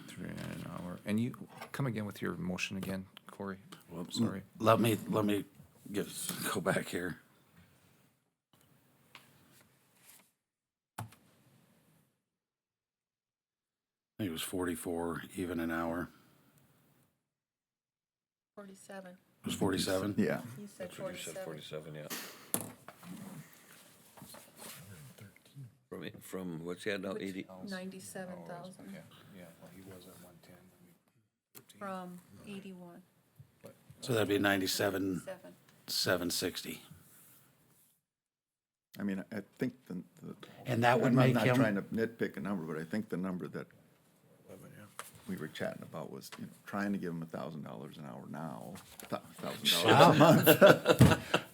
[SPEAKER 6] 3 an hour. And you come again with your motion again, Corey?
[SPEAKER 3] Whoops.
[SPEAKER 6] Sorry.
[SPEAKER 3] Let me go back here. I think it was 44 even an hour.
[SPEAKER 4] 47.
[SPEAKER 3] It was 47?
[SPEAKER 1] Yeah.
[SPEAKER 4] You said 47.
[SPEAKER 5] 47, yeah. From what's he at now, 80?
[SPEAKER 4] 97,000
[SPEAKER 6] Yeah, well, he was at 110.
[SPEAKER 4] from 81.
[SPEAKER 3] So that'd be 97,
[SPEAKER 4] 7.
[SPEAKER 3] 760.
[SPEAKER 1] I mean, I think
[SPEAKER 3] And that would
[SPEAKER 1] I'm
[SPEAKER 3] make
[SPEAKER 1] not
[SPEAKER 3] him-
[SPEAKER 1] trying to nitpick a number, but I think the number that we were chatting about was, you know, trying to give them $1,000 an hour now, $1,000 a month.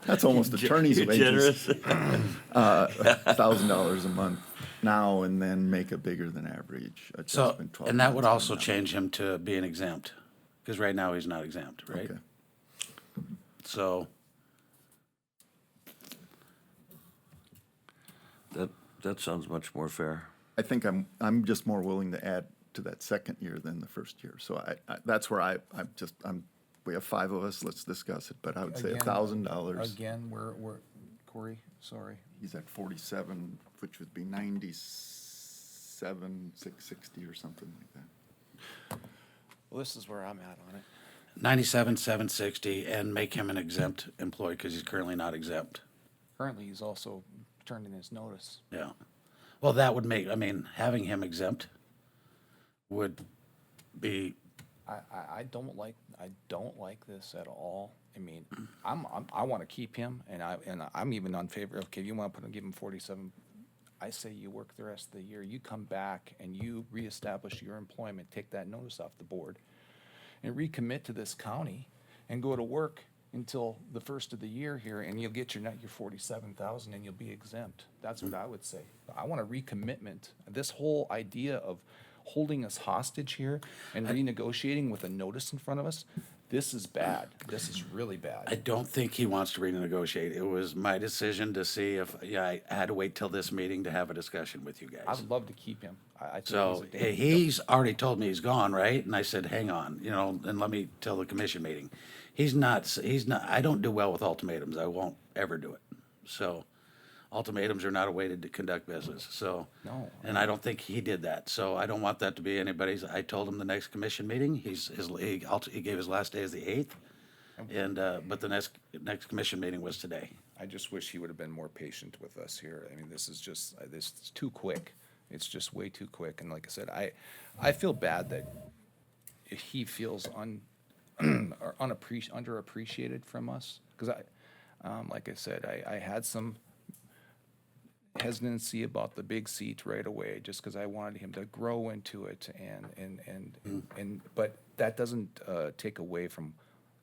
[SPEAKER 1] That's almost attorney's
[SPEAKER 5] You're
[SPEAKER 1] wages.
[SPEAKER 5] generous.
[SPEAKER 1] $1,000 a month now, and then make a bigger than average
[SPEAKER 3] So,
[SPEAKER 1] adjustment. 12
[SPEAKER 3] and that would
[SPEAKER 1] months
[SPEAKER 3] also
[SPEAKER 1] from now.
[SPEAKER 3] change him to being exempt, because right now he's not exempt, right?
[SPEAKER 1] Okay.
[SPEAKER 3] So,
[SPEAKER 5] That sounds much more fair.
[SPEAKER 1] I think I'm just more willing to add to that second year than the first year. So that's where we have 5 of us, let's discuss it, but I would say
[SPEAKER 6] Again-
[SPEAKER 1] $1,000.
[SPEAKER 6] Again, we're, Corey, sorry.
[SPEAKER 1] He's at 47, which would be 97,660 or something like that.
[SPEAKER 6] Well, this is where I'm at on it.
[SPEAKER 3] 97, 760, and make him an exempt employee, because he's currently not exempt.
[SPEAKER 6] Currently, he's also turned in his notice.
[SPEAKER 3] Yeah. Well, that would make, having him exempt would be,
[SPEAKER 6] I don't like this at all. I mean, I want to keep him, and I'm even on favor of, okay, you want to give him 47 I say you work the rest of the year, you come back and you reestablish your employment, take that notice off the board, and recommit to this county and go to work until the first of the year here, and you'll get your 47,000 and you'll be exempt. That's what I would say. I want a recommitment. This whole idea of holding us hostage here and renegotiating with a notice in front of us, this is bad. This is really bad.
[SPEAKER 3] I don't think he wants to renegotiate. It was my decision to see if, I had to wait till this meeting to have a discussion with you guys.
[SPEAKER 6] I'd love to keep him. I think
[SPEAKER 3] So
[SPEAKER 6] he's a
[SPEAKER 3] he's already told me he's gone, right? And I said, hang on, and let me tell the commission meeting. He's not, I don't do well with ultimatums. I won't ever do it. So ultimatums are not a way to conduct business, so.
[SPEAKER 6] No.
[SPEAKER 3] And I don't think he did that, so I don't want that to be anybody's. I told him the next commission meeting, he gave his last day as the 8th. And, but the next commission meeting was today.
[SPEAKER 6] I just wish he would have been more patient with us here. I mean, this is too quick. It's just way too quick. And like I said, I feel bad that he feels or underappreciated from us. Because like I said, I had some hesitancy about the big seat right away, just because I wanted him to grow into it, but that doesn't take away from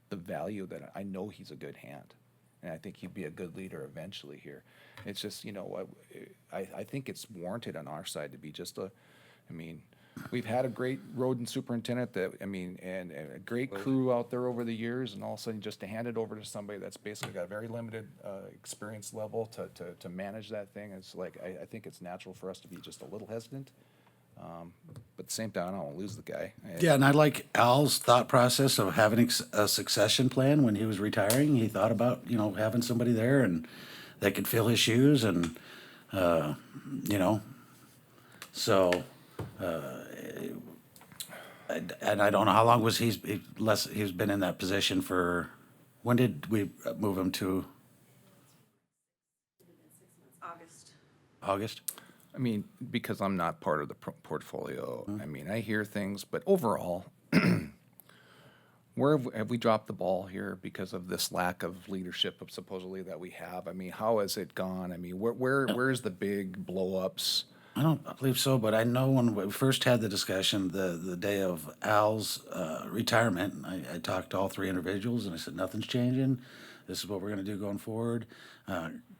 [SPEAKER 6] the value that I know he's a good hand, and I think he'd be a good leader eventually here. It's just, I think it's warranted on our side to be just we've had a great road superintendent and a great crew out there over the years, and all of a sudden just to hand it over to somebody that's basically got a very limited experience level to manage that thing, it's like, I think it's natural for us to be just a little hesitant. But at the same time, I don't want to lose the guy.
[SPEAKER 3] Yeah, and I like Al's thought process of having a succession plan when he was retiring. He thought about, having somebody there and that could fill his shoes and, so, and I don't know how long was he's been in that position for, when did we move him to? August?
[SPEAKER 6] I mean, because I'm not part of the portfolio, I hear things, but overall, where have we dropped the ball here because of this lack of leadership of supposedly that we have? How has it gone? Where's the big blow-ups?
[SPEAKER 3] I don't believe so, but I know when we first had the discussion, the day of Al's retirement, I talked to all 3 individuals and I said, nothing's changing. This is what we're going to do going forward.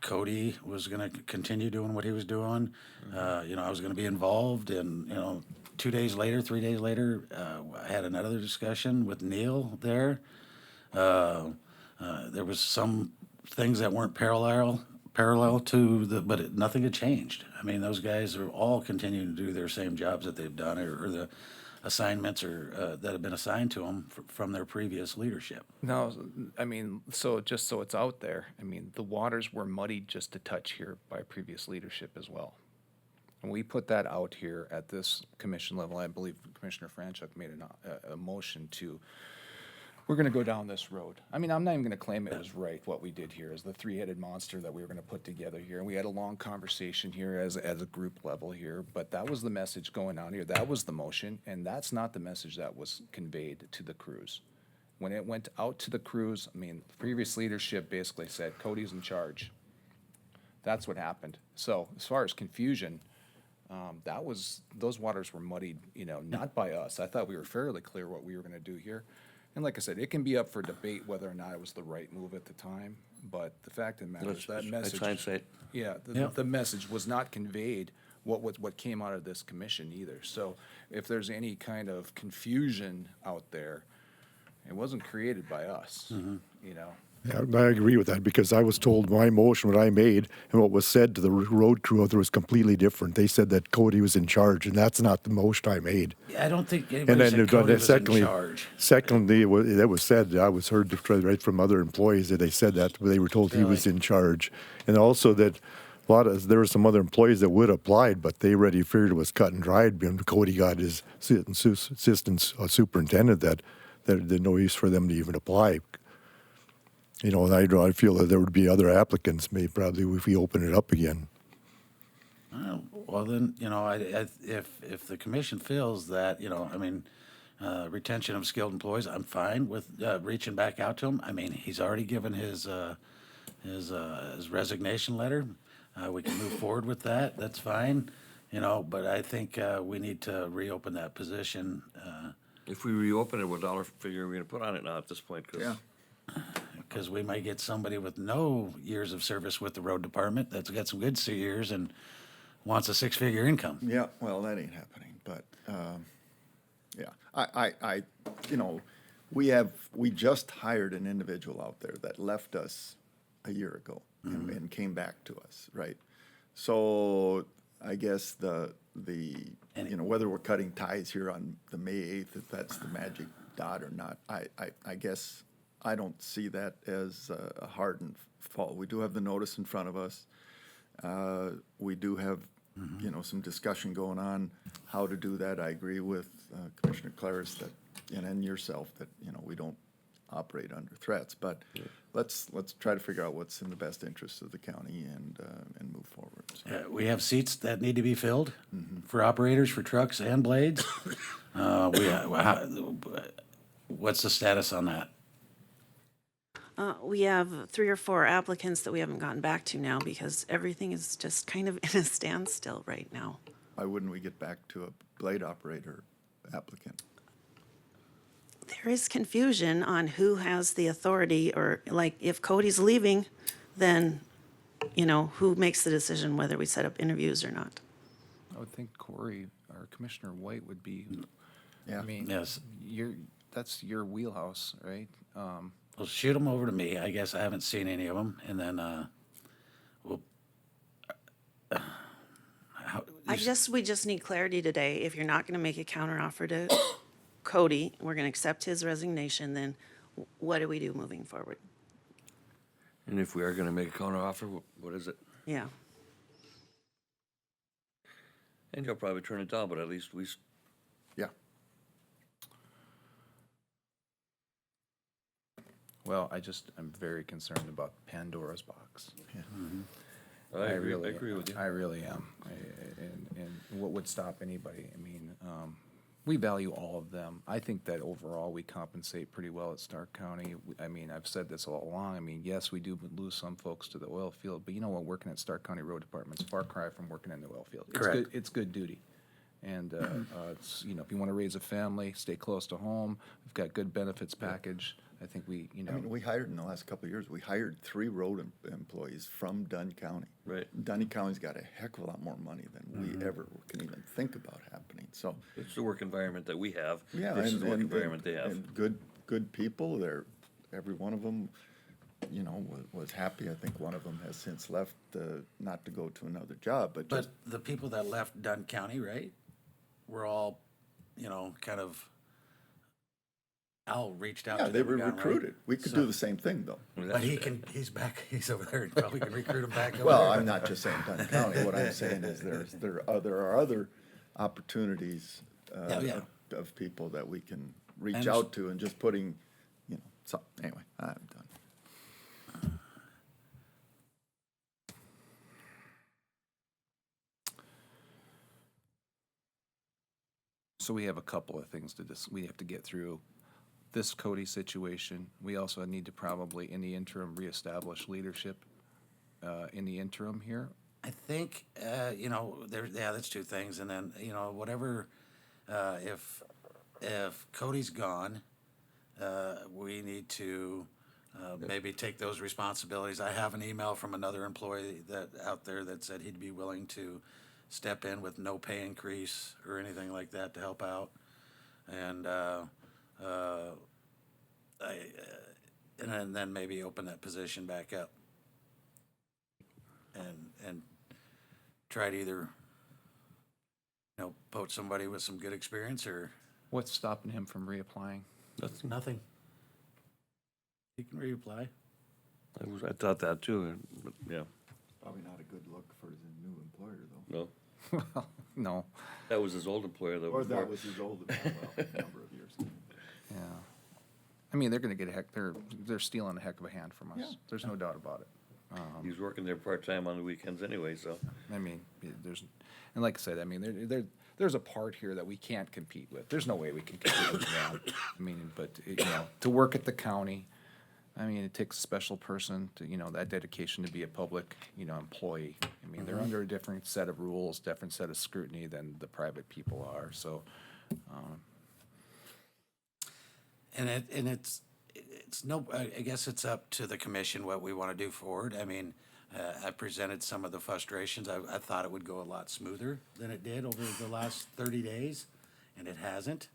[SPEAKER 3] Cody was going to continue doing what he was doing. I was going to be involved, and 3 days later, I had another discussion with Neil there. There was some things that weren't parallel to but nothing had changed. Those guys are all continuing to do their same jobs that they've done, or the assignments that have been assigned to them from their previous leadership.
[SPEAKER 6] No, so just so it's out there, the waters were muddied just a touch here by previous leadership as well. And we put that out here at this commission level. I believe Commissioner Franchuk made a motion to, we're going to go down this road. I'm not even going to claim it was right what we did here as the 3-headed monster that we were going to put together here. And we had a long conversation here as a group level here, but that was the message going on here. That was the motion, and that's not the message that was conveyed to the crews. When it went out to the crews, previous leadership basically said, Cody's in charge. That's what happened. So as far as confusion, those waters were muddied, not by us. I thought we were fairly clear what we were going to do here. And like I said, it can be up for debate whether or not it was the right move at the time, but the fact of the matter is that message.
[SPEAKER 5] hindsight.
[SPEAKER 6] Yeah, the message was not conveyed what came out of this commission either. So if there's any kind of confusion out there, it wasn't created by us,
[SPEAKER 2] Yeah, I agree with that, because I was told my motion, what I made, and what was said to the road crew out there was completely different. They said that Cody was in charge, and that's not the motion I made.
[SPEAKER 3] I don't think anybody said Cody was in charge.
[SPEAKER 2] Secondly, that was said, I was heard right from other employees that they said that, they were told he was in charge. And also that there were some other employees that would have applied, but they already figured it was cut and dried. When Cody got his assistant superintendent, that there's no use for them to even apply. And I feel that there would be other applicants, maybe probably if we open it up again.
[SPEAKER 3] Well, then, if the commission feels that, retention of skilled employees, I'm fine with reaching back out to him. He's already given his resignation letter. we can move forward with that, that's fine, you know, but I think, we need to reopen that position,
[SPEAKER 5] If we reopen it, what dollar figure are we gonna put on it now at this point? 'Cause
[SPEAKER 1] Yeah.
[SPEAKER 3] because we might get somebody with no years of service with the road department that's got some good years and wants a six-figure income.
[SPEAKER 1] Yeah, well, that ain't happening, but, yeah, I, you know, we just hired an individual out there that left us a year ago and came back to us, right? So I guess you know, whether we're cutting ties here on the May 8th, if that's the magic dot or not, I guess I don't see that as a hard and fall. We do have the notice in front of us. We do have, you know, some discussion going on how to do that. I agree with Commissioner Claris that, and then yourself, that, you know, we don't operate under threats. But let's try to figure out what's in the best interest of the county and move forward. So,
[SPEAKER 3] We have seats that need to be filled for operators, for trucks and blades. What's the status on that?
[SPEAKER 21] We have 3 or 4 applicants that we haven't gotten back to now because everything is just kind of in a standstill right now.
[SPEAKER 1] why wouldn't we get back to a blade operator applicant?
[SPEAKER 21] There is confusion on who has the authority, or like if Cody's leaving, then, you know, who makes the decision whether we set up interviews or not?
[SPEAKER 6] I would think Corey or Commissioner White would be,
[SPEAKER 1] Yeah.
[SPEAKER 6] I mean,
[SPEAKER 3] Yes.
[SPEAKER 6] that's your wheelhouse, right?
[SPEAKER 3] Well, shoot them over to me. I guess I haven't seen any of them, and then we'll.
[SPEAKER 21] We just need clarity today. If you're not gonna make a counteroffer to Cody, we're gonna accept his resignation, then what do we do moving forward?
[SPEAKER 5] And if we are gonna make a counteroffer, what is it?
[SPEAKER 21] Yeah.
[SPEAKER 5] And you'll probably turn it down, but at least
[SPEAKER 1] Yeah.
[SPEAKER 6] Well, I'm very concerned about Pandora's box.
[SPEAKER 5] I agree with you.
[SPEAKER 6] I really am. And what would stop anybody? I mean, we value all of them. I think that overall we compensate pretty well at Stark County. I mean, I've said this all along. I mean, yes, we do lose some folks to the oil field, but you know what? Working at Stark County Road Department's a far cry from working in the oil field. It's
[SPEAKER 3] Correct.
[SPEAKER 6] good. It's good duty. And, it's, you know, if you want to raise a family, stay close to home, we've got good benefits package. I think we, you know.
[SPEAKER 1] I mean, we hired, in the last couple of years, we hired 3 road employees from Dunn County.
[SPEAKER 5] Right.
[SPEAKER 1] Dunn County's got a heck of a lot more money than we ever can even think about happening, so.
[SPEAKER 5] It's the work environment that we have
[SPEAKER 1] Yeah,
[SPEAKER 5] versus the work environment they have.
[SPEAKER 1] and good people, every one of them, you know, was happy. I think one of them has since left, not to go to another job, but just.
[SPEAKER 3] But the people that left Dunn County, right, were all, you know, kind of. Al reached out
[SPEAKER 1] Yeah,
[SPEAKER 3] to
[SPEAKER 1] they
[SPEAKER 3] them
[SPEAKER 1] were
[SPEAKER 3] again, right?
[SPEAKER 1] recruited. We could
[SPEAKER 3] So-
[SPEAKER 1] do the same thing, though.
[SPEAKER 3] But he's back, he's over there, and probably can recruit him back over
[SPEAKER 1] Well,
[SPEAKER 3] there.
[SPEAKER 1] I'm not just saying Dunn County. What I'm saying is there are other opportunities
[SPEAKER 3] Yeah.
[SPEAKER 1] of people that we can reach
[SPEAKER 3] And-
[SPEAKER 1] out to, and just putting, you know, so, anyway, I'm done.
[SPEAKER 6] So we have a couple of things we have to get through. This Cody situation, we also need to probably, in the interim, reestablish leadership in the interim here.
[SPEAKER 3] I think, you know, that's 2 things, and then, you know, whatever, if Cody's gone, we need to maybe take those responsibilities. I have an email from another employee out there that said he'd be willing to step in with no pay increase or anything like that to help out. And, and then maybe open that position back up. And try to either, you know, poach somebody with some good experience, or
[SPEAKER 6] What's stopping him from reapplying?
[SPEAKER 5] That's
[SPEAKER 3] nothing. He can reapply.
[SPEAKER 5] I thought that too, but yeah,
[SPEAKER 1] Probably not a good look for his new employer, though.
[SPEAKER 5] no.
[SPEAKER 6] Well, no.
[SPEAKER 5] That was his old employer though.
[SPEAKER 1] Or
[SPEAKER 5] before.
[SPEAKER 1] that was his old, well, number of years ago.
[SPEAKER 6] Yeah. I mean, they're gonna get they're stealing a heck of a hand from us.
[SPEAKER 1] Yeah.
[SPEAKER 6] There's no doubt about it.
[SPEAKER 5] He was working there part-time on the weekends anyway, so.
[SPEAKER 6] I mean, and like I said, I mean, there's a part here that we can't compete with. There's no way we can compete with them. I mean, but, you know, to work at the county, I mean, it takes a special person to, that dedication to be a public, employee. I mean, they're under a different set of rules, different set of scrutiny than the private people are, so.
[SPEAKER 3] And it's no, I guess it's up to the commission what we want to do forward. I mean, I presented some of the frustrations. I thought it would go a lot smoother than it did over the last 30 days, and it hasn't.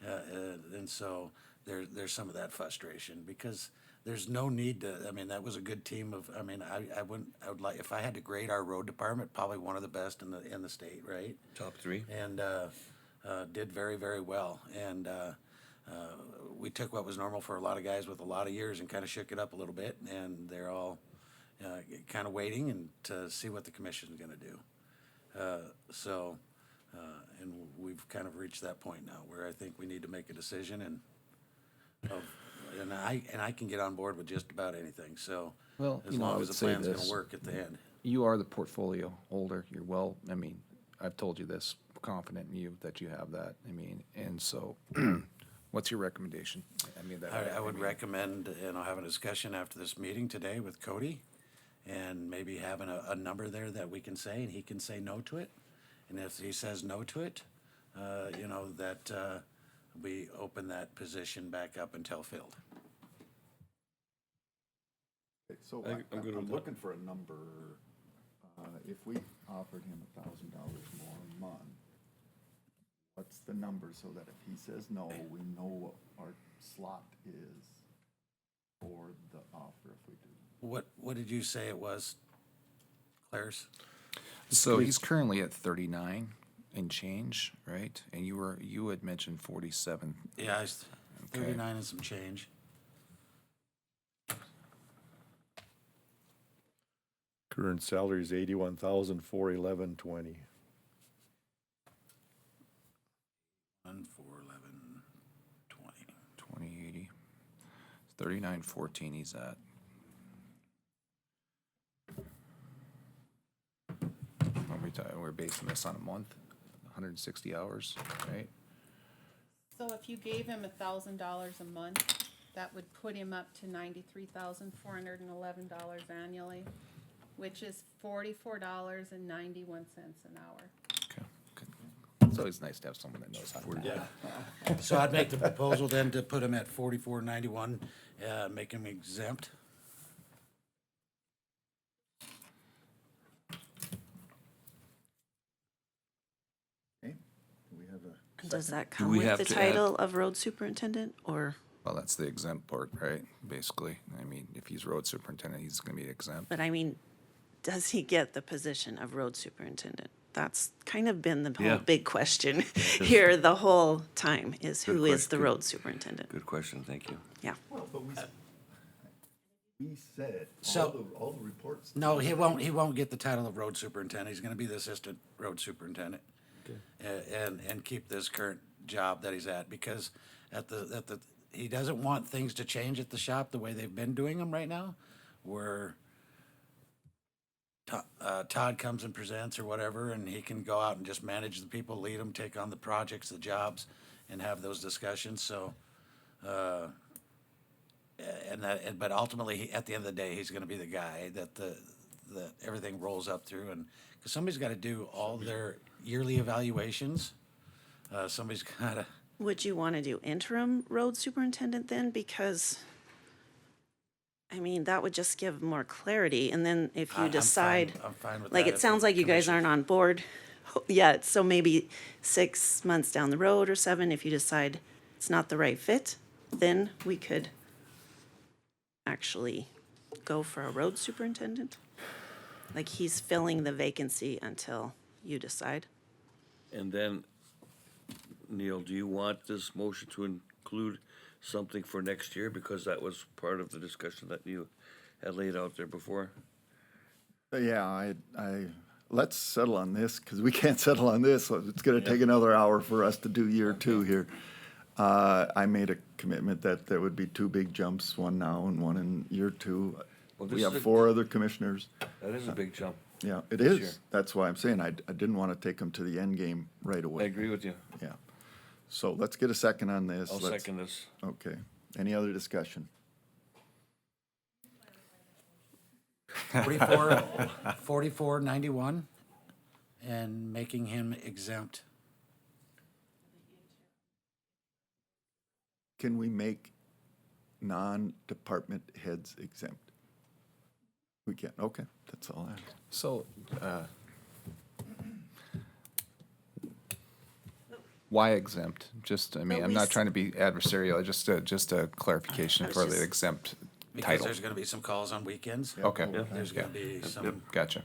[SPEAKER 3] And so there's some of that frustration because there's no need to, I mean, that was a good team of, I mean, I would like, if I had to grade our road department, probably one of the best in the state, right?
[SPEAKER 5] Top three.
[SPEAKER 3] And did very, very well. And we took what was normal for a lot of guys with a lot of years and kind of shook it up a little bit, and they're all kind of waiting and to see what the commission's going to do. And we've kind of reached that point now where I think we need to make a decision, and I can get on board with just about anything. So
[SPEAKER 6] Well,
[SPEAKER 3] as
[SPEAKER 6] I
[SPEAKER 3] long
[SPEAKER 6] would
[SPEAKER 3] as the
[SPEAKER 6] say
[SPEAKER 3] plan's going
[SPEAKER 6] this.
[SPEAKER 3] to work at the end.
[SPEAKER 6] You are the portfolio holder. I mean, I've told you this, confident in you that you have that. I mean, and so, what's your recommendation? I mean,
[SPEAKER 3] I would recommend, having a discussion after this meeting today with Cody and maybe having a number there that we can say and he can say no to it. And if he says no to it, that we open that position back up until filled.
[SPEAKER 1] Okay, so
[SPEAKER 5] I'm good with
[SPEAKER 1] I'm
[SPEAKER 5] that.
[SPEAKER 1] looking for a number. If we offered him $1,000 more a month, what's the number so that if he says no, we know what our slot is for the offer if we do?
[SPEAKER 3] What did you say it was, Claire's?
[SPEAKER 6] So he's currently at 39 and change, right? And you had mentioned 47.
[SPEAKER 3] Yeah, it's 39 and some change.
[SPEAKER 2] Current salary is $81,411.20.
[SPEAKER 3] 1, 4, 11, 20.
[SPEAKER 6] 2080. 3914 he's at. We're basing this on a month, 160 hours, right?
[SPEAKER 4] So if you gave him $1,000 a month, that would put him up to $93,411 annually, which is $44.91 an hour.
[SPEAKER 6] It's always nice to have someone that knows how to do that.
[SPEAKER 3] So I'd make the proposal then to put him at 44.91, make him exempt.
[SPEAKER 1] Okay, do we have a?
[SPEAKER 21] Does that
[SPEAKER 5] Do
[SPEAKER 21] come
[SPEAKER 5] we
[SPEAKER 21] with
[SPEAKER 5] have
[SPEAKER 21] the
[SPEAKER 5] to add-
[SPEAKER 21] title of road superintendent, or?
[SPEAKER 6] Well, that's the exempt part, right? Basically, I mean, if he's road superintendent, he's gonna be exempt.
[SPEAKER 21] But I mean, does he get the position of road superintendent? That's kind of been the
[SPEAKER 5] Yeah.
[SPEAKER 21] whole big question here the whole time, is
[SPEAKER 5] Good
[SPEAKER 21] who is the
[SPEAKER 5] question.
[SPEAKER 21] road superintendent?
[SPEAKER 5] Good question, thank you.
[SPEAKER 21] Yeah.
[SPEAKER 1] Well, but we said,
[SPEAKER 3] So-
[SPEAKER 1] all the reports.
[SPEAKER 3] No, he won't get the title of road superintendent. He's gonna be the assistant road superintendent. And keep this current job that he's at, because he doesn't want things to change at the shop the way they've been doing them right now, where Todd comes and presents or whatever, and he can go out and just manage the people, lead them, take on the projects, the jobs, and have those discussions, so, but ultimately, at the end of the day, he's gonna be the guy that everything rolls up through, and, because somebody's gotta do all their yearly evaluations, somebody's gotta,
[SPEAKER 21] Would you want to do interim road superintendent then? Because, I mean, that would just give more clarity, and then if you decide.
[SPEAKER 3] I'm fine with that.
[SPEAKER 21] Like, it
[SPEAKER 3] if
[SPEAKER 21] sounds
[SPEAKER 3] the
[SPEAKER 21] like you guys
[SPEAKER 3] commission-
[SPEAKER 21] aren't on board yet, so maybe 6 months down the road or 7, if you decide it's not the right fit, then we could actually go for a road superintendent. Like, he's filling the vacancy until you decide.
[SPEAKER 5] And then, Neil, do you want this motion to include something for next year? Because that was part of the discussion that you had laid out there before.
[SPEAKER 1] Yeah, let's settle on this, because we can't settle on this, so it's gonna take another hour for us to do year 2 here. I made a commitment that there would be 2 big jumps, one now and one in year 2.
[SPEAKER 5] Well,
[SPEAKER 1] We
[SPEAKER 5] this
[SPEAKER 1] have
[SPEAKER 5] is a-
[SPEAKER 1] 4 other commissioners.
[SPEAKER 5] That is a big jump.
[SPEAKER 1] Yeah, it
[SPEAKER 5] this year.
[SPEAKER 1] is. That's why I'm saying I didn't want to take them to the end game right away.
[SPEAKER 5] I agree with you.
[SPEAKER 1] Yeah. So let's get a second on this.
[SPEAKER 5] I'll
[SPEAKER 1] Let's-
[SPEAKER 5] second this.
[SPEAKER 1] Okay. Any other discussion?
[SPEAKER 3] $44.91 and making him exempt.
[SPEAKER 1] Can we make non-department heads exempt? We can, okay, that's all I ask.
[SPEAKER 6] So, why exempt? Just, I mean,
[SPEAKER 21] But
[SPEAKER 6] I'm
[SPEAKER 21] we
[SPEAKER 6] not
[SPEAKER 21] s-
[SPEAKER 6] trying to be adversarial, just a clarification
[SPEAKER 21] I was
[SPEAKER 6] for the
[SPEAKER 21] just-
[SPEAKER 6] exempt
[SPEAKER 3] Because
[SPEAKER 6] title.
[SPEAKER 3] there's gonna be some calls on weekends.
[SPEAKER 6] Okay.
[SPEAKER 3] There's gonna be some,
[SPEAKER 6] Gotcha.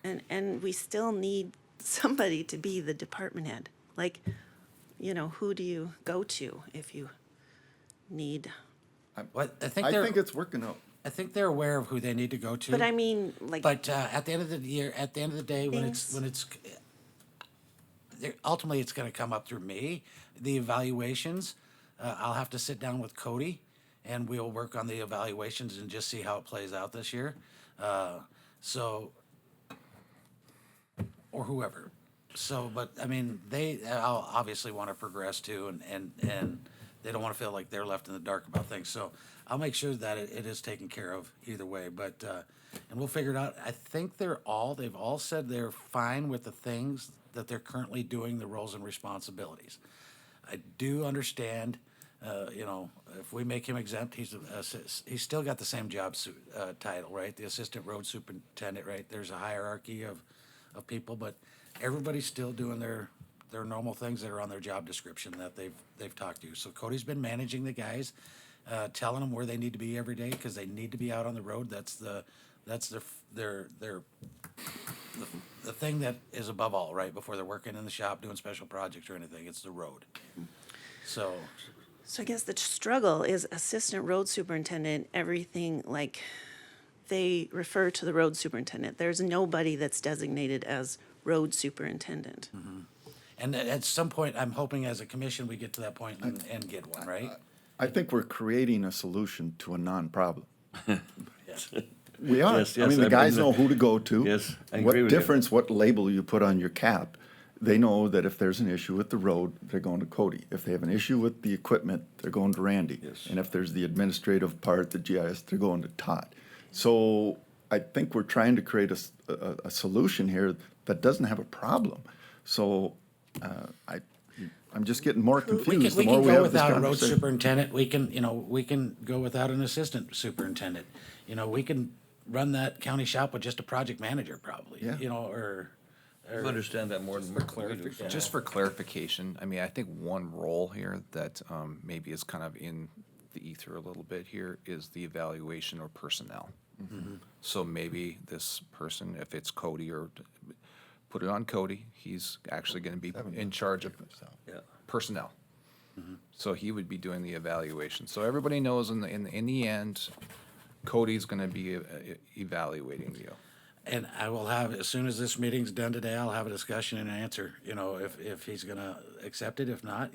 [SPEAKER 21] And we still need somebody to be the department head. Like, you know, who do you go to if you need?
[SPEAKER 3] what, I think
[SPEAKER 1] I
[SPEAKER 3] they're,
[SPEAKER 1] think it's working out.
[SPEAKER 3] I think they're aware of who they need to go to.
[SPEAKER 21] But I mean, like,
[SPEAKER 3] But at the end of the year, at the end of the day, ultimately it's going to come up through me. The evaluations, I'll have to sit down with Cody, and we'll work on the evaluations and just see how it plays out this year. Or whoever. So, but I mean, I'll obviously want to progress too, and they don't want to feel like they're left in the dark about things. So I'll make sure that it is taken care of either way. But and we'll figure it out. I think they've all said they're fine with the things that they're currently doing, the roles and responsibilities. I do understand, if we make him exempt, he's still got the same job title, right? The assistant road superintendent, right? There's a hierarchy of people, but everybody's still doing their normal things that are on their job description that they've talked to. So Cody's been managing the guys, telling them where they need to be every day because they need to be out on the road. That's the thing that is above all, right? Before they're working in the shop doing special projects or anything, it's the road. So
[SPEAKER 21] so I guess the struggle is assistant road superintendent, everything, like, they refer to the road superintendent. There's nobody that's designated as road superintendent.
[SPEAKER 3] and at some point, I'm hoping as a commission, we get to that point and get one, right?
[SPEAKER 1] I think we're creating a solution to a non-problem.
[SPEAKER 3] Yes.
[SPEAKER 1] We are.
[SPEAKER 5] Yes,
[SPEAKER 1] I mean, the
[SPEAKER 5] I've
[SPEAKER 1] guys
[SPEAKER 5] been-
[SPEAKER 1] know who to go to.
[SPEAKER 5] Yes, I agree
[SPEAKER 1] What
[SPEAKER 5] with you.
[SPEAKER 1] difference, what label you put on your cap. They know that if there's an issue with the road, they're going to Cody. If they have an issue with the equipment, they're going to Randy.
[SPEAKER 5] Yes.
[SPEAKER 1] And if there's the administrative part, the GIS, they're going to Todd. So I think we're trying to create a solution here that doesn't have a problem. So I'm just getting more confused the
[SPEAKER 3] We
[SPEAKER 1] more
[SPEAKER 3] can
[SPEAKER 1] we
[SPEAKER 3] go
[SPEAKER 1] have this
[SPEAKER 3] without a road
[SPEAKER 1] conversation.
[SPEAKER 3] superintendent, we can go without an assistant superintendent. We can run that county shop with just a project manager probably,
[SPEAKER 1] Yeah.
[SPEAKER 3] or.
[SPEAKER 5] You understand that more than we do. so-
[SPEAKER 6] Just for clarification, I mean, I think one role here that maybe is kind of in the ether a little bit here is the evaluation or personnel. So maybe this person, if it's Cody, or put it on Cody, he's actually going to be in charge of
[SPEAKER 5] Yeah.
[SPEAKER 6] personnel. So he would be doing the evaluation. So everybody knows in the end, Cody's going to be evaluating you.
[SPEAKER 3] And I will have, as soon as this meeting's done today, I'll have a discussion and answer, if he's gonna accept it. If not,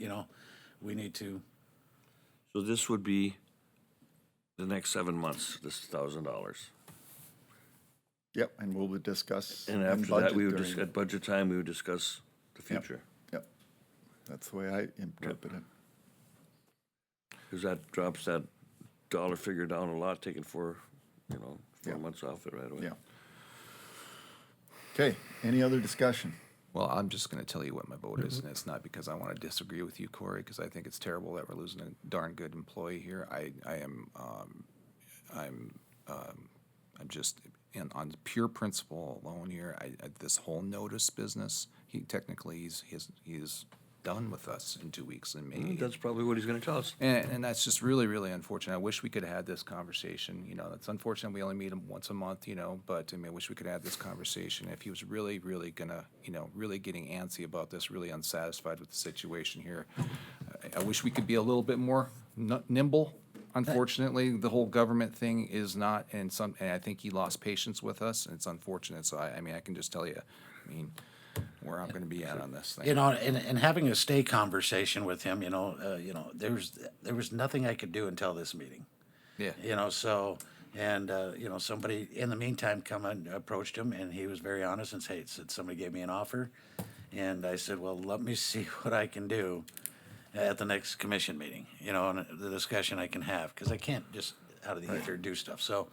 [SPEAKER 3] we need to,
[SPEAKER 5] So this would be the next 7 months, this $1,000.
[SPEAKER 1] Yep, and we'll discuss.
[SPEAKER 5] And after that,
[SPEAKER 1] budget
[SPEAKER 5] we would,
[SPEAKER 1] during-
[SPEAKER 5] at budget time, we would discuss the
[SPEAKER 1] Yep.
[SPEAKER 5] future.
[SPEAKER 1] Yep, that's the way I interpret it.
[SPEAKER 5] Because that drops that dollar figure down a lot, taking 4
[SPEAKER 1] Yeah.
[SPEAKER 5] months off it right away.
[SPEAKER 1] Yeah. Okay, any other discussion?
[SPEAKER 6] Well, I'm just going to tell you what my vote is, and it's not because I want to disagree with you, Corey, because I think it's terrible that we're losing a darn good employee here. I'm just, on pure principle alone here, this whole notice business, he's done with us in 2 weeks in May.
[SPEAKER 5] That's probably what he's gonna tell us.
[SPEAKER 6] And that's just really, really unfortunate. I wish we could have had this conversation, it's unfortunate we only meet him once a month, but I wish we could have had this conversation. If he was really, really gonna, really getting antsy about this, really unsatisfied with the situation here, I wish we could be a little bit more nimble. Unfortunately, the whole government thing is not, and I think he lost patience with us, and it's unfortunate. So I can just tell you, where I'm gonna be at on this thing.
[SPEAKER 3] and having a stay conversation with him, there was nothing I could do until this meeting.
[SPEAKER 6] Yeah.
[SPEAKER 3] Somebody in the meantime approached him, and he was very honest and said somebody gave me an offer, and I said, well, let me see what I can do at the next commission meeting, and the discussion I can have, because I can't just out of the ether do stuff. So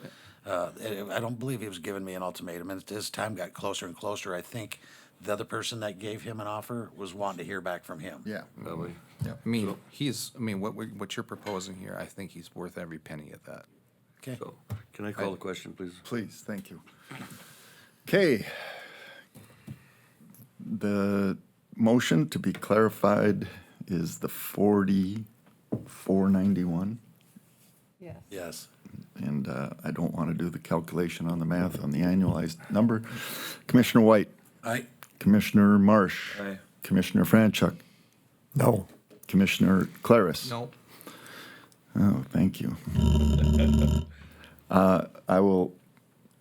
[SPEAKER 3] I don't believe he was giving me an ultimatum, and as time got closer and closer, I think the other person that gave him an offer was wanting to hear back from him.
[SPEAKER 1] Yeah.
[SPEAKER 5] Probably.
[SPEAKER 6] I mean, what you're proposing here, I think he's worth every penny of that.
[SPEAKER 3] Okay.
[SPEAKER 5] So, can I call the question, please?
[SPEAKER 1] Please, thank you. Okay. The motion to be clarified is the 4491.
[SPEAKER 4] Yes.
[SPEAKER 3] Yes.
[SPEAKER 1] And I don't want to do the calculation on the math on the annualized number. Commissioner White.
[SPEAKER 3] Aye.
[SPEAKER 1] Commissioner Marsh.
[SPEAKER 5] Aye.
[SPEAKER 1] Commissioner Franchuk.
[SPEAKER 2] No.
[SPEAKER 1] Commissioner Claris.
[SPEAKER 6] No.
[SPEAKER 1] Oh, thank you. I will,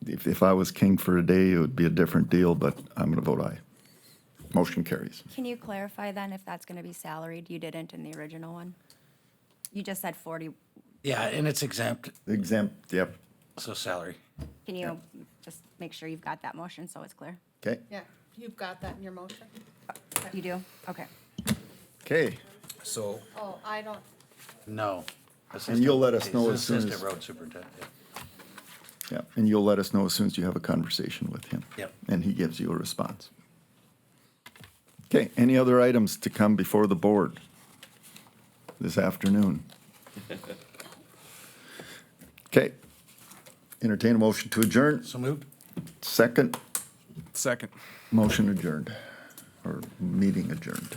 [SPEAKER 1] if I was king for a day, it would be a different deal, but I'm going to vote aye. Motion carries.
[SPEAKER 7] Can you clarify then if that's gonna be salaried? You didn't in the original one? You just said 40.
[SPEAKER 3] Yeah, and it's exempt,
[SPEAKER 1] Exempt, yep.
[SPEAKER 3] so salary.
[SPEAKER 7] Can you just make sure you've got that motion so it's clear?
[SPEAKER 1] Okay,
[SPEAKER 4] Yeah, you've got that in your motion?
[SPEAKER 7] You do? Okay.
[SPEAKER 1] okay.
[SPEAKER 6] So,
[SPEAKER 4] Oh, I don't,
[SPEAKER 3] No.
[SPEAKER 1] And you'll let us know
[SPEAKER 3] He's
[SPEAKER 1] as soon as-
[SPEAKER 3] Assistant road superintendent, yeah.
[SPEAKER 1] Yeah, and you'll let us know as soon as you have a conversation with him.
[SPEAKER 3] Yep.
[SPEAKER 1] And he gives you a response. Okay, any other items to come before the board this afternoon? Okay. Entertain a motion to adjourn.
[SPEAKER 3] So moved?
[SPEAKER 1] Second,
[SPEAKER 6] second.
[SPEAKER 1] motion adjourned, or meeting adjourned.